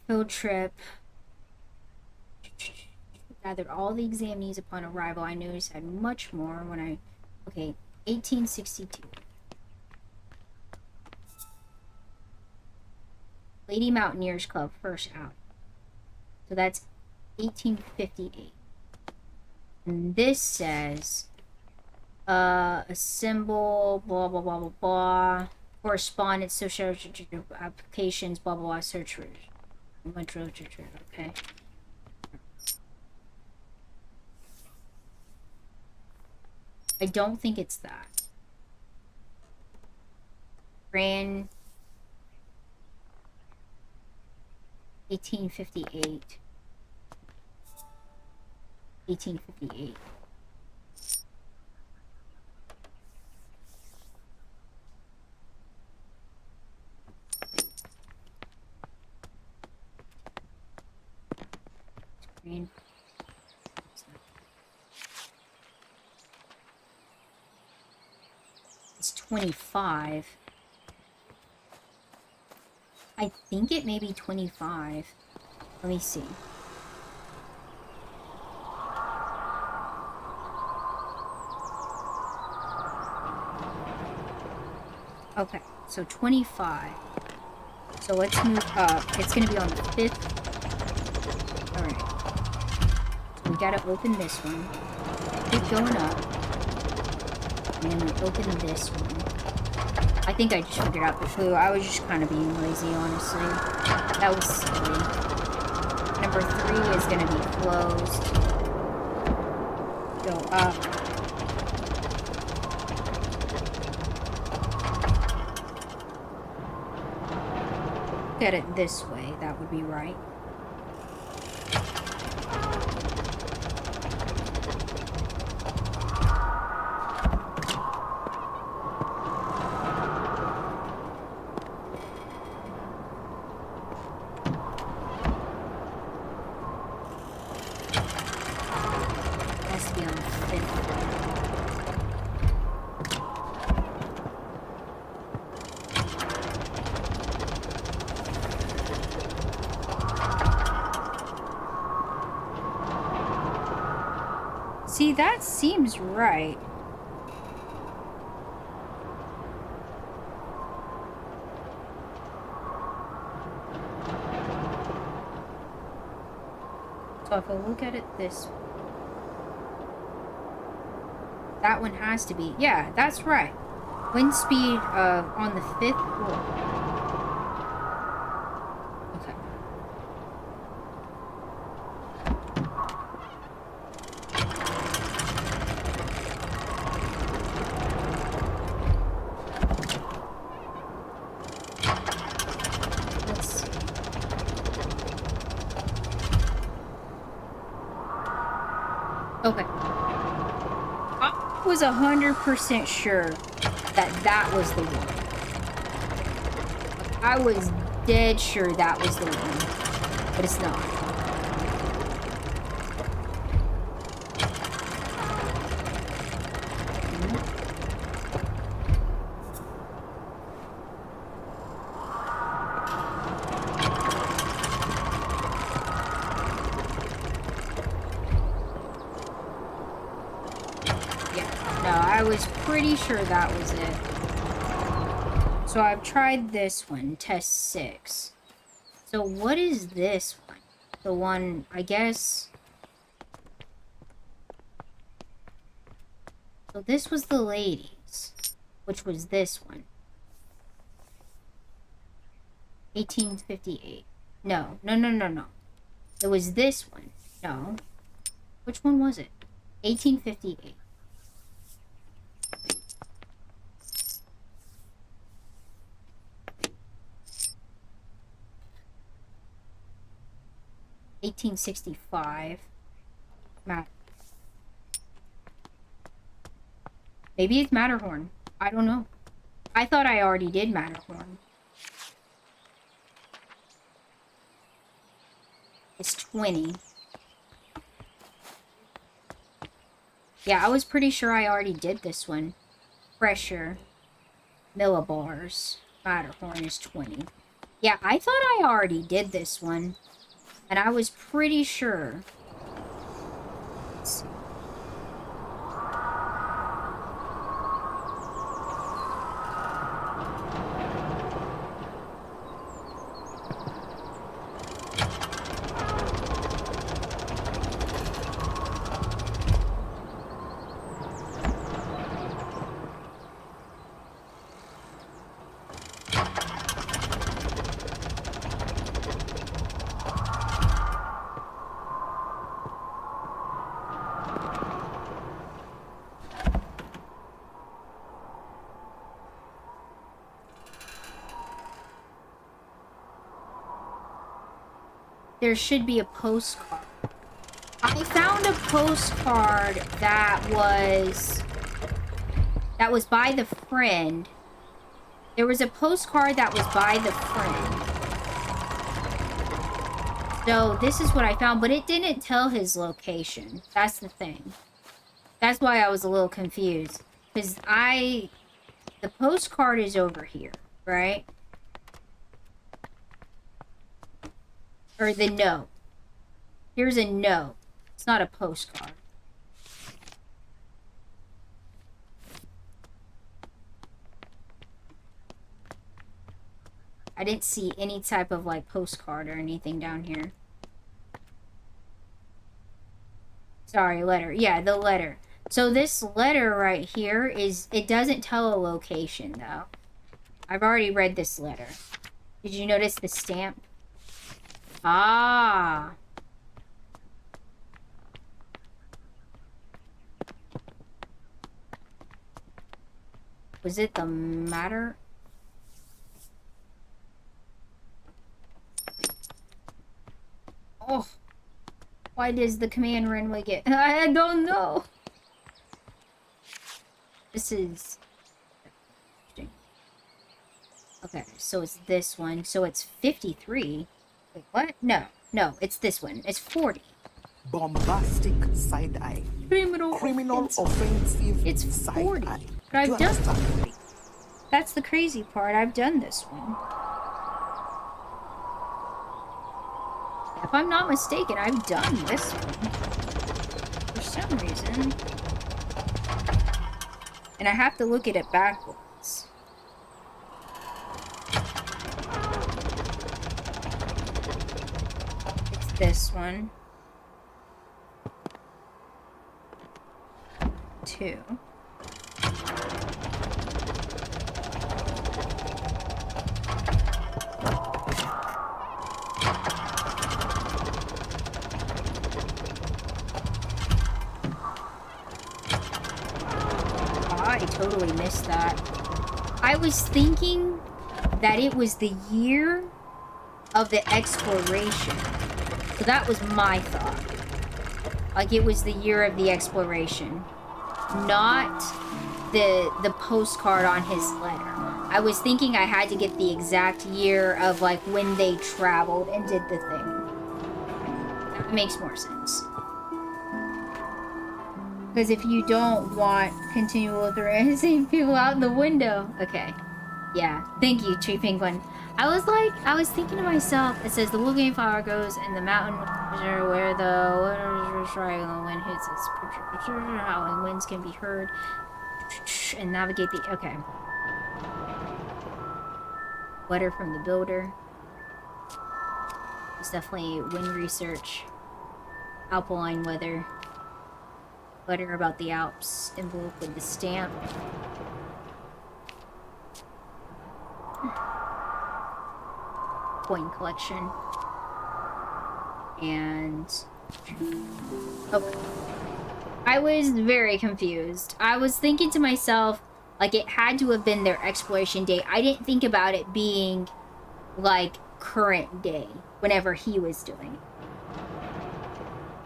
Field trip. Gathered all the examinees upon arrival. I noticed I had much more when I... Okay, 1862. Lady Mountaineers Club, first out. So that's 1858. And this says... a symbol, blah, blah, blah, blah, blah. Correspondence, social applications, blah, blah, blah, search. Okay. I don't think it's that. Ran 1858. 1858. Green. It's 25. I think it may be 25. Let me see. Okay, so 25. So let's move up. It's gonna be on the 5th. Alright. So we gotta open this one. Keep going up. And then we open this one. I think I just figured out the clue. I was just kind of being lazy, honestly. That was silly. Number 3 is gonna be closed. Go up. Get it this way, that would be right. Has to be on the 5th. See, that seems right. So if I look at it this way, that one has to be, yeah, that's right. Wind speed on the 5th floor. Okay. Let's see. Okay. I was 100% sure that that was the one. I was dead sure that was the one, but it's not. I was pretty sure that was it. So I've tried this one, test 6. So what is this one? The one, I guess... So this was the ladies, which was this one. 1858. No. It was this one. No. Which one was it? 1858. $1865. Maybe it's Matterhorn. I don't know. I thought I already did Matterhorn. It's 20. Yeah, I was pretty sure I already did this one. Pressure. Millibars. Matterhorn is 20. Yeah, I thought I already did this one. And I was pretty sure. Let's see. There should be a postcard. I found a postcard that was by the friend. There was a postcard that was by the friend. So this is what I found, but it didn't tell his location. That's the thing. That's why I was a little confused. Because the postcard is over here, right? Or the note. Here's a note. It's not a postcard. I didn't see any type of like postcard or anything down here. Sorry, letter. Yeah, the letter. So this letter right here it doesn't tell a location though. I've already read this letter. Did you notice the stamp? Ah. Was it the matter? Oh. Why does the command runway get... I don't know. This is... Okay, so it's this one. So it's 53. Wait, what? No, it's this one. It's 40. Bombastic side eye. Criminal offensive. It's 40. Side eye. But I've done... That's the crazy part. I've done this one. If I'm not mistaken, I've done this one. For some reason. And I have to look at it backwards. It's this one. 2. I totally missed that. I was thinking that it was the year of the exploration. So that was my thought. Like it was the year of the exploration. Not the postcard on his letter. I was thinking I had to get the exact year of like when they traveled and did the thing. That makes more sense. Because if you don't want continual seeing people out in the window. Okay. Yeah. Thank you, Tree Penguin. I was thinking to myself, it says the Wolfgang flower grows in the mountain where the wind hits its howling winds can be heard and navigate the... Okay. Letter from the builder. It's definitely wind research. Alpine weather. Letter about the Alps, enveloped with the stamp. Coin collection. And... Okay. I was very confused. I was thinking to myself, like, it had to have been their exploration date. I didn't think about it being, like, current day, whenever he was doing it.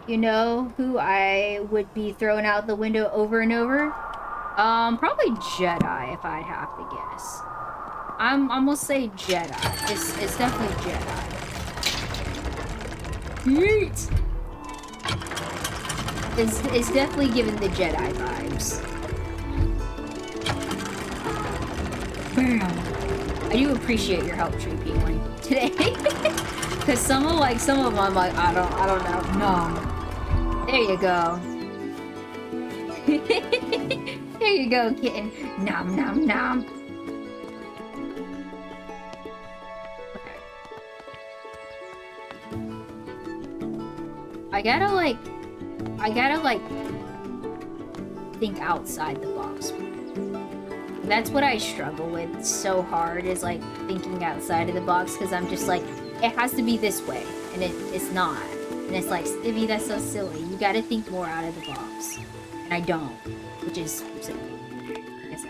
You know who I would be throwing out the window over and over? Probably Jedi, if I'd have to guess. I'm gonna say Jedi. It's definitely Jedi. Yeet! It's definitely giving the Jedi vibes. Bam! I do appreciate your help, Tree Penguin, today. Cause some of them I'm like, I don't know. No. There you go. There you go, kitten. Nom nom nom. Okay. I gotta think outside the box. That's what I struggle with so hard, is like thinking outside of the box, because I'm just like, it has to be this way, and it's not. And it's like, Stevie, that's so silly. You gotta think more out of the box. And I don't, which is silly. I guess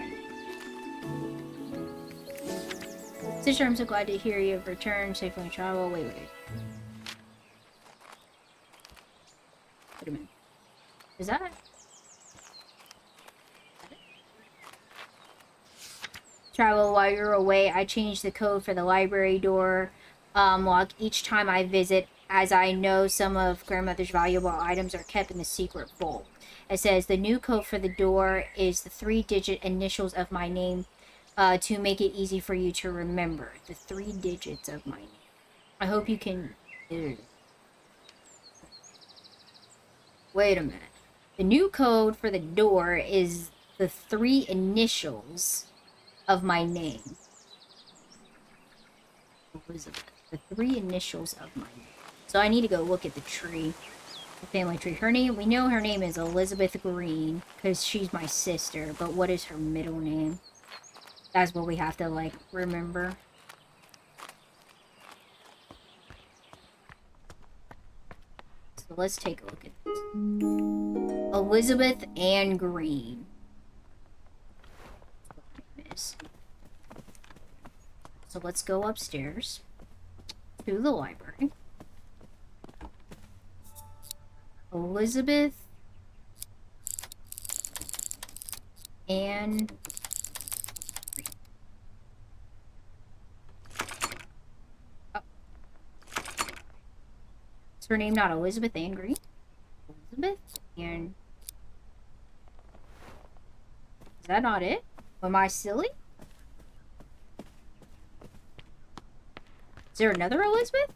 Sister, I'm so glad to hear you have returned safely and travel. Wait. Wait a minute. Is that? Travel while you're away. I changed the code for the library door lock each time I visit, as I know some of grandmother's valuable items are kept in the secret vault. It says the new code for the door is the 3-digit initials of my name to make it easy for you to remember. The 3 digits of my name. I hope you can... Wait a minute. The new code for the door is the 3 initials of my name. Elizabeth. The 3 initials of my name. So I need to go look at the tree. The family tree. Her name, we know her name is Elizabeth Greene, because she's my sister, but what is her middle name? That's what we have to, like, remember. So let's take a look at this. Elizabeth Ann Greene. So let's go upstairs to the library. Elizabeth Ann Greene. Oh. Is her name not Elizabeth Ann Greene? Elizabeth Ann. Is that not it? Am I silly? Is there another Elizabeth?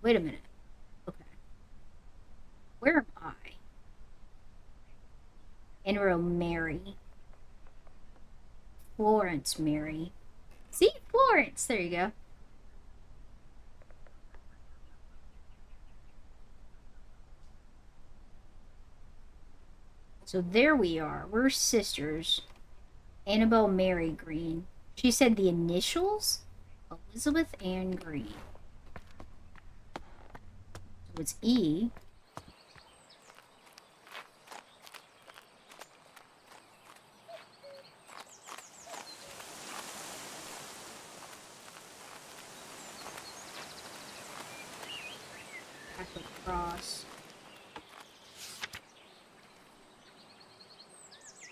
Wait a minute. Okay. Where am I? Enro Mary. Florence Mary. See? Florence! There you go. So there we are. We're sisters. Annabelle Mary Greene. She said the initials? Elizabeth Ann Greene. So it's E. Cross.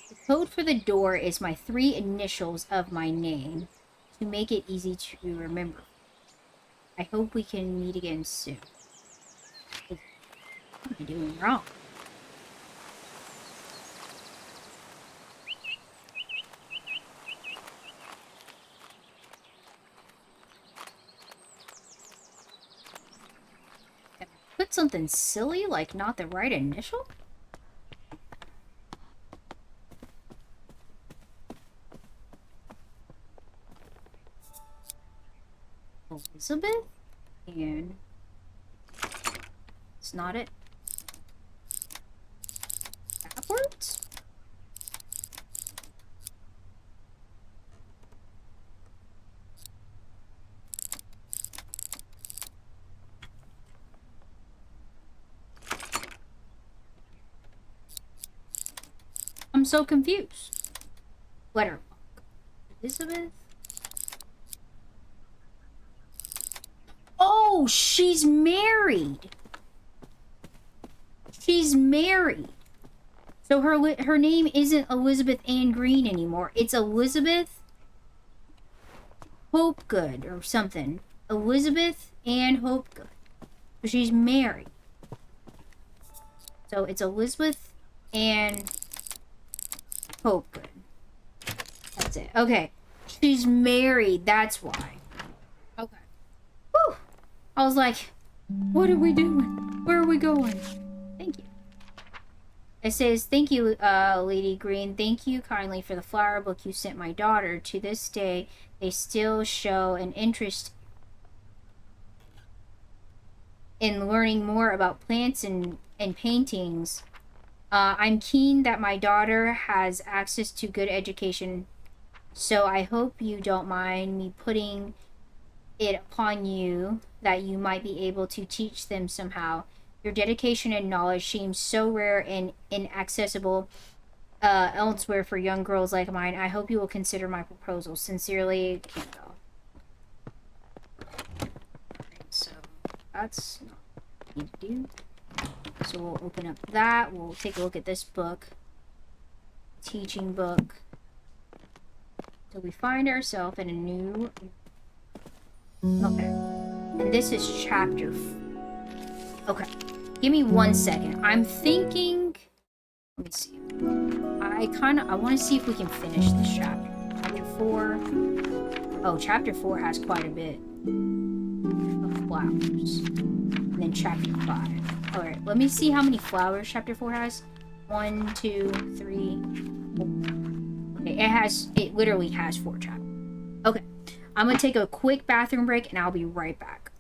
The code for the door is my 3 initials of my name to make it easy to remember. I hope we can meet again soon. What am I doing wrong? Put something silly, like not the right initial? Elizabeth? And... it's not it. Backwards? I'm so confused. Letter lock. Elizabeth? Oh, she's married. She's married. So her name isn't Elizabeth Ann Greene anymore. It's Elizabeth Hopegood or something. Elizabeth Ann Hopegood. So she's married. So it's Elizabeth Ann Hopegood. Okay. That's it. Okay. She's married. That's why. Okay. Whew. I was like, what are we doing? Where are we going? Thank you. It says, thank you, Lady Green. Thank you kindly for the flower book you sent my daughter. To this day, they still show an interest in learning more about plants and paintings. I'm keen that my daughter has access to good education, so I hope you don't mind me putting it upon you that you might be able to teach them somehow. Your dedication and knowledge seems so rare and inaccessible elsewhere for young girls like mine. I hope you will consider my proposal. Sincerely, Kimbo. So that's not what we need to do. So we'll open up that. We'll take a look at this book. Teaching book. So we find ourselves in a new... Okay. And this is chapter... Okay. Give me 1 second. I'm thinking... Let me see. I want to see if we can finish this chapter. Chapter 4. Oh, chapter 4 has quite a bit of flowers. And then chapter 5. Alright, let me see how many flowers chapter 4 has. 1, 2, 3, 4. Okay, it literally has 4 chapters. Okay. I'm gonna take a quick bathroom break and I'll be right back.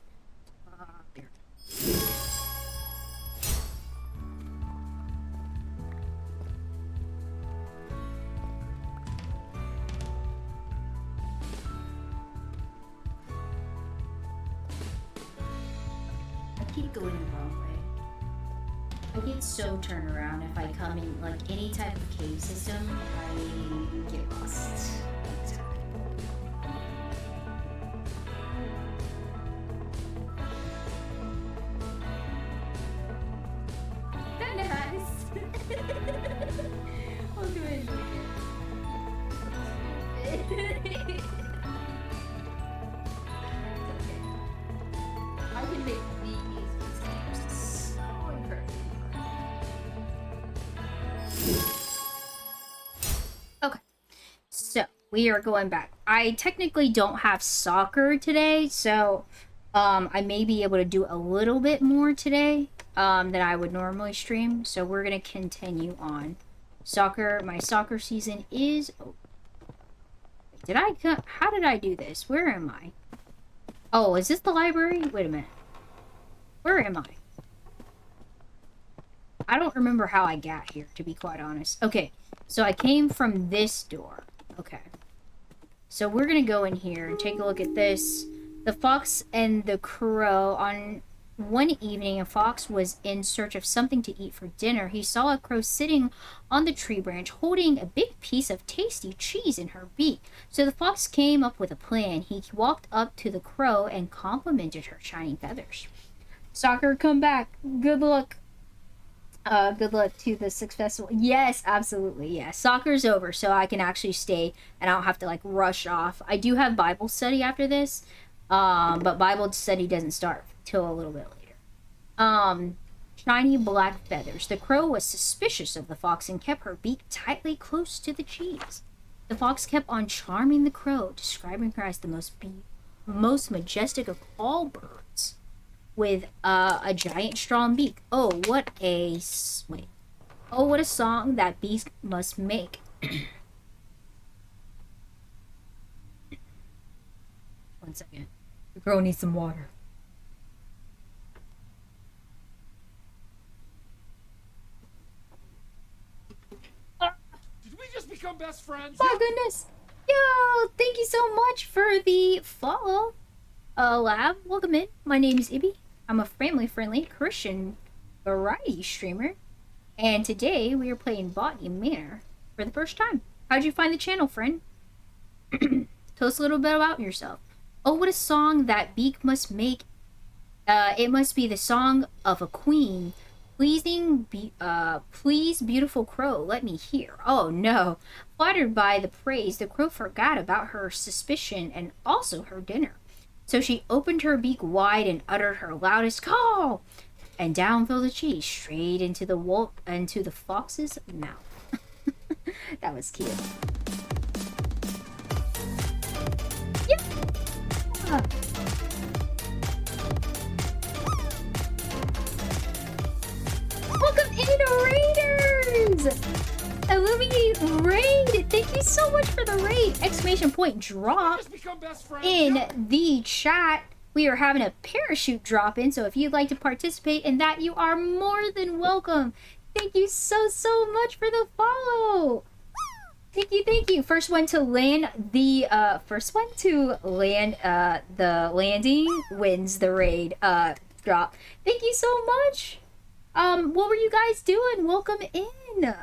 I keep going the wrong way. I get so turned around if I come in like any type of cave system. I get lost. I'll do it again. I can make these games so incredible. Okay, so we are going back. I technically don't have soccer today, so I may be able to do a little bit more today than I would normally stream. So we're gonna continue on. My soccer season is over. How did I do this? Where am I? Oh, is this the library? Wait a minute. Where am I? I don't remember how I got here, to be quite honest. Okay, so I came from this door. Okay. So we're gonna go in here and take a look at this. The Fox and the Crow. On one evening, a fox was in search of something to eat for dinner. He saw a crow sitting on the tree branch holding a big piece of tasty cheese in her beak. So the fox came up with a plan. He walked up to the crow and complimented her shining feathers. Soccer, come back. Good luck. Good luck to the successful. Yes, absolutely. Yes. Soccer's over, so I can actually stay and I don't have to like rush off. I do have Bible study after this. But Bible study doesn't start till a little bit later. Shiny black feathers. The crow was suspicious of the fox and kept her beak tightly close to the cheese. The fox kept on charming the crow, describing her as the most majestic of all birds, with a giant strong beak. Oh, what a song that bees must make. One second. The girl needs some water. Did we just become best friends? My goodness. Yo, thank you so much for the follow. Lab, welcome in. My name is Ibby. I'm a family-friendly Christian variety streamer. And today we are playing Botany Manor for the first time. How'd you find the channel, friend? Tell us a little bit about yourself. Oh, what a song that beak must make. It must be the song of a queen. Please, beautiful crow, let me hear. Oh, no. Flattered by the praise, the crow forgot about her suspicion and also her dinner. So she opened her beak wide and uttered her loudest call. And down fell the cheese, straight into the fox's mouth. That was cute. Welcome in, Raiders! Illuminate Raid! Thank you so much for the raid! Exclamation point drop in the chat. We are having a parachute drop in, so if you'd like to participate in that, you are more than welcome. Thank you so much for the follow. Thank you. First one to land the landing wins the raid drop. Thank you so much. What were you guys doing? Welcome in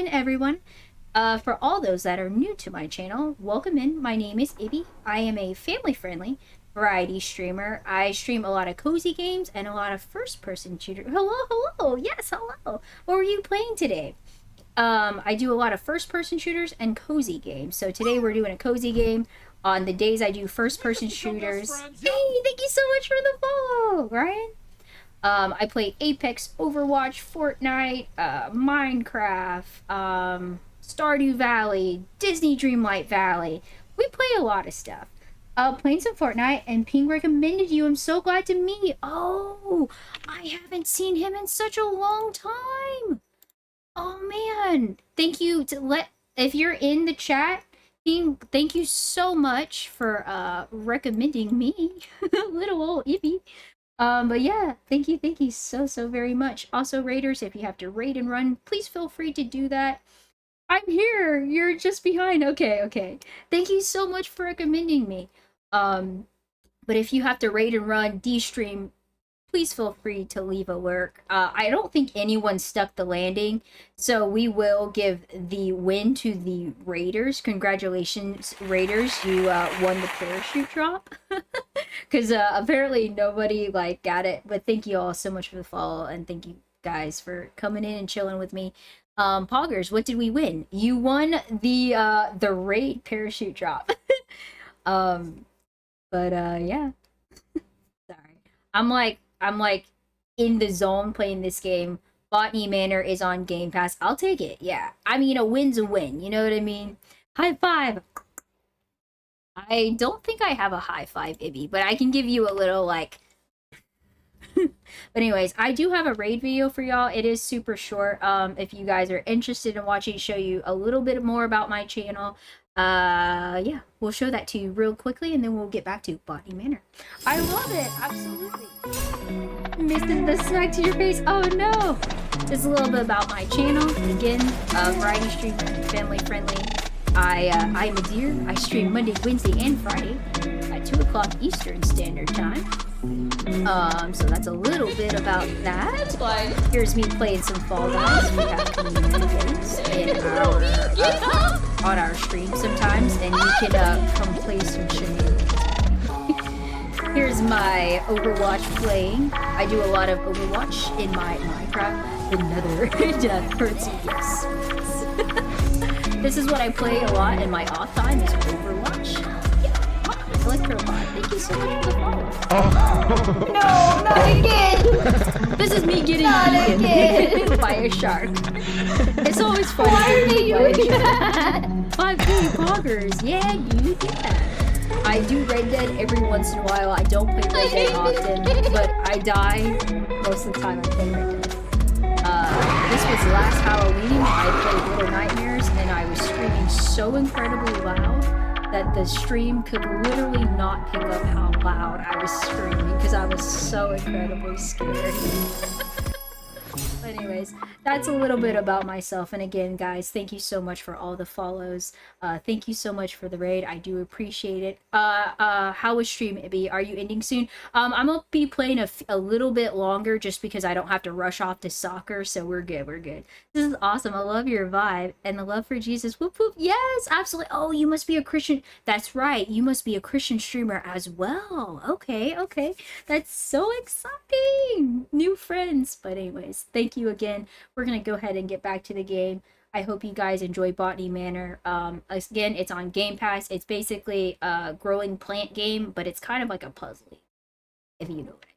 everyone. For all those that are new to my channel, welcome in. My name is Ibby. I am a family-friendly variety streamer. I stream a lot of cozy games and a lot of first-person shooters. Hello. Yes, hello. What were you playing today? I do a lot of first-person shooters and cozy games. So today we're doing a cozy game. On the days I do first-person shooters. Hey, thank you so much for the follow, Ryan. I play Apex, Overwatch, Fortnite, Minecraft, Stardew Valley, Disney Dreamlight Valley. We play a lot of stuff. Playing some Fortnite, and Ping recommended you. I'm so glad to meet. Oh, I haven't seen him in such a long time. Oh man, thank you if you're in the chat, Ping, thank you so much for recommending me. Little old Ibby. But yeah, thank you so very much. Also, raiders, if you have to raid and run, please feel free to do that. I'm here. You're just behind. Okay. Thank you so much for recommending me. But if you have to raid and run, de-stream, please feel free to leave a lurk. I don't think anyone stuck the landing, so we will give the win to the raiders. Congratulations, raiders, you won the parachute drop. Because apparently nobody got it. But thank you all so much for the follow, and thank you guys for coming in and chilling with me. Poggers, what did we win? You won the raid parachute drop. Yeah. Sorry. I'm like in the zone playing this game. Botany Manor is on Game Pass. I'll take it. Yeah. I mean, a win's a win. You know what I mean? High five. I don't think I have a high five, Ibby, but I can give you a little but anyways, I do have a raid video for y'all. It is super short. If you guys are interested in watching, show you a little bit more about my channel. Yeah, we'll show that to you real quickly, and then we'll get back to Botany Manor. I love it, absolutely. Missed the smack to your face. Oh no! Just a little bit about my channel. Again, variety stream, family friendly. I'm a deer. I stream Monday, Wednesday, and Friday at 2 o'clock Eastern Standard Time. So that's a little bit about that. Here's me playing some Fall Guys. We have community games in on our stream sometimes, and you can come play some shenanigans. Here's my Overwatch playing. I do a lot of Overwatch in my Minecraft. Another death hurts. Yes. This is what I play a lot in my off time is Overwatch. Electrobot, thank you so much for the follow. Oh. No, not again! This is me getting eaten by a shark. It's always fun. Why are they doing that? 5K poggers, yeah, dude, yeah. I do Red Dead every once in a while. I don't play Red Dead often, but I die most of the time I play Red Dead. This was last Halloween. I played Little Nightmares, and I was screaming so incredibly loud that the stream could literally not pick up how loud I was screaming because I was so incredibly scared. But anyways, that's a little bit about myself. And again, guys, thank you so much for all the follows. Thank you so much for the raid. I do appreciate it. How was stream, Ibby? Are you ending soon? I'm gonna be playing a little bit longer just because I don't have to rush off to soccer, so we're good. This is awesome. I love your vibe and the love for Jesus. Whoop whoop. Yes, absolutely. Oh, you must be a Christian. That's right. You must be a Christian streamer as well. Okay. That's so exciting. New friends. But anyways, thank you again. We're gonna go ahead and get back to the game. I hope you guys enjoy Botany Manor. Again, it's on Game Pass. It's basically a growing plant game, but it's kind of like a puzzle, if you know what I mean.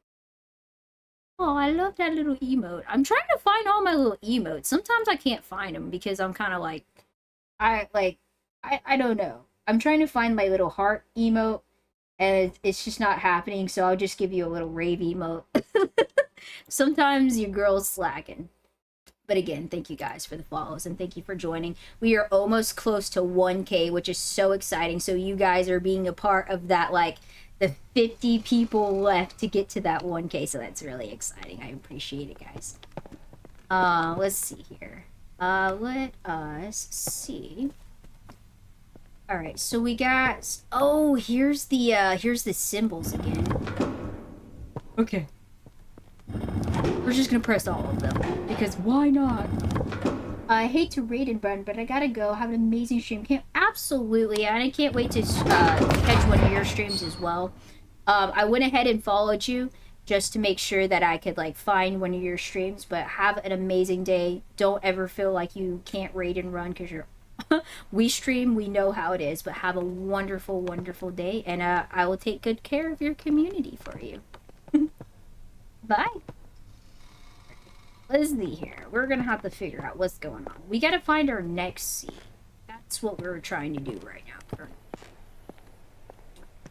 Oh, I love that little emote. I'm trying to find all my little emotes. Sometimes I can't find them because I'm kind of I don't know. I'm trying to find my little heart emote, and it's just not happening, so I'll just give you a little rave emote. Sometimes your girl's slacking. But again, thank you guys for the follows and thank you for joining. We are almost close to 1K, which is so exciting. So you guys are being a part of that, like the 50 people left to get to that 1K. So that's really exciting. I appreciate it, guys. Let's see here. Let us see. All right, so we got, oh, here's the symbols again. Okay. We're just gonna press all of them, because why not? I hate to raid and run, but I gotta go. Have an amazing stream. Absolutely, and I can't wait to catch one of your streams as well. I went ahead and followed you just to make sure that I could like find one of your streams, but have an amazing day. Don't ever feel like you can't raid and run because you're we stream, we know how it is, but have a wonderful, wonderful day, and I will take good care of your community for you. Bye. Let's see here. We're gonna have to figure out what's going on. We gotta find our next seed. That's what we're trying to do right now.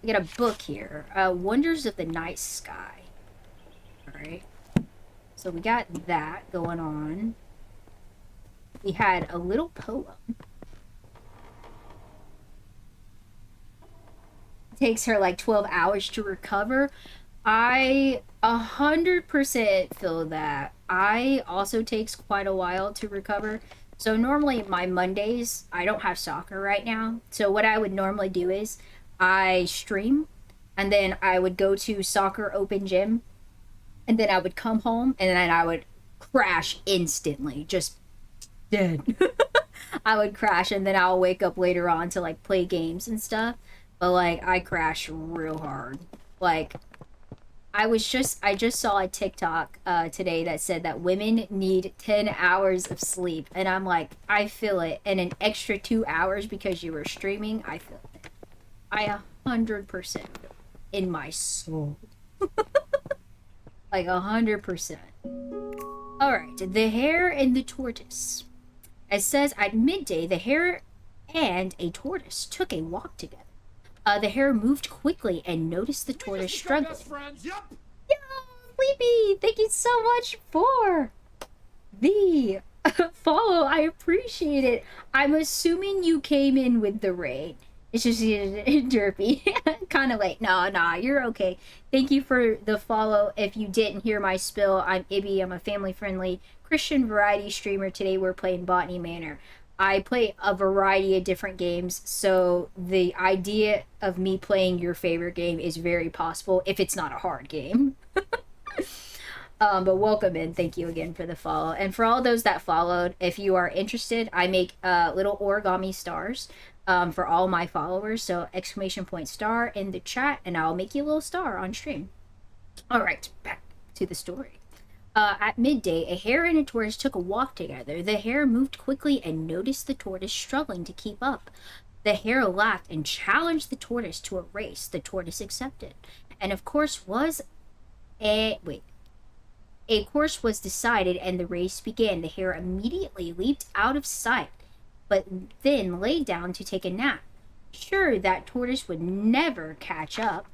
We got a book here. Wonders of the Night Sky. Alright. So we got that going on. We had a little poem. It takes her like 12 hours to recover. I 100% feel that. I also takes quite a while to recover. So normally my Mondays, I don't have soccer right now. So what I would normally do is I stream and then I would go to soccer open gym and then I would come home and then I would crash instantly. Just dead. I would crash and then I'll wake up later on to like play games and stuff. But like I crash real hard. Like I just saw a TikTok today that said that women need 10 hours of sleep. And I'm like, I feel it. And an extra 2 hours because you were streaming, I feel it. I 100% feel it in my soul. Like 100%. Alright, the hare and the tortoise. It says at midday, the hare and a tortoise took a walk together. The hare moved quickly and noticed the tortoise struggling. Yep. Yo, Sleepy, thank you so much for the follow. I appreciate it. I'm assuming you came in with the raid. It's just derpy. Kind of late. Nah, you're okay. Thank you for the follow. If you didn't hear my spill, I'm Ibby. I'm a family-friendly Christian variety streamer. Today we're playing Botany Manor. I play a variety of different games, so the idea of me playing your favorite game is very possible if it's not a hard game. But welcome in. Thank you again for the follow. And for all those that followed, if you are interested, I make little origami stars for all my followers. So !star in the chat, and I'll make you a little star on stream. All right, back to the story. At midday, a hare and a tortoise took a walk together. The hare moved quickly and noticed the tortoise struggling to keep up. The hare laughed and challenged the tortoise to a race. The tortoise accepted. And of course a course was decided and the race began. The hare immediately leaped out of sight, but then lay down to take a nap. Sure, that tortoise would never catch up.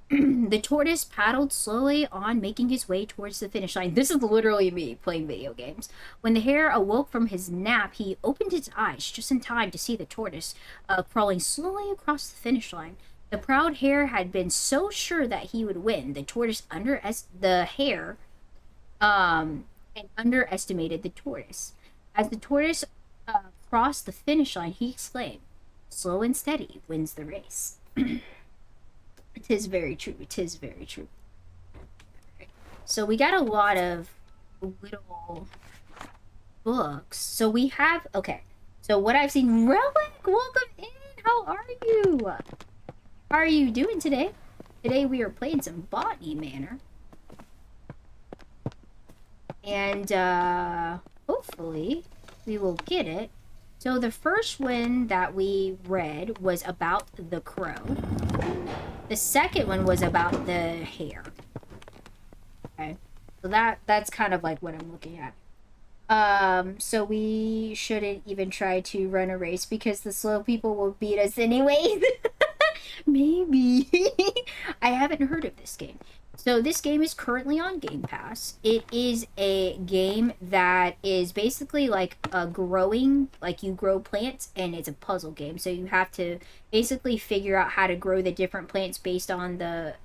The tortoise paddled slowly on, making his way towards the finish line. This is literally me playing video games. When the hare awoke from his nap, he opened his eyes just in time to see the tortoise crawling slowly across the finish line. The proud hare had been so sure that he would win. The hare underestimated the tortoise. As the tortoise crossed the finish line, he exclaimed, "Slow and steady wins the race." It is very true. It is very true. So we got a lot of little books. So we have, okay. So what I've seen, Relic, welcome in. How are you? How are you doing today? Today we are playing some Botany Manor. And hopefully we will get it. So the first one that we read was about the crow. The second one was about the hare. Okay. So that's kind of like what I'm looking at. So we shouldn't even try to run a race because the slow people will beat us anyways. Maybe. I haven't heard of this game. So this game is currently on Game Pass. It is a game that is basically like a growing, like you grow plants, and it's a puzzle game. So you have to basically figure out how to grow the different plants based on the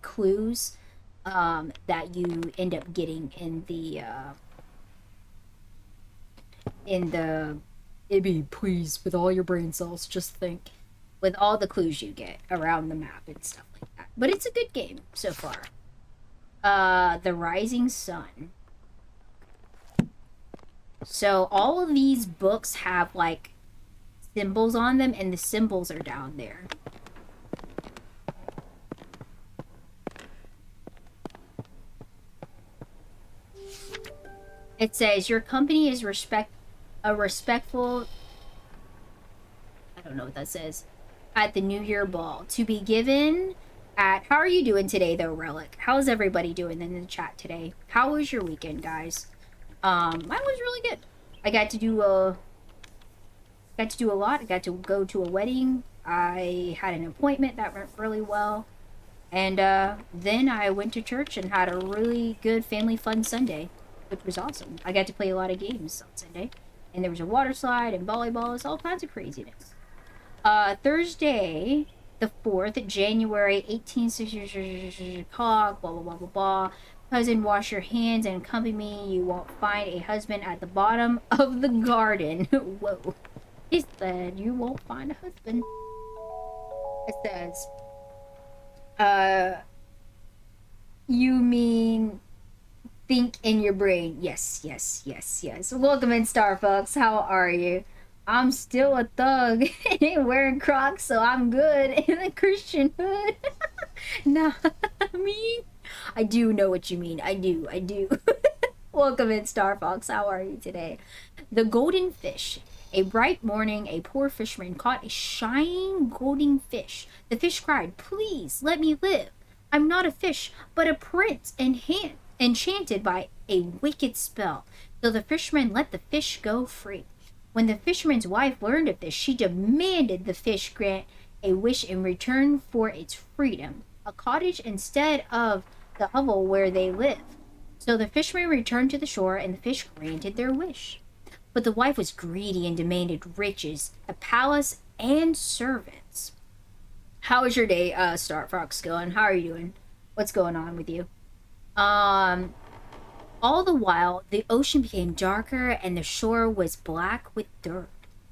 clues that you end up getting in the Ibby, please, with all your brain cells, just think. With all the clues you get around the map and stuff like that. But it's a good game so far. The Rising Sun. So all of these books have like symbols on them, and the symbols are down there. It says your company is respectful. I don't know what that says. At the New Year ball to be given at. How are you doing today though, Relic? How's everybody doing in the chat today? How was your weekend, guys? Mine was really good. I got to do a lot. I got to go to a wedding. I had an appointment that went really well, and then I went to church and had a really good family fun Sunday, which was awesome. I got to play a lot of games on Sunday, and there was a water slide and volleyballs, all kinds of craziness. Thursday, the 4th, January 1860, blah, blah, blah, blah, blah. Cousin, wash your hands and accompany me. You won't find a husband at the bottom of the garden. Whoa. He said, you won't find a husband. It says, you mean think in your brain. Yes. Welcome in, Starfucks. How are you? I'm still a thug and ain't wearing Crocs, so I'm good in the Christian hood. Nah, I do know what you mean. I do. Welcome in, Star Fox. How are you today? The golden fish. A bright morning, a poor fisherman caught a shining golden fish. The fish cried, please let me live. I'm not a fish, but a prince enchanted by a wicked spell. So the fisherman let the fish go free. When the fisherman's wife learned of this, she demanded the fish grant a wish in return for its freedom, a cottage instead of the hovel where they live. So the fisherman returned to the shore, and the fish granted their wish. But the wife was greedy and demanded riches, a palace, and servants. How is your day, Star Fox, going? How are you doing? What's going on with you? All the while, the ocean became darker and the shore was black with dirt.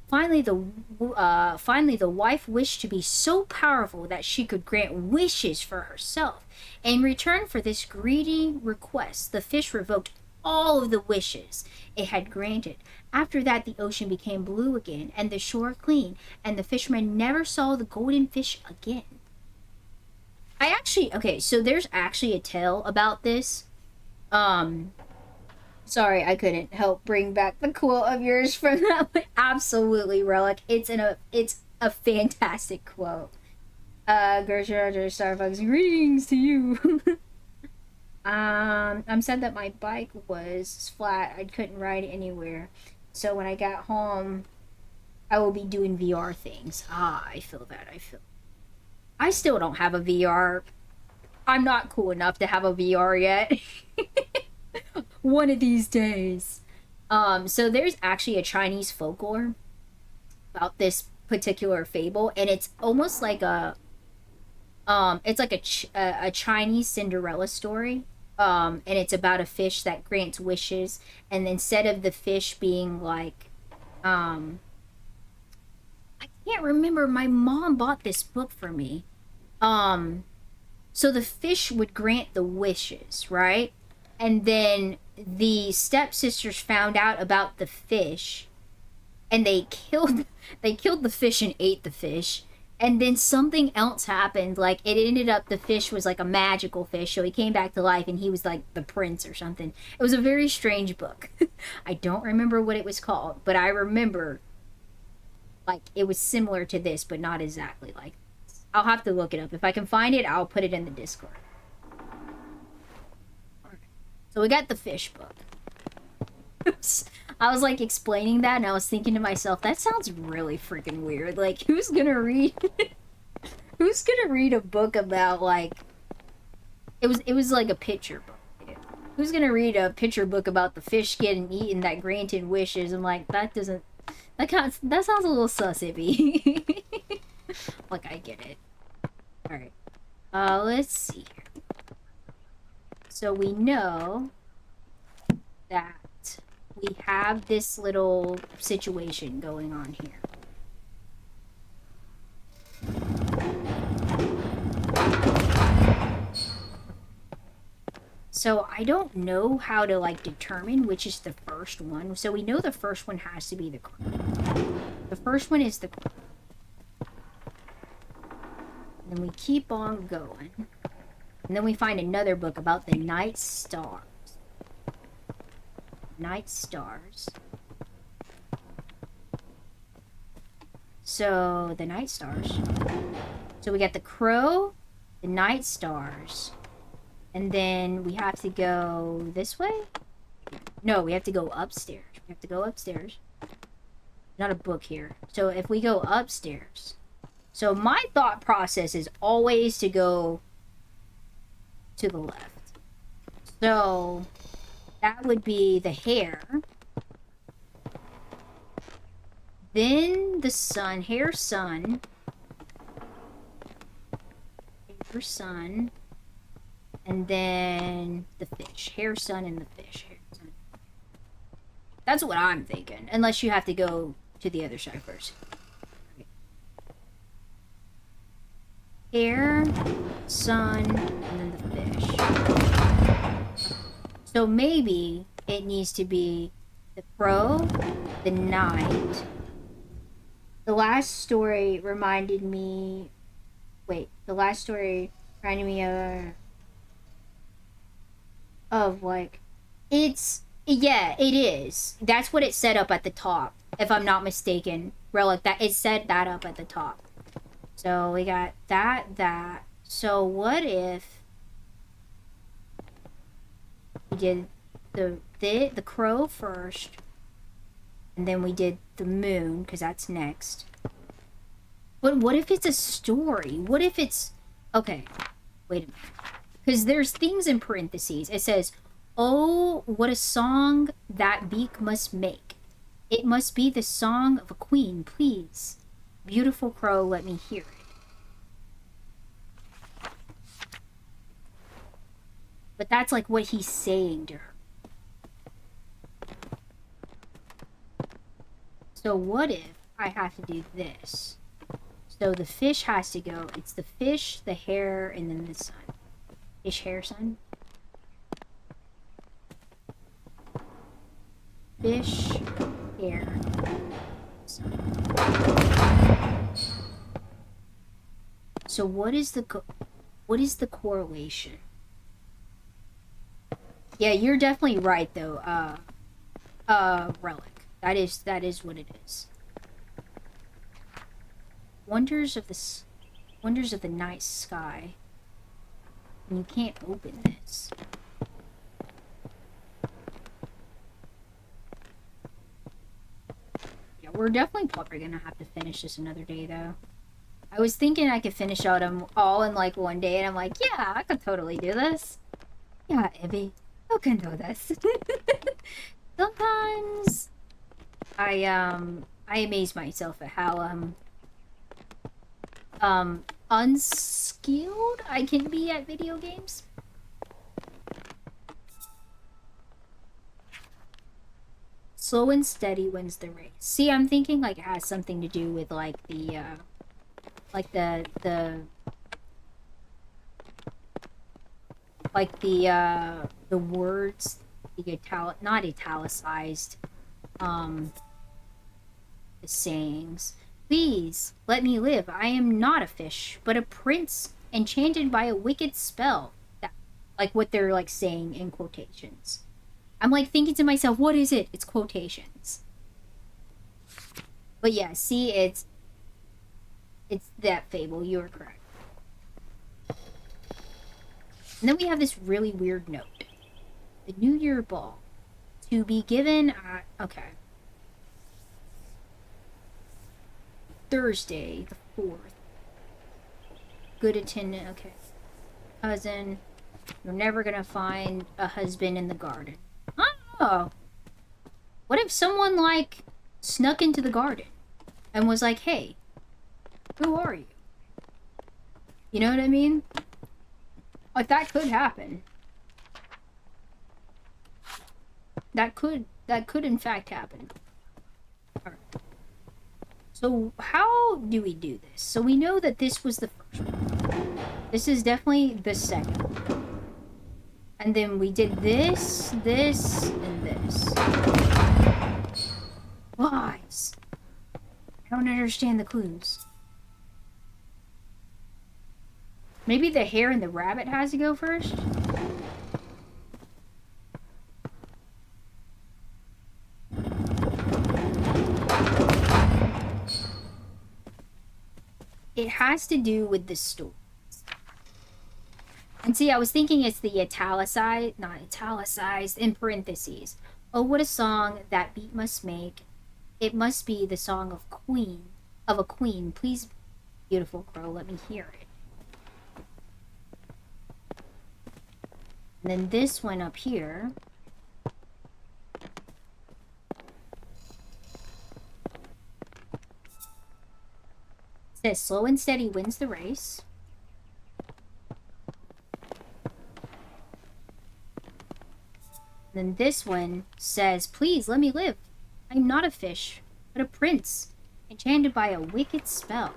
Finally, the wife wished to be so powerful that she could grant wishes for herself. In return for this greedy request, the fish revoked all of the wishes it had granted. After that, the ocean became blue again and the shore clean, and the fisherman never saw the golden fish again. Okay, so there's actually a tale about this. Sorry, I couldn't help bring back the quote of yours from that one. Absolutely, Relic. It's a fantastic quote. Gertrude Starbucks, greetings to you. I'm sad that my bike was flat. I couldn't ride anywhere. So when I got home, I will be doing VR things. I feel that. I still don't have a VR. I'm not cool enough to have a VR yet. One of these days. So there's actually a Chinese folklore about this particular fable, and it's almost like it's like a Chinese Cinderella story. And it's about a fish that grants wishes, and instead of the fish being like, I can't remember, my mom bought this book for me. So the fish would grant the wishes, right? And then the stepsisters found out about the fish, and they killed the fish and ate the fish. And then something else happened. Like, it ended up, the fish was like a magical fish, so he came back to life and he was like the prince or something. It was a very strange book. I don't remember what it was called, but I remember like it was similar to this, but not exactly like this. I'll have to look it up. If I can find it, I'll put it in the Discord. So we got the fish book. I was like explaining that, and I was thinking to myself, that sounds really freaking weird. Like, who's gonna read Who's gonna read a book about like it was like a picture book. Who's gonna read a picture book about the fish getting eaten that granted wishes? I'm like, that doesn't that sounds a little sus hippie. Like I get it. Alright. Let's see here. So we know that we have this little situation going on here. So I don't know how to like determine which is the first one. So we know the first one has to be the crow. The first one is the crow. And then we keep on going. And then we find another book about the night stars. Night stars. So the night stars. So we got the crow, the night stars. And then we have to go this way? No, we have to go upstairs. We have to go upstairs. Not a book here. So if we go upstairs. So my thought process is always to go to the left. So that would be the hare. Then the sun. Hare, sun. Hare, sun. And then the fish. Hare, sun, and the fish. Hare, sun. That's what I'm thinking. Unless you have to go to the other side first. Hare, sun, and then the fish. So maybe it needs to be the crow, the night. The last story reminded me... Wait, the last story reminded me of like... Yeah, it is. That's what it said up at the top. If I'm not mistaken. Relic, that it said that up at the top. So we got that. So what if we did the crow first, and then we did the moon, because that's next. But what if it's a story? What if it's... Okay, wait a minute. Because there's things in parentheses. It says, "Oh, what a song that beak must make. It must be the song of a queen, please. Beautiful crow, let me hear it." But that's like what he's saying to her. So what if I have to do this? So the fish has to go. It's the fish, the hare, and then the sun. Fish, hare, sun. Fish, hare, sun. So what is the correlation? Yeah, you're definitely right though. Relic. That is what it is. Wonders of the night sky. And you can't open this. Yeah, we're definitely probably gonna have to finish this another day though. I was thinking I could finish out them all in like one day, and I'm like, yeah, I could totally do this. Yeah, Evie, you can do this. Sometimes I amaze myself at how unskilled I can be at video games. Slow and steady wins the race. See, I'm thinking like it has something to do with like the the words, the not italicized, the sayings. Please, let me live. I am not a fish, but a prince enchanted by a wicked spell. That, like what they're like saying in quotations. I'm like thinking to myself, what is it? It's quotations. But yeah, see, it's that fable. You are correct. And then we have this really weird note. The New Year ball. To be given at... Okay. Thursday, the 4th. good attendant. Okay. Cousin. You're never gonna find a husband in the garden. Oh. What if someone, like, snuck into the garden and was like, hey, who are you? You know what I mean? Like, that could happen. That could in fact happen. Alright. So, how do we do this? So, we know that this was the first one. This is definitely the second one. And then we did this, this, and this. Whys? I don't understand the clues. Maybe the hare and the rabbit has to go first? It has to do with the stories. And see, I was thinking it's the italicized, not italicized, in parentheses. Oh, what a song that beat must make. It must be the song of a queen. Please, beautiful crow, let me hear it. And then this one up here. Says slow and steady wins the race. Then this one says, please let me live. I'm not a fish, but a prince, enchanted by a wicked spell.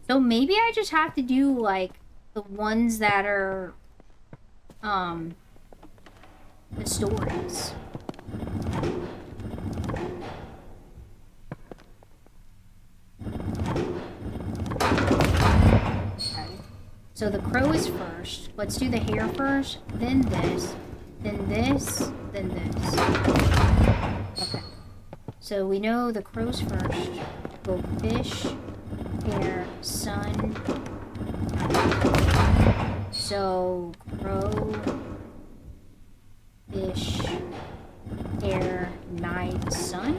So maybe I just have to do, like, the ones that are, the stories. Okay. So the crow is first. Let's do the hare first, then this, then this, then this. Okay. So we know the crow's first. Go fish, hare, sun. So crow, fish, hare, night, sun.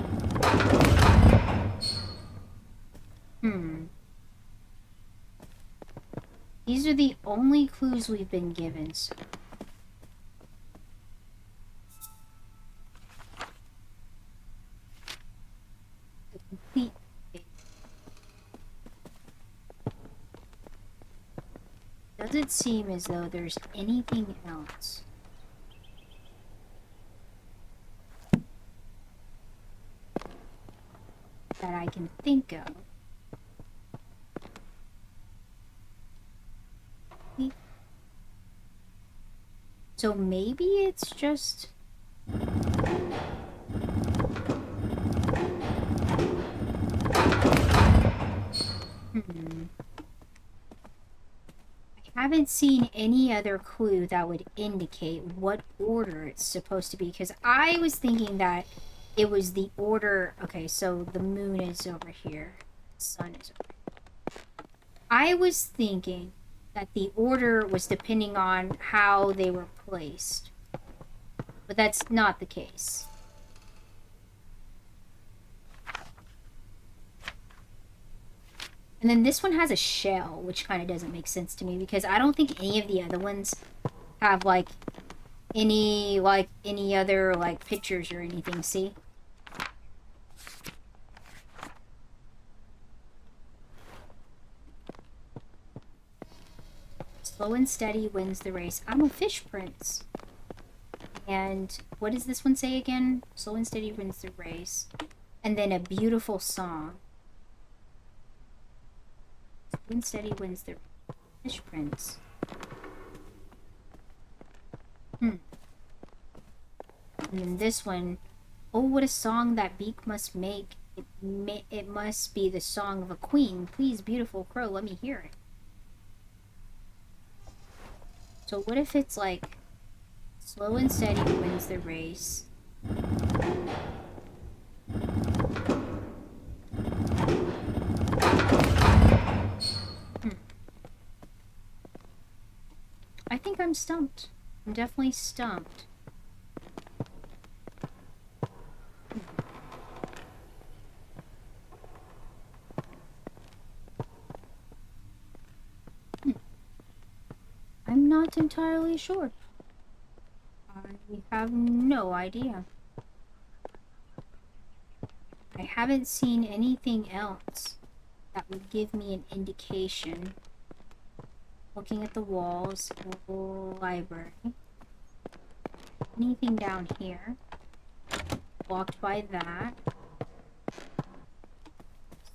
These are the only clues we've been given. So. The complete page. Does it seem as though there's anything else? That I can think of. So maybe it's just... I haven't seen any other clue that would indicate what order it's supposed to be, because I was thinking that it was the order... Okay, so the moon is over here. The sun is over here. I was thinking that the order was depending on how they were placed. But that's not the case. And then this one has a shell, which kind of doesn't make sense to me, because I don't think any of the other ones have, like, any other, like, pictures or anything, see? Slow and steady wins the race. I'm a fish prince. And what does this one say again? Slow and steady wins the race. And then a beautiful song. Slow and steady wins the fish prince. And then this one. Oh, what a song that beak must make. It must be the song of a queen. Please, beautiful crow, let me hear it. So what if it's like slow and steady wins the race? I think I'm stumped. I'm definitely stumped. not entirely sure. I have no idea. I haven't seen anything else that would give me an indication. Looking at the walls, library. Anything down here? Walked by that.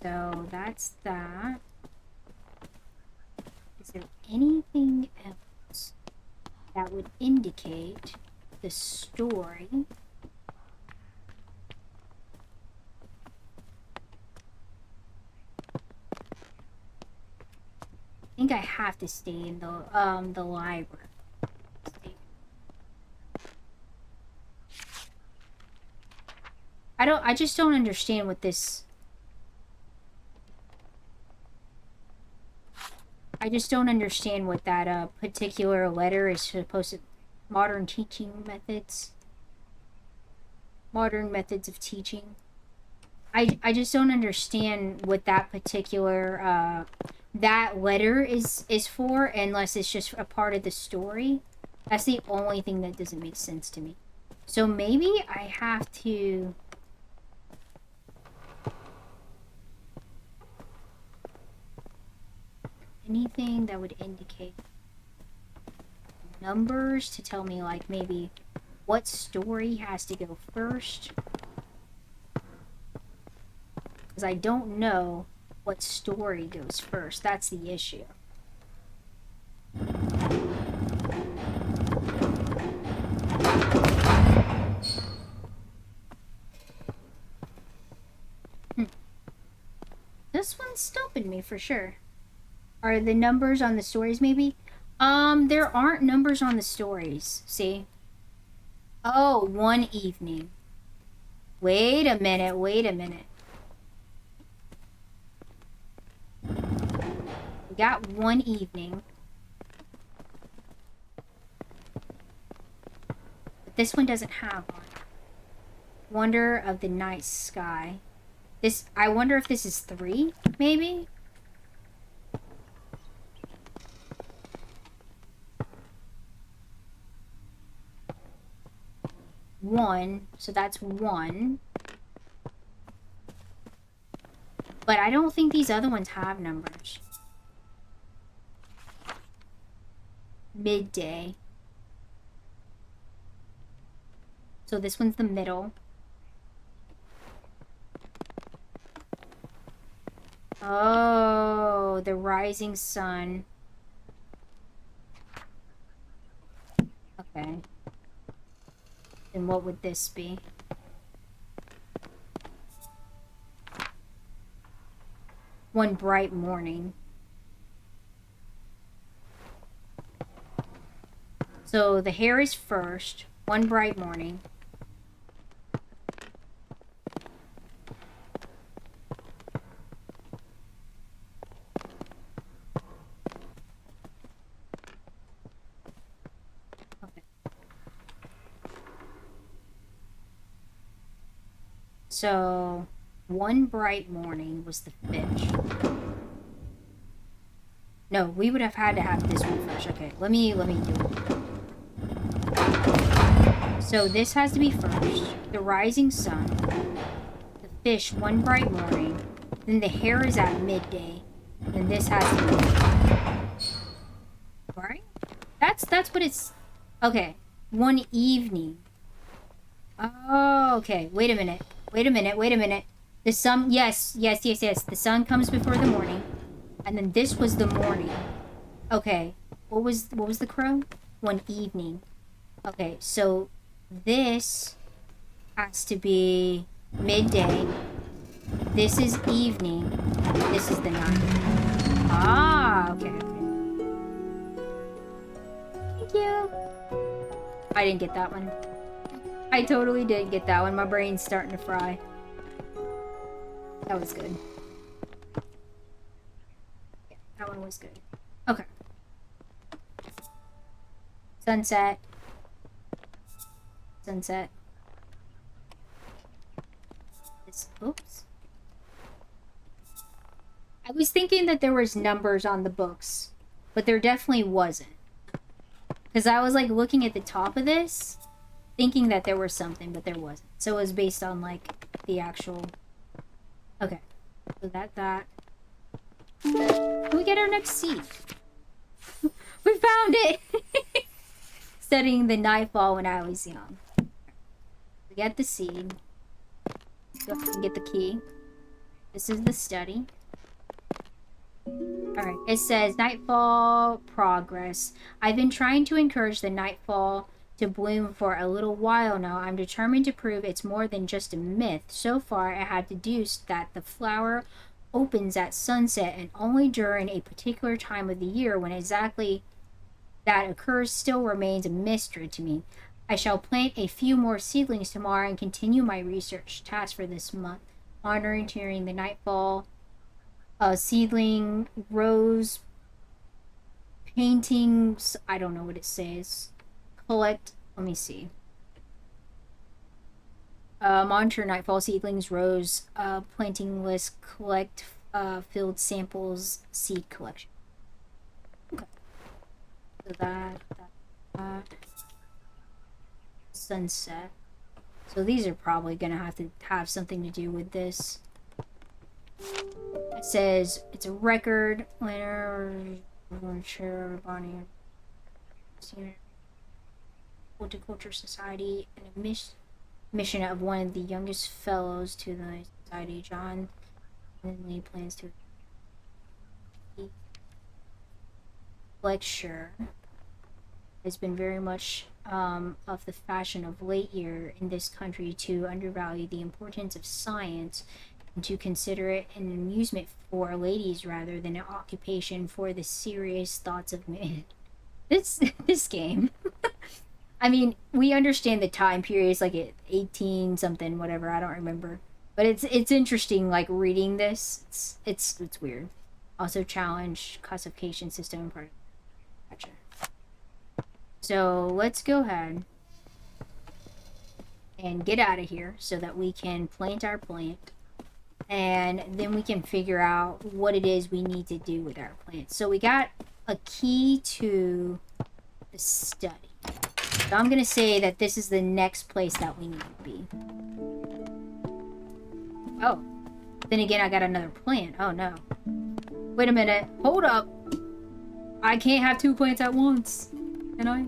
So that's that. Is there anything else that would indicate the story? I think I have to stay in the library. I just don't understand what this... I just don't understand what that particular letter is supposed to... Modern teaching methods. Modern methods of teaching. I just don't understand what that particular that letter is for, unless it's just a part of the story. That's the only thing that doesn't make sense to me. So maybe I have to... Anything that would indicate numbers to tell me, like, maybe what story has to go first. Because I don't know what story goes first. That's the issue. This one's stumping me for sure. Are the numbers on the stories maybe? There aren't numbers on the stories. See? Oh, one evening. Wait a minute, wait a minute. We got one evening. But this one doesn't have one. Wonder of the night sky. This, I wonder if this is 3, maybe? One, so that's 1. But I don't think these other ones have numbers. Midday. So this one's the middle. Oh, the rising sun. Okay. And what would this be? One bright morning. So the hair is first. One bright morning. So, one bright morning was the fish. No, we would have had to have this one first. Okay, let me do it. So this has to be first. The rising sun. The fish, one bright morning. Then the hare is at midday. Then this has to be... Right? That's what it's... Okay. One evening. Oh, okay. Wait a minute. Wait a minute. The sun, yes. The sun comes before the morning. And then this was the morning. Okay. What was the crow? One evening. Okay, so this has to be midday. This is evening. This is the night. Ah, okay. Thank you. I didn't get that one. I totally didn't get that one. My brain's starting to fry. That was good. Yeah, that one was good. Okay. Sunset. Sunset. Oops. I was thinking that there was numbers on the books, but there definitely wasn't. Because I was like looking at the top of this, thinking that there was something, but there wasn't. So it was based on like the actual. Okay, so that. Can we get our next seed? We found it. Studying the nightfall when I was young. We get the seed. Go ahead and get the key. This is the study. Alright, it says nightfall progress. I've been trying to encourage the nightfall to bloom for a little while now. I'm determined to prove it's more than just a myth. So far, I have deduced that the flower opens at sunset and only during a particular time of the year. When exactly that occurs still remains a mystery to me. I shall plant a few more seedlings tomorrow and continue my research task for this month. Monitoring during the nightfall. Seedling, rose, paintings, I don't know what it says. Collect, let me see. Monitor nightfall seedlings, rose, planting list, collect field samples, seed collection. Okay. So that. Sunset. So these are probably gonna have to have something to do with this. It says it's a record winner, chair, Botany Horticulture Society, and a mission of one of the youngest fellows to the society, John Lindley, plans to lecture. Has been very much of the fashion of late year in this country to undervalue the importance of science and to consider it an amusement for ladies rather than an occupation for the serious thoughts of men. This game. I mean, we understand the time periods, like at 18 something, whatever, I don't remember. But it's interesting, like reading this. It's weird. Also challenge classification system part. Gotcha. So let's go ahead and get out of here so that we can plant our plant. And then we can figure out what it is we need to do with our plants. So we got a key to the study. So I'm going to say that this is the next place that we need to be. Oh. Then again, I got another plant. Oh, no. Wait a minute. Hold up. I can't have two plants at once. Can I?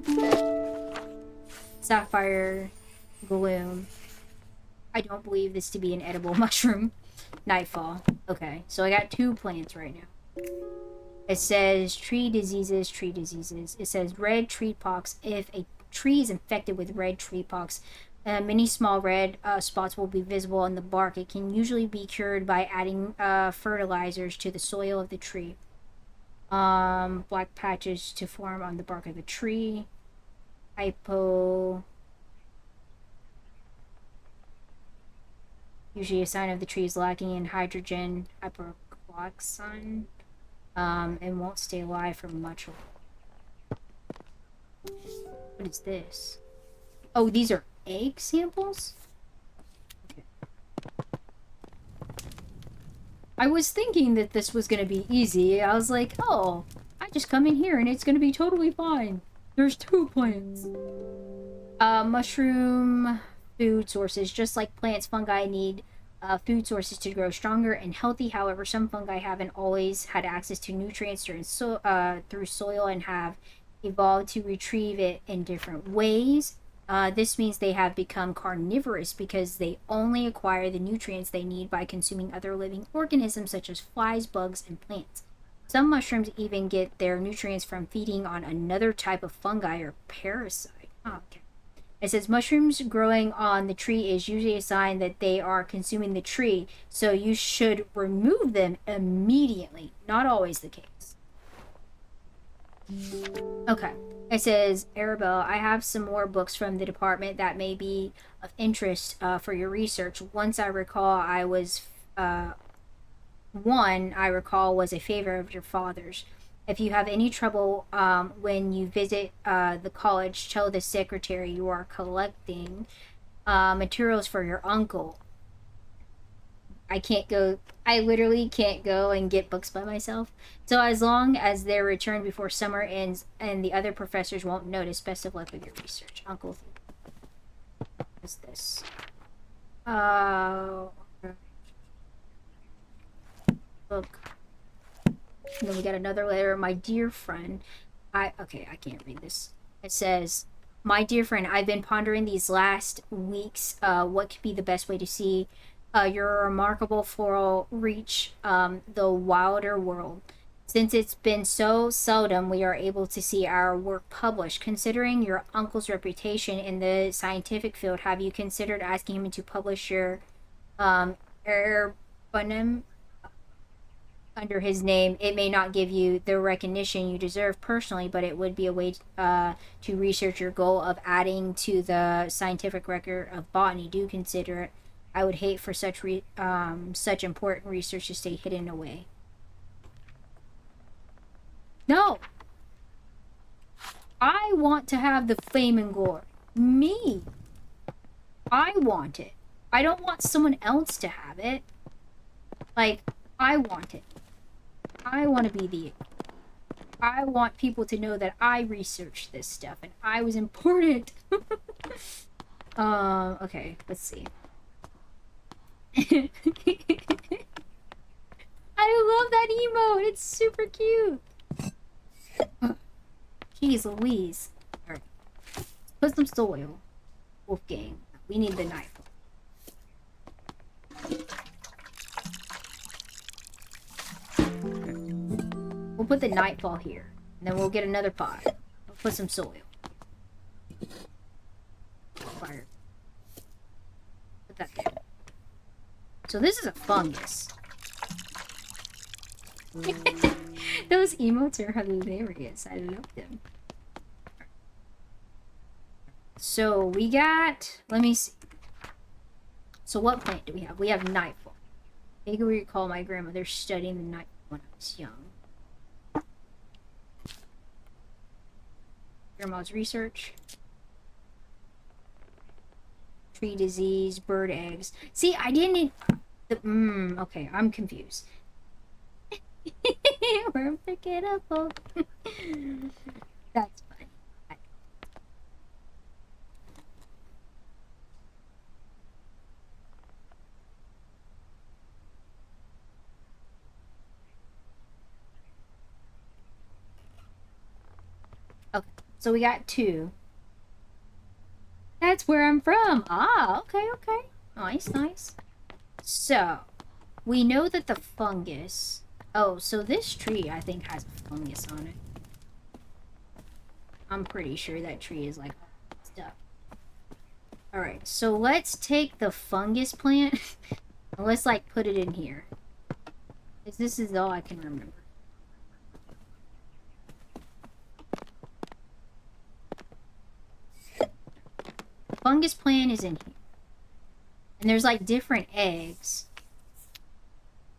Sapphire gloom. I don't believe this to be an edible mushroom. Nightfall. Okay, so I got two plants right now. It says tree diseases. It says red tree pox. If a tree is infected with red tree pox, many small red spots will be visible on the bark. It can usually be cured by adding fertilizers to the soil of the tree. Black patches to form on the bark of the tree. Usually a sign of the tree is lacking in hydrogen, hypochloroxine, and won't stay alive for much longer. What is this? Oh, these are egg samples? Okay. I was thinking that this was going to be easy. I was like, oh, I just come in here and it's going to be totally fine. There's two plants. Mushroom food sources. Just like plants, fungi need food sources to grow stronger and healthy. However, some fungi haven't always had access to nutrients through soil and have evolved to retrieve it in different ways. This means they have become carnivorous because they only acquire the nutrients they need by consuming other living organisms such as flies, bugs, and plants. Some mushrooms even get their nutrients from feeding on another type of fungi or parasite. Oh, okay. It says mushrooms growing on the tree is usually a sign that they are consuming the tree, so you should remove them immediately. Not always the case. Okay. It says, Arabella, I have some more books from the department that may be of interest for your research. Once I recall, one I recall was a favor of your father's. If you have any trouble when you visit the college, tell the secretary you are collecting materials for your uncle. I can't go I literally can't go and get books by myself. So as long as they're returned before summer ends and the other professors won't notice, best of luck with your research. Uncle. What's this? Book. And then we got another letter. My dear friend. I can't read this. It says, my dear friend, I've been pondering these last weeks what could be the best way to see your remarkable floral reach the wilder world. Since it's been so seldom we are able to see our work published, considering your uncle's reputation in the scientific field, have you considered asking him to publish your Arabella under his name? It may not give you the recognition you deserve personally, but it would be a way to research your goal of adding to the scientific record of botany. Do consider it. I would hate for such important research to stay hidden away. No! I want to have the fame and glory. Me! I want it. I don't want someone else to have it. Like, I want it. I want to be the... I want people to know that I researched this stuff and I was important. Okay, let's see. I love that emote. It's super cute. Jeez Louise. Alright. Put some soil. Wolfgang. We need the knife. We'll put the nightfall here. And then we'll get another pot. We'll put some soil. Fire. Put that there. So this is a fungus. Those emotes are hilarious. I love them. So we got... Let me see. So what plant do we have? We have nightfall. I vaguely recall my grandmother studying the night when I was young. Grandma's research. Tree disease, bird eggs. See, I didn't... okay, I'm confused. We're unforgettable. That's funny. Okay, so we got 2. That's where I'm from. Ah, okay. Nice, nice. So, we know that the fungus... Oh, so this tree, I think, has a fungus on it. I'm pretty sure that tree is like stuff. Alright, so let's take the fungus plant and let's like put it in here. Because this is all I can remember. Fungus plant is in here. And there's like different eggs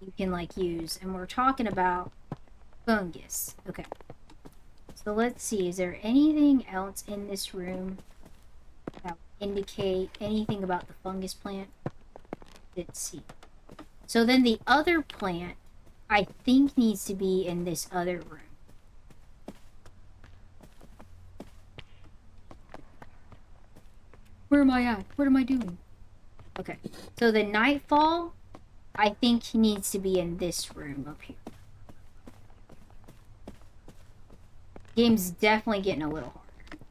you can like use, and we're talking about fungus. Okay, so let's see, is there anything else in this room that would indicate anything about the fungus plant? Let's see. So then the other plant I think needs to be in this other room. Where am I at? What am I doing? Okay, so the nightfall I think he needs to be in this room up here. Game's definitely getting a little harder.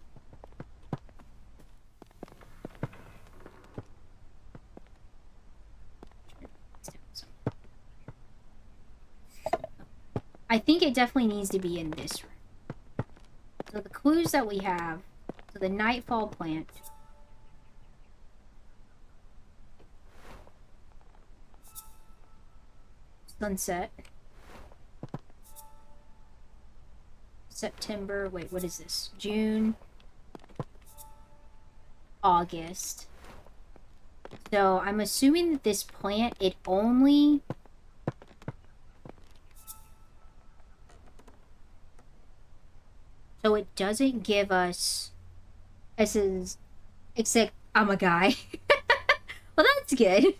I think it definitely needs to be in this room. So the clues that we have, so the nightfall plant, sunset, September, wait, what is this? June, August. So I'm assuming that this plant, it only... So it doesn't give us... This is... Except I'm a guy. Well, that's good.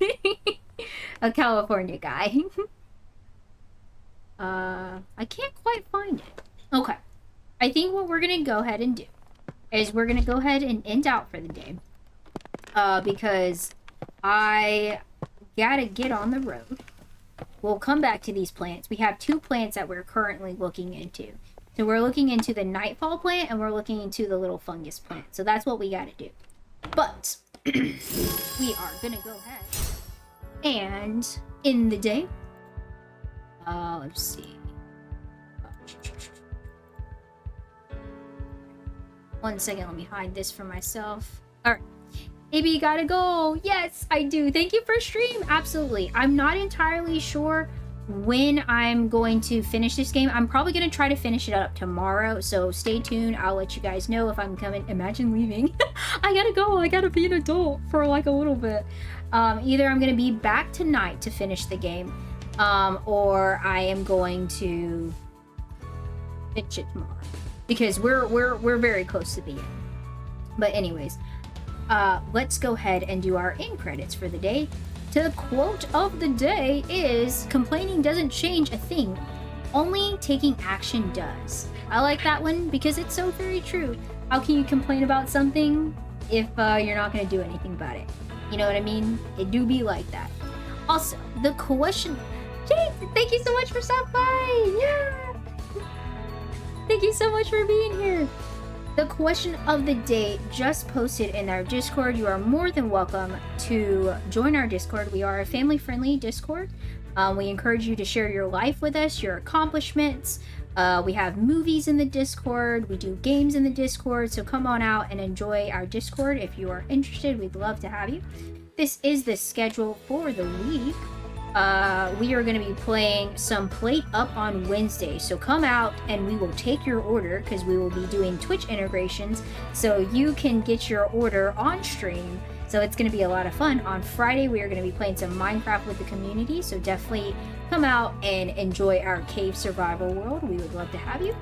A California guy. I can't quite find it. Okay. I think what we're gonna go ahead and do is we're gonna go ahead and end out for the day. Because I gotta get on the road. We'll come back to these plants. We have 2 plants that we're currently looking into. So we're looking into the nightfall plant and we're looking into the little fungus plant. So that's what we gotta do. But we are gonna go ahead and end the day. Let's see. One second, let me hide this for myself. Alright. Maybe you gotta go. Yes, I do. Thank you for stream. Absolutely. I'm not entirely sure when I'm going to finish this game. I'm probably going to try to finish it up tomorrow. So stay tuned. I'll let you guys know if I'm coming. Imagine leaving. I gotta go. I gotta be an adult for like a little bit. Either I'm going to be back tonight to finish the game. Or I am going to finish it tomorrow. Because we're very close to the end. But anyways. Let's go ahead and do our end credits for the day. The quote of the day is, complaining doesn't change a thing, only taking action does. I like that one because it's so very true. How can you complain about something if you're not going to do anything about it? You know what I mean? It do be like that. Also, the question... Jake, thank you so much for stopping by! Yeah! Thank you so much for being here! The question of the day just posted in our Discord. You are more than welcome to join our Discord. We are a family-friendly Discord. We encourage you to share your life with us, your accomplishments. We have movies in the Discord. We do games in the Discord. So come on out and enjoy our Discord if you are interested. We'd love to have you. This is the schedule for the week. We are going to be playing some Plate Up on Wednesday, so come out and we will take your order because we will be doing Twitch integrations so you can get your order on stream. So it's going to be a lot of fun. On Friday we are going to be playing some Minecraft with the community, so definitely come out and enjoy our cave survival world. We would love to have you.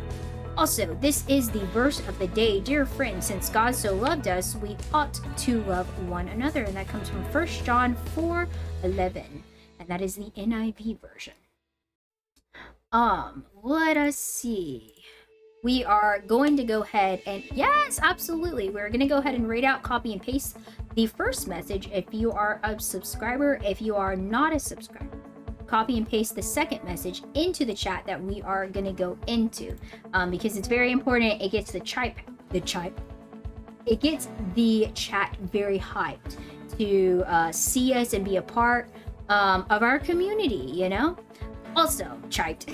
Also, this is the verse of the day. Dear friends, since God so loved us, we ought to love one another, and that comes from 1 John 4:11. And that is the NIV version. Let us see. We are going to go ahead and... Yes, absolutely. We're going to go ahead and read out, copy, and paste the first message if you are a subscriber. If you are not a subscriber, copy and paste the second message into the chat that we are going to go into. Because it's very important. It gets it gets the chat very hyped to see us and be a part of our community, you know? Also, chiped.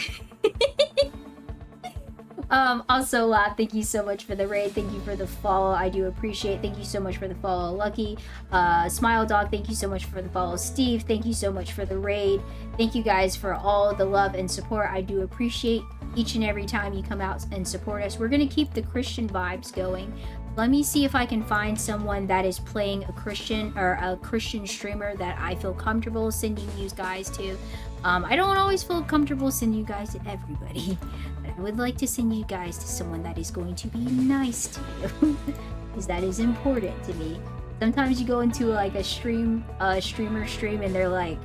Also, Lab, thank you so much for the raid. Thank you for the follow. I do appreciate it. Thank you so much for the follow, Lucky. Smile Dog, thank you so much for the follow. Steve, thank you so much for the raid. Thank you guys for all the love and support. I do appreciate each and every time you come out and support us. We're going to keep the Christian vibes going. Let me see if I can find someone that is playing a Christian or a Christian streamer that I feel comfortable sending you guys to. I don't always feel comfortable sending you guys to everybody, but I would like to send you guys to someone that is going to be nice to you, because that is important to me. Sometimes you go into like a streamer stream and they're like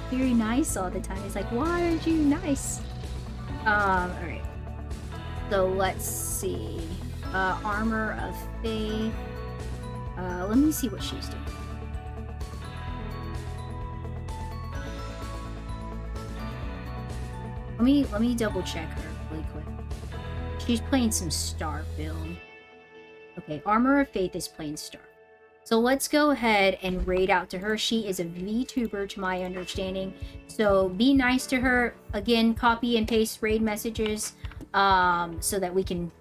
very nice all the time. It's like, why aren't you nice? Alright. So let's see. Armor of Faith. Let me see what she's doing. Let me double check her really quick. She's playing some Starfield. Okay, Armor of Faith is playing Star. So let's go ahead and raid out to her. She is a VTuber to my understanding. So be nice to her. Again, copy and paste raid messages so that we can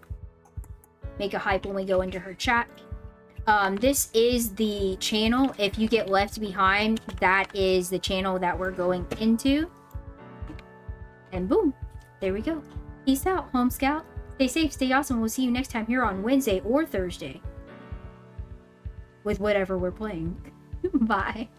make a hype when we go into her chat. This is the channel. If you get left behind, that is the channel that we're going into. And boom, there we go. Peace out, Home Scout. Stay safe, stay awesome. We'll see you next time here on Wednesday or Thursday with whatever we're playing. Bye.